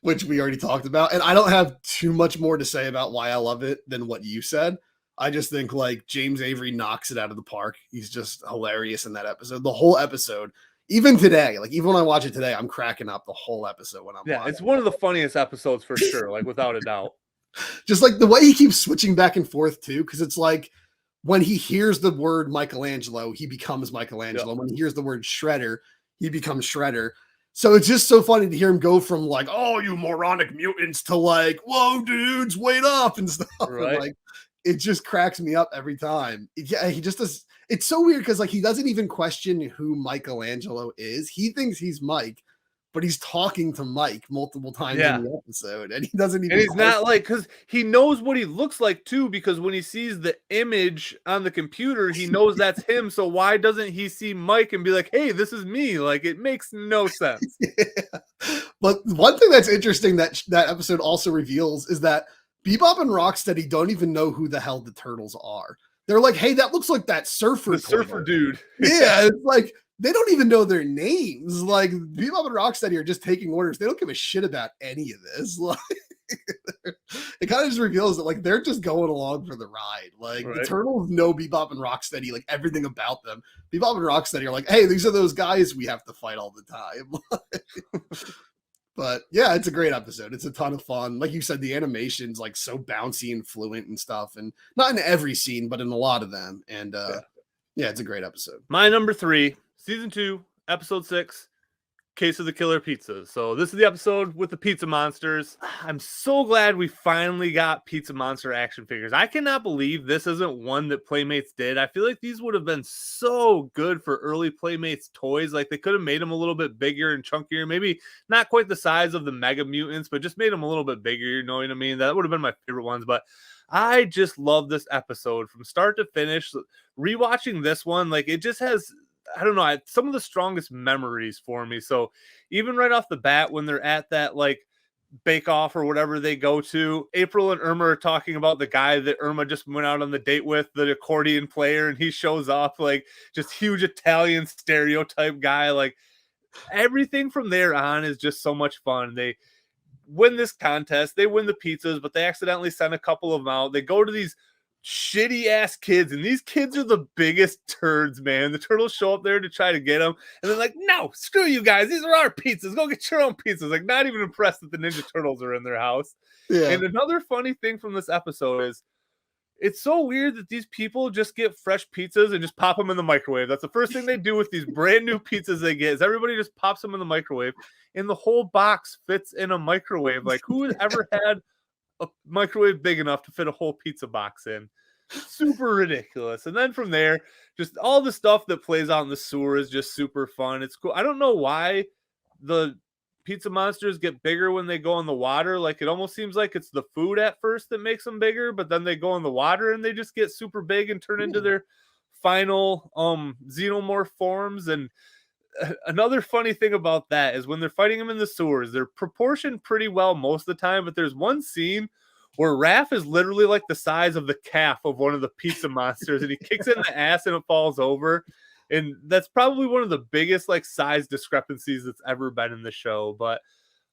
which we already talked about. And I don't have too much more to say about why I love it than what you said. I just think like James Avery knocks it out of the park. He's just hilarious in that episode. The whole episode. Even today, like even when I watch it today, I'm cracking up the whole episode when I'm watching. It's one of the funniest episodes for sure, like without a doubt. Just like the way he keeps switching back and forth too, because it's like when he hears the word Michelangelo, he becomes Michelangelo. When he hears the word Shredder, he becomes Shredder. So it's just so funny to hear him go from like, "Oh, you moronic mutants," to like, "Whoa, dudes, wait up," and stuff. Right. And like, it just cracks me up every time. Yeah, he just does. It's so weird because like he doesn't even question who Michelangelo is. He thinks he's Mike, but he's talking to Mike multiple times in the episode, and he doesn't even. And he's not like, because he knows what he looks like too. Because when he sees the image on the computer, he knows that's him. So why doesn't he see Mike and be like, "Hey, this is me"? Like it makes no sense. But one thing that's interesting that episode also reveals is that Bebop and Rocksteady don't even know who the hell the Turtles are. They're like, "Hey, that looks like that surfer." The surfer dude. Yeah, it's like they don't even know their names. Like Bebop and Rocksteady are just taking orders. They don't give a shit about any of this. Like it kind of just reveals that like they're just going along for the ride. Like the Turtles know Bebop and Rocksteady, like everything about them. Bebop and Rocksteady are like, "Hey, these are those guys we have to fight all the time." But yeah, it's a great episode. It's a ton of fun. Like you said, the animation's like so bouncy and fluent and stuff. And not in every scene, but in a lot of them. And yeah, it's a great episode. My number 3, season 2, episode 6, Case of the Killer Pizzas. So this is the episode with the pizza monsters. I'm so glad we finally got Pizza Monster action figures. I cannot believe this isn't one that Playmates did. I feel like these would have been so good for early Playmates toys. Like they could have made them a little bit bigger and chunkier. Maybe not quite the size of the Mega Mutants, but just made them a little bit bigger. You know what I mean? That would have been my favorite ones. But I just love this episode from start to finish. Rewatching this one, like it just has, I don't know, some of the strongest memories for me. So even right off the bat, when they're at that like bake off or whatever they go to, April and Irma are talking about the guy that Irma just went out on the date with, the accordion player, and he shows up like just huge Italian stereotype guy. Like everything from there on is just so much fun. They win this contest, they win the pizzas, but they accidentally send a couple of them out. They go to these shitty ass kids, and these kids are the biggest turds, man. The Turtles show up there to try to get them, and they're like, "No, screw you guys, these are our pizzas, go get your own pizzas." Like not even impressed that the Ninja Turtles are in their house. And another funny thing from this episode is it's so weird that these people just get fresh pizzas and just pop them in the microwave. That's the first thing they do with these brand new pizzas they get, is everybody just pops them in the microwave, and the whole box fits in a microwave. Like who has ever had a microwave big enough to fit a whole pizza box in? Super ridiculous. And then from there, just all the stuff that plays out in the sewer is just super fun. It's cool. I don't know why the pizza monsters get bigger when they go in the water. Like it almost seems like it's the food at first that makes them bigger, but then they go in the water and they just get super big and turn into their final xenomorph forms. And another funny thing about that is when they're fighting them in the sewers, they're proportioned pretty well most of the time, but there's one scene where Raph is literally like the size of the calf of one of the pizza monsters, and he kicks it in the ass and it falls over. And that's probably one of the biggest like size discrepancies that's ever been in the show. But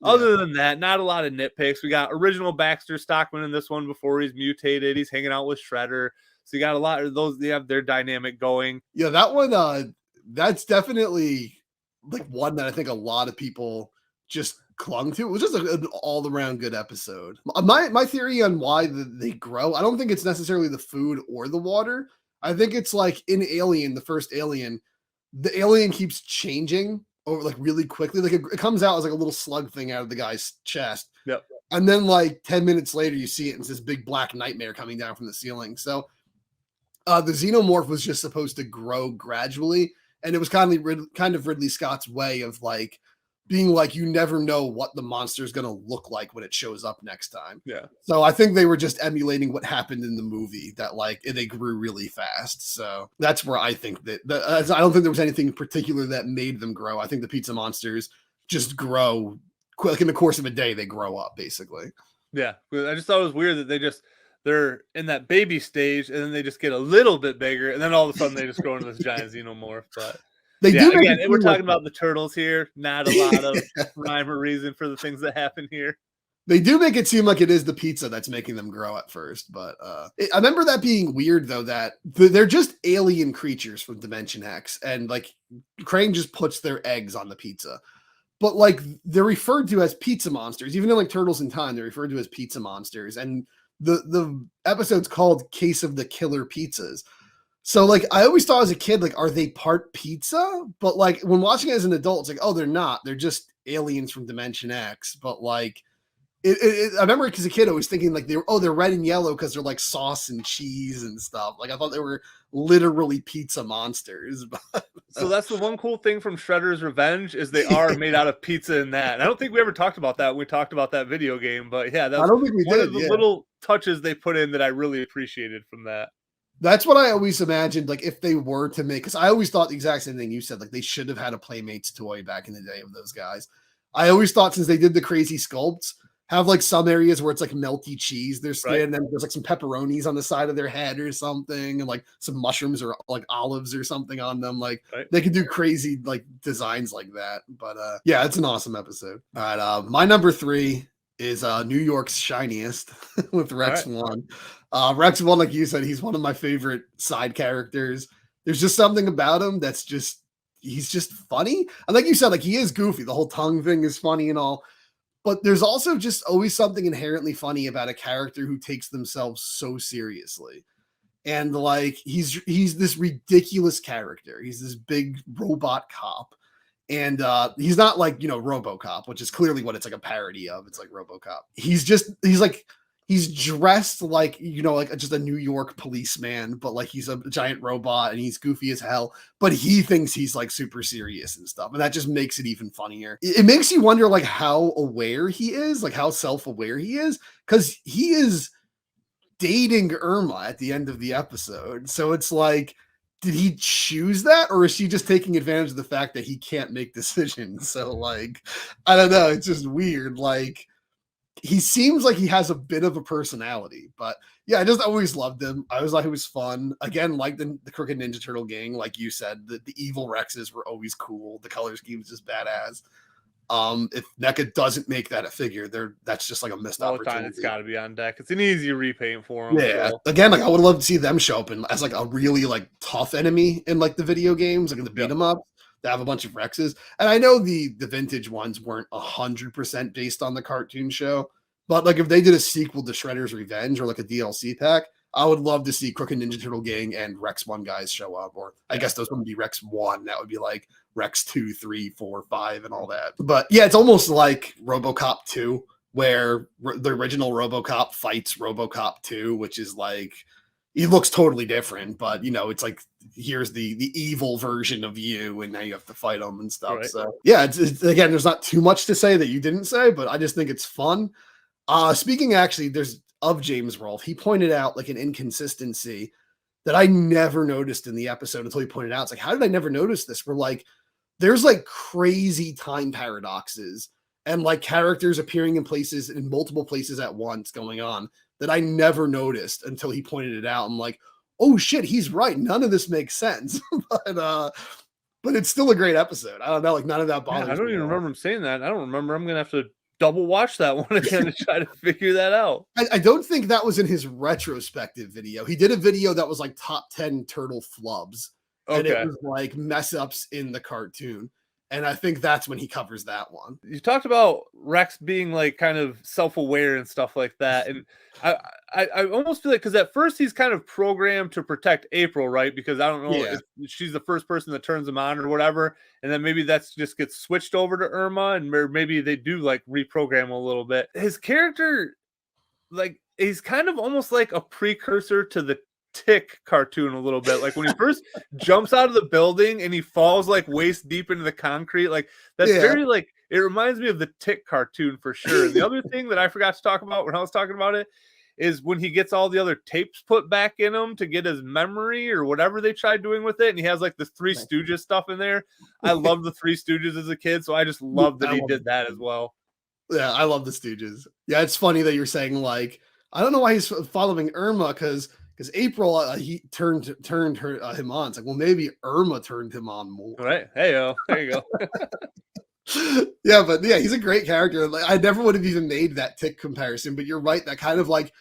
other than that, not a lot of nitpicks. We got original Baxter Stockman in this one before he's mutated. He's hanging out with Shredder. So you got a lot of those. They have their dynamic going. Yeah, that one, that's definitely like one that I think a lot of people just clung to. It was just an all-around good episode. My theory on why they grow, I don't think it's necessarily the food or the water. I think it's like in Alien, the first Alien, the alien keeps changing over like really quickly. Like it comes out as like a little slug thing out of the guy's chest. Yep. And then like 10 minutes later, you see it and it's this big black nightmare coming down from the ceiling. So the xenomorph was just supposed to grow gradually. And it was kind of Ridley Scott's way of like being like, you never know what the monster is going to look like when it shows up next time. Yeah. So I think they were just emulating what happened in the movie, that like they grew really fast. So that's where I think that I don't think there was anything in particular that made them grow. I think the pizza monsters just grow like in the course of a day. They grow up basically. Yeah. I just thought it was weird that they're in that baby stage and then they just get a little bit bigger and then all of a sudden they just grow into this giant xenomorph. But again, we're talking about the turtles here, not a lot of rhyme or reason for the things that happen here. They do make it seem like it is the pizza that's making them grow at first, but I remember that being weird though, that they're just alien creatures from Dimension X, and like Crane just puts their eggs on the pizza. But like they're referred to as pizza monsters, even in like Turtles in Time, they're referred to as pizza monsters, and the episode's called Case of the Killer Pizzas. So like I always thought as a kid, like, are they part pizza? But like when watching it as an adult, it's like, oh, they're not. They're just aliens from Dimension X. But like I remember as a kid, I was thinking like they're red and yellow because they're like sauce and cheese and stuff. Like I thought they were literally pizza monsters. So that's the one cool thing from Shredder's Revenge is they are made out of pizza in that. And I don't think we ever talked about that when we talked about that video game, but yeah, that's one of the little touches they put in that I really appreciated from that. That's what I always imagined, like if they were to make, because I always thought the exact same thing you said, like they should have had a Playmates toy back in the day of those guys. I always thought since they did the crazy sculpts, have like some areas where it's like melty cheese, their skin, and then there's like some pepperonis on the side of their head or something, and like some mushrooms or like olives or something on them. Like they could do crazy like designs like that. But yeah, it's an awesome episode. All right, my number 3 is New York's Shiniest with Rex 1. Rex 1, like you said, he's one of my favorite side characters. There's just something about him that's just, he's just funny. And like you said, like he is goofy. The whole tongue thing is funny and all. But there's also just always something inherently funny about a character who takes themselves so seriously. And like he's this ridiculous character. He's this big robot cop. And he's not like, RoboCop, which is clearly what it's like a parody of. It's like RoboCop. He's dressed like, like just a New York policeman, but like he's a giant robot and he's goofy as hell, but he thinks he's like super serious and stuff. And that just makes it even funnier. It makes you wonder like how aware he is, like how self-aware he is, because he is dating Irma at the end of the episode. So it's like, did he choose that, or is she just taking advantage of the fact that he can't make decisions? So like, I don't know. It's just weird. Like, he seems like he has a bit of a personality, but yeah, I just always loved him. I always thought he was fun. Again, like the Crooked Ninja Turtle gang, like you said, the evil Rexes were always cool. The color scheme was just badass. If NECA doesn't make that a figure, that's just like a missed opportunity. It's got to be on deck. It's an easy repaint for them. Yeah. So. Again, like I would love to see them show up as like a really like tough enemy in like the video games, like in the beat 'em up. They have a bunch of Rexes. And I know the vintage ones weren't 100% based on the cartoon show, but like if they did a sequel to Shredder's Revenge or like a DLC pack, I would love to see Crooked Ninja Turtle gang and Rex 1 guys show up. Or I guess those wouldn't be Rex 1. That would be like Rex 2, 3, 4, 5 and all that. But yeah, it's almost like RoboCop 2, where the original RoboCop fights RoboCop 2, which is like he looks totally different, but it's like here's the evil version of you, and now you have to fight him and stuff. Right. So yeah, it's again, there's not too much to say that you didn't say, but I just think it's fun. Speaking actually, there's of James Rolfe, he pointed out like an inconsistency that I never noticed in the episode until he pointed out. It's like, how did I never notice this? We're like, there's like crazy time paradoxes and like characters appearing in multiple places at once going on that I never noticed until he pointed it out. I'm like, oh shit, he's right. None of this makes sense. but it's still a great episode. I don't know, like none of that bothers me. I don't even remember him saying that. I don't remember. I'm gonna have to double watch that one again to try to figure that out. I don't think that was in his retrospective video. He did a video that was like top 10 turtle flubs. And it was like mess ups in the cartoon. And I think that's when he covers that one. You talked about Rex being like kind of self-aware and stuff like that. And I almost feel like, because at first he's kind of programmed to protect April, right? Because I don't know if she's the first person that turns him on or whatever. And then maybe that's just gets switched over to Irma, and maybe they do like reprogram a little bit. His character, like, he's kind of almost like a precursor to the Tick cartoon a little bit. Like when he first jumps out of the building and he falls like waist deep into the concrete, like that's very like, it reminds me of the Tick cartoon for sure. And the other thing that I forgot to talk about when I was talking about it is when he gets all the other tapes put back in him to get his memory or whatever they tried doing with it, and he has like the Three Stooges stuff in there. I loved the Three Stooges as a kid, so I just loved that he did that as well. Yeah, I love the Stooges. Yeah, it's funny that you're saying like, I don't know why he's following Irma, because April he turned him on. It's like, well, maybe Irma turned him on more. Right? Hey, there you go. Yeah, but yeah, he's a great character. Like, I never would have even made that Tick comparison, but you're right. That kind of like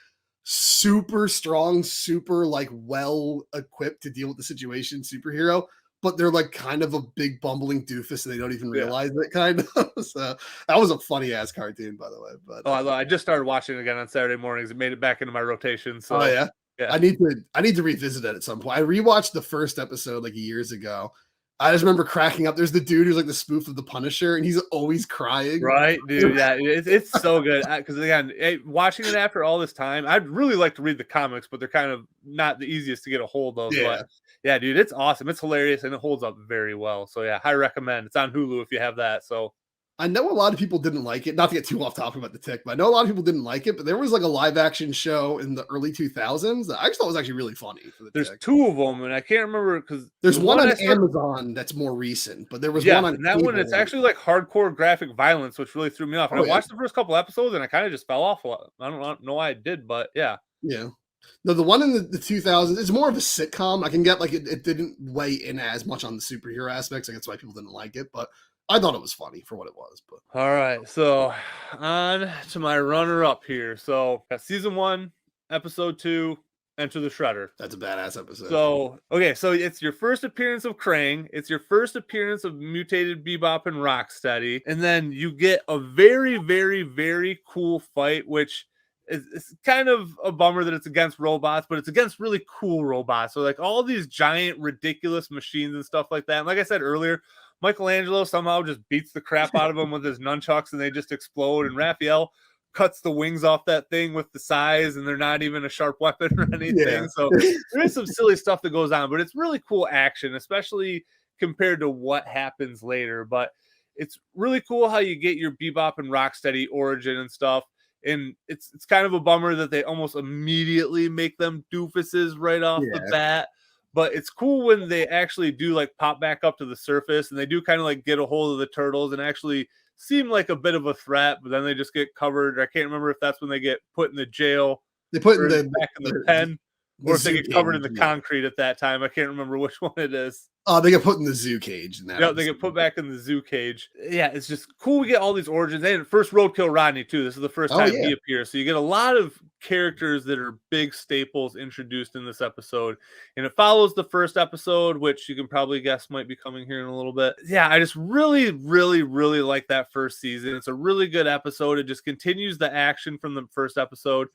super strong, super like well equipped to deal with the situation superhero, but they're like kind of a big bumbling doofus and they don't even realize it, kind of. So that was a funny ass cartoon, by the way. But I just started watching it again on Saturday mornings. It made it back into my rotation. So yeah. I need to revisit it at some point. I rewatched the first episode like years ago. I just remember cracking up. There's the dude who's like the spoof of the Punisher, and he's always crying. Right, dude. Yeah, it's so good. Because again, watching it after all this time, I'd really like to read the comics, but they're kind of not the easiest to get a hold of. Yeah. But yeah, dude, it's awesome. It's hilarious, and it holds up very well. So yeah, I recommend. It's on Hulu if you have that. So I know a lot of people didn't like it. Not to get too off topic about the Tick, but I know a lot of people didn't like it. But there was like a live action show in the early 2000s that I just thought was actually really funny. For the There's Tick. two of them, and I can't remember because there's one on Amazon that's more recent, but there was one on that one. It's actually like hardcore graphic violence, which really threw me off. And I watched the first couple episodes, and I kind of just fell off. I don't know why I did, but yeah. No, the one in the 2000s is more of a sitcom. I can get like it didn't weigh in as much on the superhero aspects. Like that's why people didn't like it, but I thought it was funny for what it was. But all right, so on to my runner-up here. So got season 1, episode 2, Enter the Shredder. That's a badass episode. So so it's your first appearance of Krang. It's your first appearance of mutated Bebop and Rocksteady, and then you get a very, very, very cool fight, which it's kind of a bummer that it's against robots, but it's against really cool robots. So like all these giant, ridiculous machines and stuff like that. And like I said earlier, Michelangelo somehow just beats the crap out of them with his nunchucks and they just explode. And Raphael cuts the wings off that thing with the size and they're not even a sharp weapon or anything. Yeah. So there is some silly stuff that goes on, but it's really cool action, especially compared to what happens later. But it's really cool how you get your Bebop and Rocksteady origin and stuff. And it's kind of a bummer that they almost immediately make them doofuses right off the bat. But it's cool when they actually do like pop back up to the surface and they do kind of like get a hold of the turtles and actually seem like a bit of a threat, but then they just get covered. I can't remember if that's when they get put in the jail. They put back in the pen. Or if they get covered in the concrete at that time. I can't remember which one it is. They get put in the zoo cage. They get put back in the zoo cage. Yeah, it's just cool. We get all these origins. And first Roadkill Rodney, too. This is the first time he appears. So you get a lot of characters that are big staples introduced in this episode. And it follows the first episode, which you can probably guess might be coming here in a little bit. Yeah, I just really, really, really like that first season. It's a really good episode. It just continues the action from the first episode.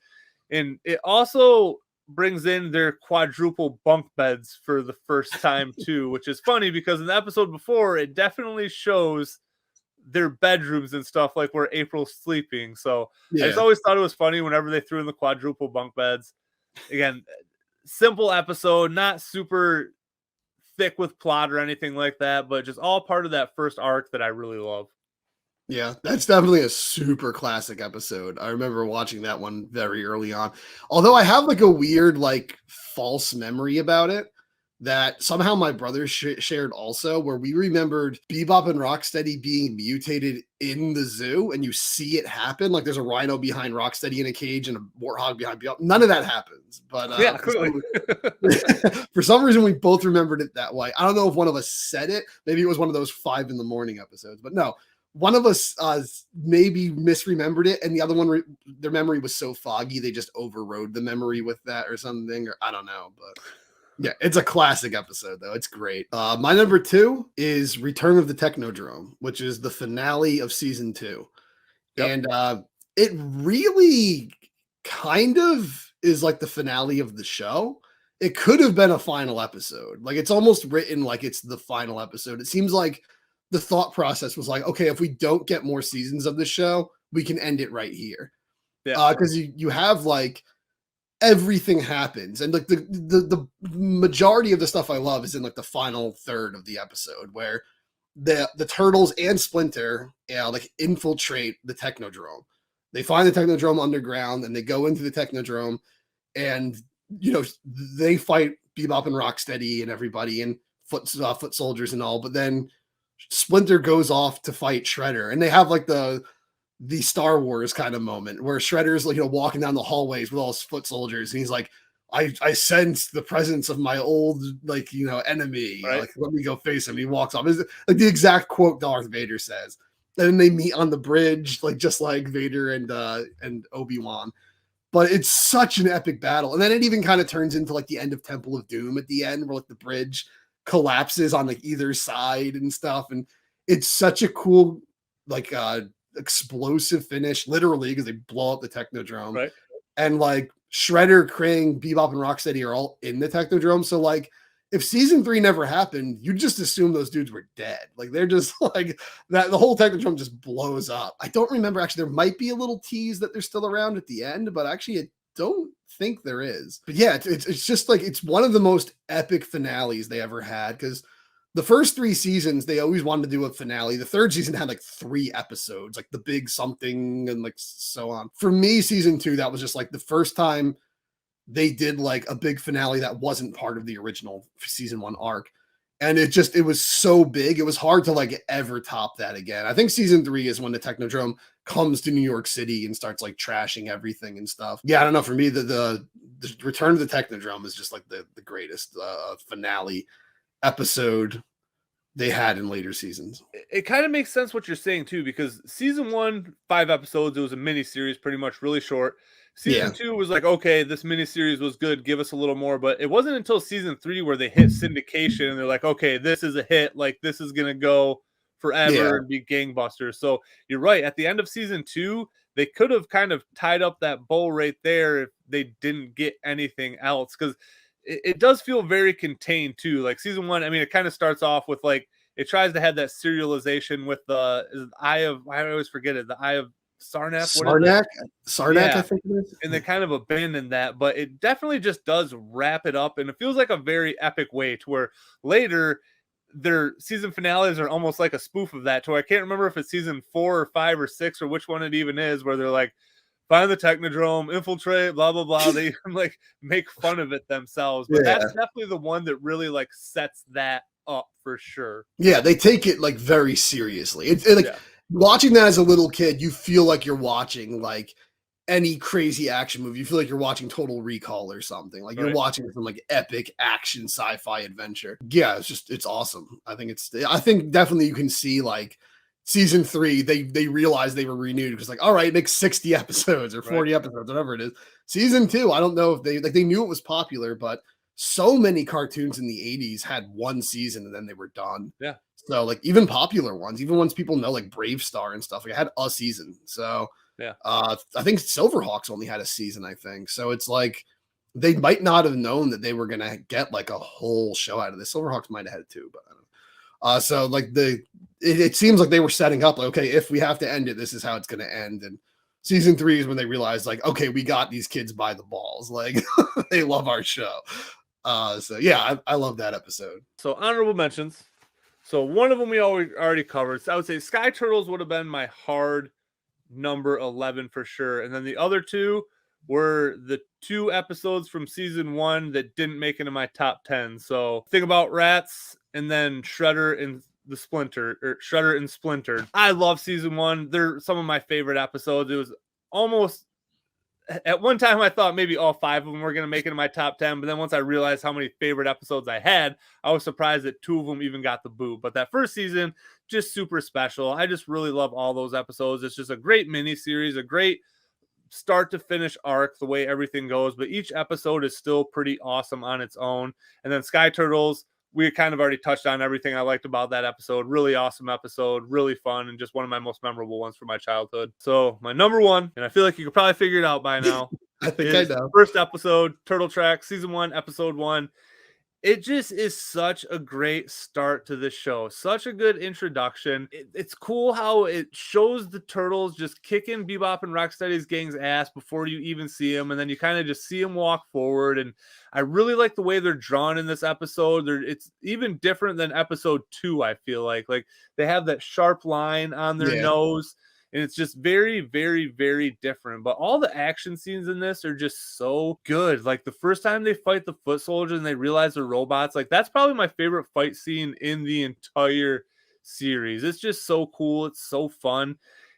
And it also brings in their quadruple bunk beds for the first time too, which is funny because in the episode before it definitely shows their bedrooms and stuff like where April's sleeping. So I just always thought it was funny whenever they threw in the quadruple bunk beds. Again, simple episode, not super thick with plot or anything like that, but just all part of that first arc that I really love. Yeah, that's definitely a super classic episode. I remember watching that one very early on. Although I have like a weird, like false memory about it that somehow my brother shared also, where we remembered Bebop and Rocksteady being mutated in the zoo and you see it happen. Like there's a rhino behind Rocksteady in a cage and a warthog behind Bebop. None of that happens. But Yeah, clearly. for some reason, we both remembered it that way. I don't know if one of us said it. Maybe it was one of those 5 a.m. episodes, but no. One of us maybe misremembered it, and the other one, their memory was so foggy, they just overrode the memory with that or something, or I don't know. But yeah, it's a classic episode, though. It's great. My number 2 is Return of the Technodrome, which is the finale of season 2. Yep. And it really kind of is like the finale of the show. It could have been a final episode. Like, it's almost written like it's the final episode. It seems like the thought process was like, okay, if we don't get more seasons of the show, we can end it right here. Yeah. Because you have like everything happens, and like the majority of the stuff I love is in like the final third of the episode where the turtles and Splinter like infiltrate the Technodrome. They find the Technodrome underground and they go into the Technodrome, and they fight Bebop and Rocksteady and everybody and foot soldiers and all, but then Splinter goes off to fight Shredder, and they have like the Star Wars kind of moment where Shredder's like walking down the hallways with all his foot soldiers, and he's like, I sense the presence of my old enemy. Right. Like, let me go face him. He walks off. It's like the exact quote Darth Vader says. And then they meet on the bridge, like just like Vader and Obi-Wan. But it's such an epic battle, and then it even kind of turns into like the end of Temple of Doom at the end, where like the bridge collapses on like either side and stuff, and it's such a cool like explosive finish, literally, because they blow up the Technodrome. Right. And like Shredder, Krang, Bebop, and Rocksteady are all in the Technodrome, so like if season 3 never happened, you just assume those dudes were dead. Like they're just like that, the whole Technodrome just blows up. I don't remember, actually there might be a little tease that they're still around at the end, but actually I don't think there is. But yeah, it's just like it's one of the most epic finales they ever had, because the first 3 seasons they always wanted to do a finale. The 3rd season had like 3 episodes, like the big something and like so on. For me, season 2, that was just like the first time they did like a big finale that wasn't part of the original season 1 arc. And it was so big. It was hard to like ever top that again. I think season 3 is when the Technodrome comes to New York City and starts like trashing everything and stuff. Yeah, I don't know. For me, the Return of the Technodrome is just like the greatest finale episode they had in later seasons. It kind of makes sense what you're saying too, because season 1, 5 episodes, it was a mini series, pretty much, really short. Season 2 was like, okay, this miniseries was good, give us a little more. But it wasn't until season 3 where they hit syndication and they're like, okay, this is a hit. Like, this is going to go forever and be gangbusters. So you're right. At the end of season 2, they could have kind of tied up that bow right there if they didn't get anything else. Because it does feel very contained too. Like season 1, I mean, it kind of starts off with like, it tries to have that serialization with the eye of, I always forget it, the eye of Sarnak, I think it is. And they kind of abandoned that, but it definitely just does wrap it up, and it feels like a very epic way to where later their season finales are almost like a spoof of that, to where I can't remember if it's season 4 or 5 or 6 or which one it even is, where they're like, find the Technodrome, infiltrate, blah blah blah. They like make fun of it themselves, but that's definitely the one that really like sets that up for sure. Yeah, they take it like very seriously. It's like watching that as a little kid, you feel like you're watching like any crazy action movie. You feel like you're watching Total Recall or something. Like you're watching some like epic action sci-fi adventure. Yeah, it's awesome. I think definitely you can see like season 3, they realized they were renewed because like, all right, make 60 episodes or 40 episodes, whatever it is. Season 2, I don't know if they knew it was popular, but so many cartoons in the 80s had 1 season and then they were done. Yeah. So like even popular ones, even ones people know, like Brave Star and stuff, like it had a season. So I think Silverhawks only had a season, I think. So it's like they might not have known that they were gonna get like a whole show out of this. Silverhawks might have had 2, but I don't know. So like it seems like they were setting up like, okay, if we have to end it, this is how it's gonna end. And season 3 is when they realized, like, okay, we got these kids by the balls. Like, they love our show. So yeah, I love that episode. So honorable mentions. So one of them we already covered. So I would say Sky Turtles would have been my hard number 11 for sure. And then the other two were the 2 episodes from season 1 that didn't make it into my top 10. So think about Rats and then Shredder and Shredder and Splintered. I love season 1. They're some of my favorite episodes. It was almost, at one time I thought maybe all 5 of them were going to make it in my top 10, but then once I realized how many favorite episodes I had, I was surprised that 2 of them even got the boot. But that first season, just super special. I just really love all those episodes. It's just a great mini series, a great start to finish arc, the way everything goes, but each episode is still pretty awesome on its own. And then Sky Turtles, we kind of already touched on everything I liked about that episode. Really awesome episode, really fun, and just one of my most memorable ones from my childhood. So my number 1, and I feel like you could probably figure it out by now. I think I know. First episode, Turtle Track, season 1, episode 1. It just is such a great start to the show. Such a good introduction. It's cool how it shows the turtles just kicking Bebop and Rocksteady's gang's ass before you even see them. And then you kind of just see them walk forward. And I really like the way they're drawn in this episode. It's even different than episode 2, I feel like. Like they have that sharp line on their nose. And it's just very, very, very different. But all the action scenes in this are just so good. Like the first time they fight the foot soldiers and they realize they're robots, like that's probably my favorite fight scene in the entire series. It's just so cool. It's so fun.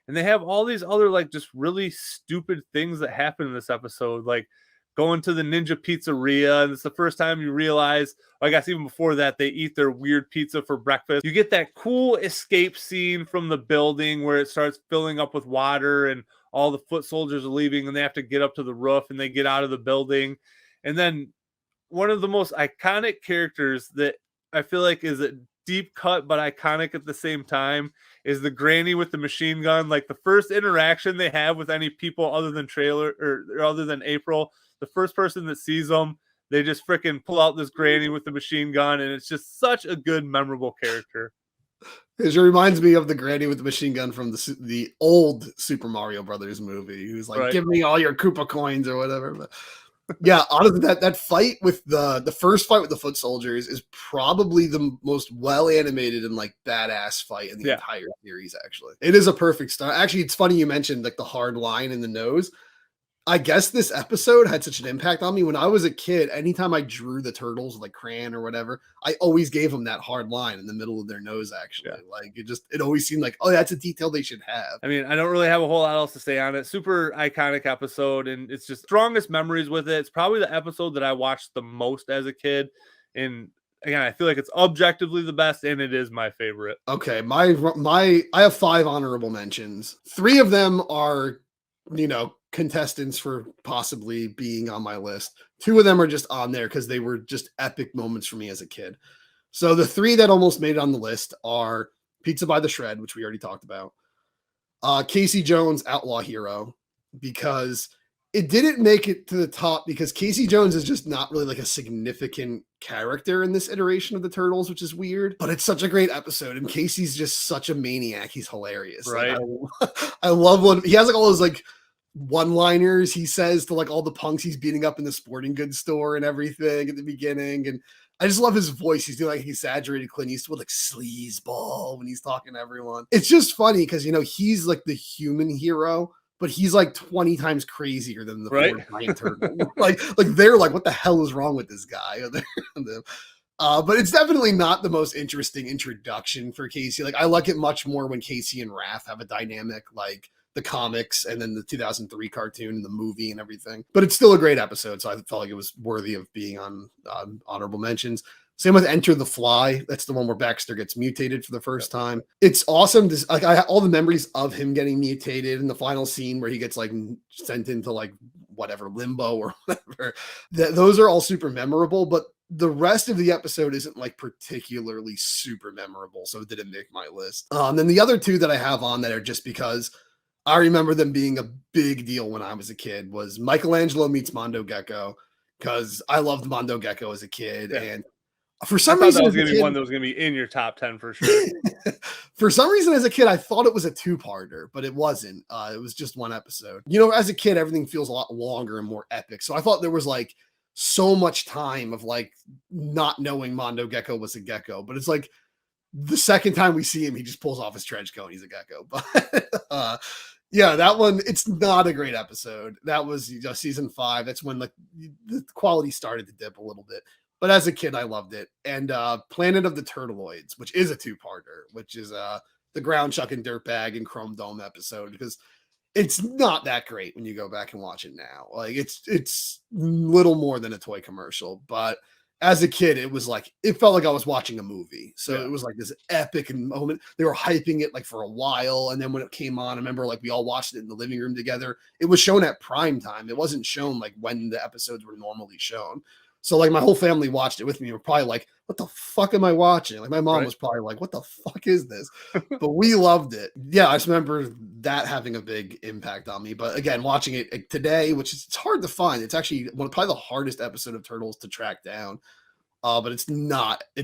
And they have all these other like just really stupid things that happen in this episode. Like going to the Ninja Pizzeria, and it's the first time you realize, I guess even before that, they eat their weird pizza for breakfast. You get that cool escape scene from the building where it starts filling up with water and all the foot soldiers are leaving and they have to get up to the roof and they get out of the building. And then one of the most iconic characters that I feel like is a deep cut but iconic at the same time is the granny with the machine gun. Like the first interaction they have with any people other than other than April, the first person that sees them, they just freaking pull out this granny with the machine gun, and it's just such a good, memorable character. It reminds me of the granny with the machine gun from the old Super Mario Brothers movie, who's like, "Give me all your Koopa coins" or whatever. But yeah, honestly, that fight with the first fight with the foot soldiers is probably the most well animated and like badass fight in the entire series. Actually, it is a perfect start. Actually, it's funny you mentioned like the hard line in the nose. I guess this episode had such an impact on me. When I was a kid, anytime I drew the turtles like crayon or whatever, I always gave them that hard line in the middle of their nose, actually. Like it always seemed like, oh, that's a detail they should have. I mean, I don't really have a whole lot else to say on it. Super iconic episode, and it's just strongest memories with it. It's probably the episode that I watched the most as a kid. And again, I feel like it's objectively the best, and it is my favorite. Okay, I have 5 honorable mentions. 3 of them are, contestants for possibly being on my list. 2 of them are just on there because they were just epic moments for me as a kid. So the 3 that almost made it on the list are Pizza by the Shred, which we already talked about, Casey Jones, Outlaw Hero, because it didn't make it to the top because Casey Jones is just not really like a significant character in this iteration of the Turtles, which is weird, but it's such a great episode. And Casey's just such a maniac. He's hilarious. Right. Like, I love when he has like all those like one-liners he says to like all the punks he's beating up in the sporting goods store and everything at the beginning. And I just love his voice. He's doing like exaggerated Clint Eastwood, like sleazeball when he's talking to everyone. It's just funny because, he's like the human hero, but he's like 20 times crazier than the giant turtle. like they're like, what the hell is wrong with this guy? But it's definitely not the most interesting introduction for Casey. Like I like it much more when Casey and Raph have a dynamic like the comics and then the 2003 cartoon and the movie and everything. But it's still a great episode, so I felt like it was worthy of being on honorable mentions. Same with Enter the Fly. That's the one where Baxter gets mutated for the first time. It's awesome. Like I have all the memories of him getting mutated in the final scene where he gets like sent into like whatever limbo or whatever. Those are all super memorable, but the rest of the episode isn't like particularly super memorable, so it didn't make my list. Then the other 2 that I have on there just because I remember them being a big deal when I was a kid was Michelangelo meets Mondo Gecko, because I loved Mondo Gecko as a kid. And For some I reason, thought that was going to be one that was going to be in your top 10 for sure. For some reason, as a kid, I thought it was a two-parter, but it wasn't. It was just one episode. You know, as a kid, everything feels a lot longer and more epic. So I thought there was like so much time of like not knowing Mondo Gecko was a gecko, but it's like the second time we see him, he just pulls off his trench coat and he's a gecko. But yeah, that one, it's not a great episode. That was season 5. That's when the quality started to dip a little bit. But as a kid, I loved it. And Planet of the Turtleoids, which is a two-parter, which is the Ground Chucking Dirtbag and Chrome Dome episode, because it's not that great when you go back and watch it now. Like it's little more than a toy commercial, but as a kid, it was like, it felt like I was watching a movie. So it was like this epic moment. They were hyping it like for a while. And then when it came on, I remember like we all watched it in the living room together. It was shown at prime time. It wasn't shown like when the episodes were normally shown. So like my whole family watched it with me. We're probably like, what the fuck am I watching? Like my mom was probably like, what the fuck is this? But we loved it. Yeah, I just remember that having a big impact on me. But again, watching it today, which is, it's hard to find. It's actually probably the hardest episode of Turtles to track down. But it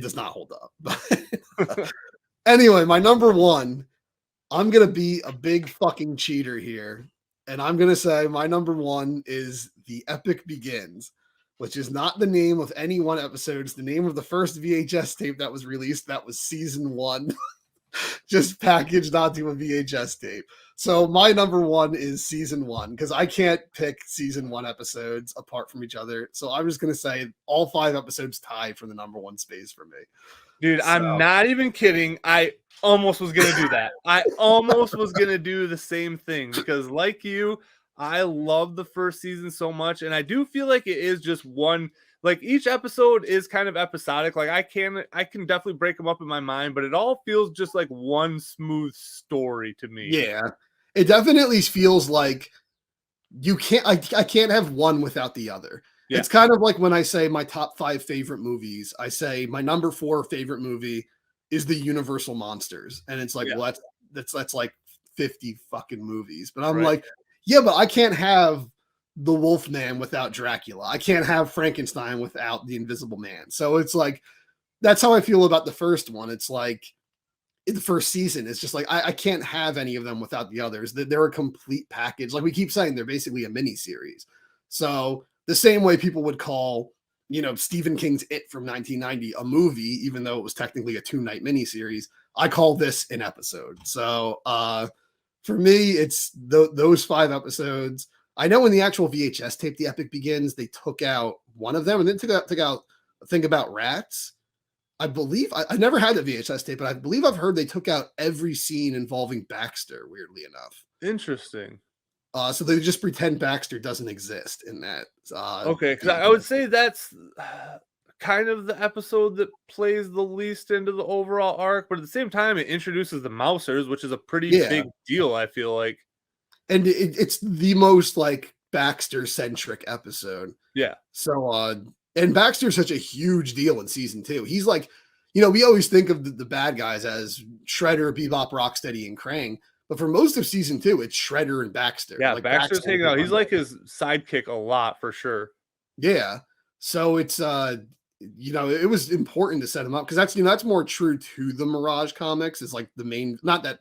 does not hold up. Anyway, my number 1, I'm going to be a big fucking cheater here. And I'm going to say my number 1 is The Epic Begins, which is not the name of any one episode. It's the name of the first VHS tape that was released. That was season 1, just packaged onto a VHS tape. So my number 1 is season 1, because I can't pick season 1 episodes apart from each other. So I'm just going to say all 5 episodes tie for the number 1 space for me. Dude, so. I'm not even kidding. I almost was going to do that. I almost was going to do the same thing, because like you, I love the first season so much, and I do feel like it is just one, like each episode is kind of episodic. Like I can definitely break them up in my mind, but it all feels just like one smooth story to me. Yeah, it definitely feels like I can't have one without the other. Yeah. It's kind of like when I say my top 5 favorite movies, I say my number 4 favorite movie is the Universal Monsters, and it's like, well, that's like 50 fucking movies, but I'm like, yeah, but I can't have the Wolfman without Dracula. I can't have Frankenstein without the Invisible Man. So it's like, that's how I feel about the first one. It's like in the first season, it's just like, I can't have any of them without the others. They're a complete package. Like we keep saying, they're basically a mini series. So the same way people would call, Stephen King's It from 1990 a movie, even though it was technically a 2-night miniseries, I call this an episode. So, for me, it's those 5 episodes. I know in the actual VHS tape, The Epic Begins, they took out one of them and then took out Think About Rats. I believe, I never had the VHS tape, but I believe I've heard they took out every scene involving Baxter, weirdly enough. Interesting. So they just pretend Baxter doesn't exist in that. Okay, because I would say that's kind of the episode that plays the least into the overall arc, but at the same time it introduces the Mousers, which is a pretty big deal, I feel like. And it's the most like Baxter centric episode. Yeah. So and Baxter's such a huge deal in season 2. He's like, we always think of the bad guys as Shredder, Bebop, Rocksteady, and Krang, but for most of season 2 it's Shredder and Baxter. Yeah, like Baxter's hanging out. He's like his sidekick a lot for sure. Yeah. So it's it was important to set him up, because that's more true to the Mirage comics. It's like the main, not that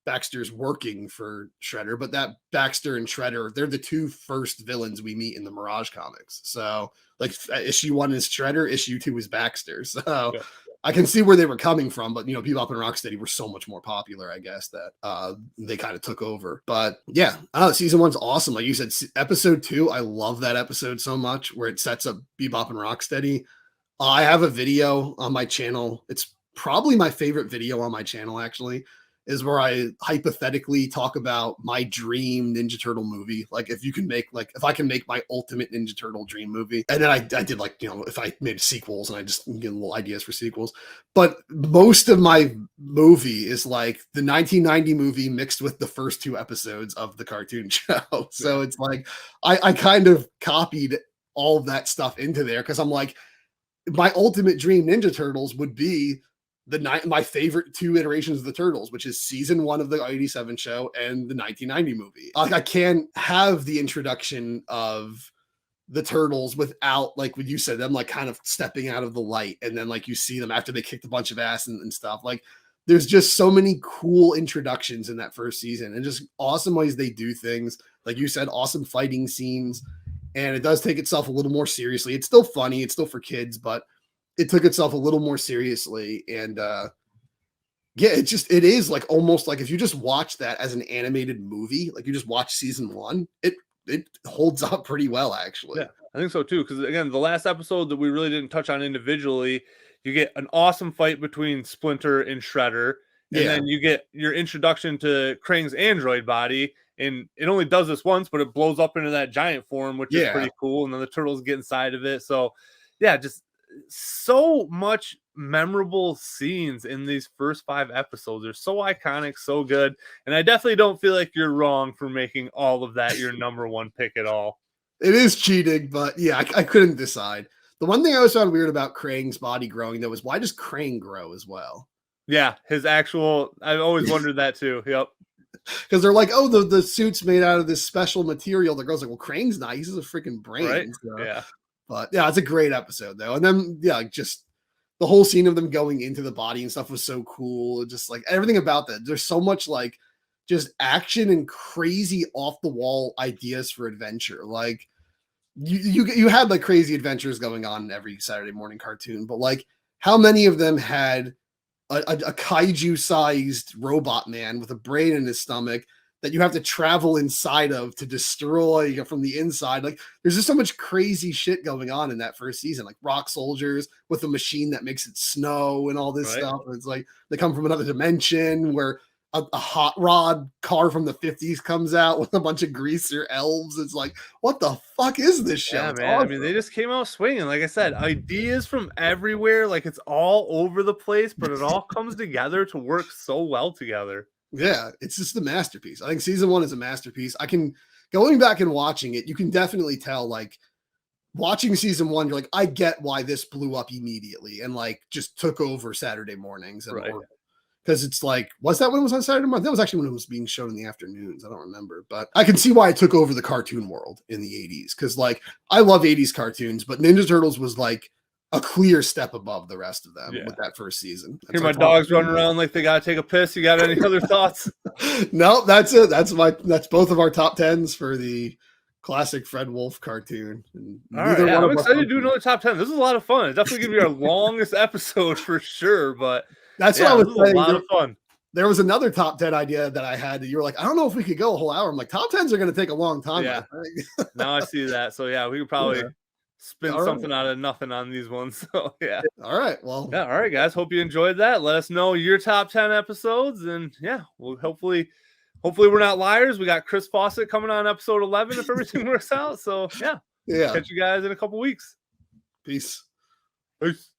Baxter's working for Shredder, but that Baxter and Shredder, they're the 2 first villains we meet in the Mirage comics. So like issue 1 is Shredder, issue 2 is Baxter. So I can see where they were coming from, but Bebop and Rocksteady were so much more popular, I guess, that they kind of took over. But yeah, season 1's awesome. Like you said, episode 2, I love that episode so much, where it sets up Bebop and Rocksteady. I have a video on my channel. It's probably my favorite video on my channel, actually, is where I hypothetically talk about my dream Ninja Turtle movie. Like if I can make my ultimate Ninja Turtle dream movie. And then I did like, if I made sequels, and I just get little ideas for sequels. But most of my movie is like the 1990 movie mixed with the first 2 episodes of the cartoon show. So it's like, I kind of copied all of that stuff into there, because I'm like, my ultimate dream Ninja Turtles would be my favorite 2 iterations of the Turtles, which is season 1 of the 87 show and the 1990 movie. I can't have the introduction of the turtles without, like what you said, them like kind of stepping out of the light, and then like you see them after they kicked a bunch of ass and stuff. Like there's just so many cool introductions in that first season, and just awesome ways they do things. Like you said, awesome fighting scenes, and it does take itself a little more seriously. It's still funny, it's still for kids, but it took itself a little more seriously. And yeah, it is like almost like if you just watch that as an animated movie, like you just watch season 1, it holds up pretty well, actually. Yeah, I think so too. Because again, the last episode that we really didn't touch on individually, you get an awesome fight between Splinter and Shredder, and then you get your introduction to Krang's android body, and it only does this once, but it blows up into that giant form, which is pretty cool. And then the turtles get inside of it. So yeah, just so much memorable scenes in these first 5 episodes. They're so iconic, so good, and I definitely don't feel like you're wrong for making all of that your number 1 pick at all. It is cheating, but yeah, I couldn't decide. The one thing I always found weird about Krang's body growing, though, is why does Krang grow as well? Yeah, his actual, I've always wondered that too. Yep. Because they're like, oh, the suit's made out of this special material. The girl's like, well, Krang's not. He's a freaking brain. Right? So. Yeah. But yeah, it's a great episode though. And then yeah, just the whole scene of them going into the body and stuff was so cool. Just like everything about that. There's so much like just action and crazy off the wall ideas for adventure. Like you had like crazy adventures going on in every Saturday morning cartoon, but like how many of them had a kaiju sized robot man with a brain in his stomach that you have to travel inside of to destroy from the inside? Like there's just so much crazy shit going on in that first season, like rock soldiers with a machine that makes it snow and all this stuff. And it's like they come from another dimension where a hot rod car from the 50s comes out with a bunch of greaser elves. It's like, what the fuck is this show? Yeah, it's man. awesome. I mean, they just came out swinging. Like I said, ideas from everywhere. Like it's all over the place, but it all comes together to work so well together. Yeah, it's just a masterpiece. I think season 1 is a masterpiece. Going back and watching it, you can definitely tell, like watching season 1, you're like, I get why this blew up immediately and like just took over Saturday mornings. And because it's like, was that when it was on Saturday morning? That was actually when it was being shown in the afternoons. I don't remember, but I can see why it took over the cartoon world in the 80s. Because like, I love 80s cartoons, but Ninja Turtles was like a clear step above the rest of them with that first season. Hear my dogs running around like they got to take a piss. You got any other thoughts? No, that's it. That's both of our top 10s for the classic Fred Wolf cartoon. And all right, I'm excited to do another top 10. This is a lot of fun. It's definitely going to be our longest episode for sure, but that's what I was saying. A lot of fun. There was another top 10 idea that I had that you were like, I don't know if we could go a whole hour. I'm like, top 10s are going to take a long time. Yeah. Now I see that. So yeah, we could probably spin something out of nothing on these ones. So yeah. All right. Well, yeah. All right, guys. Hope you enjoyed that. Let us know your top 10 episodes, and yeah, we'll hopefully we're not liars. We got Chris Fawcett coming on episode 11 if everything works out. So yeah. Catch you guys in a couple weeks. Peace. Peace.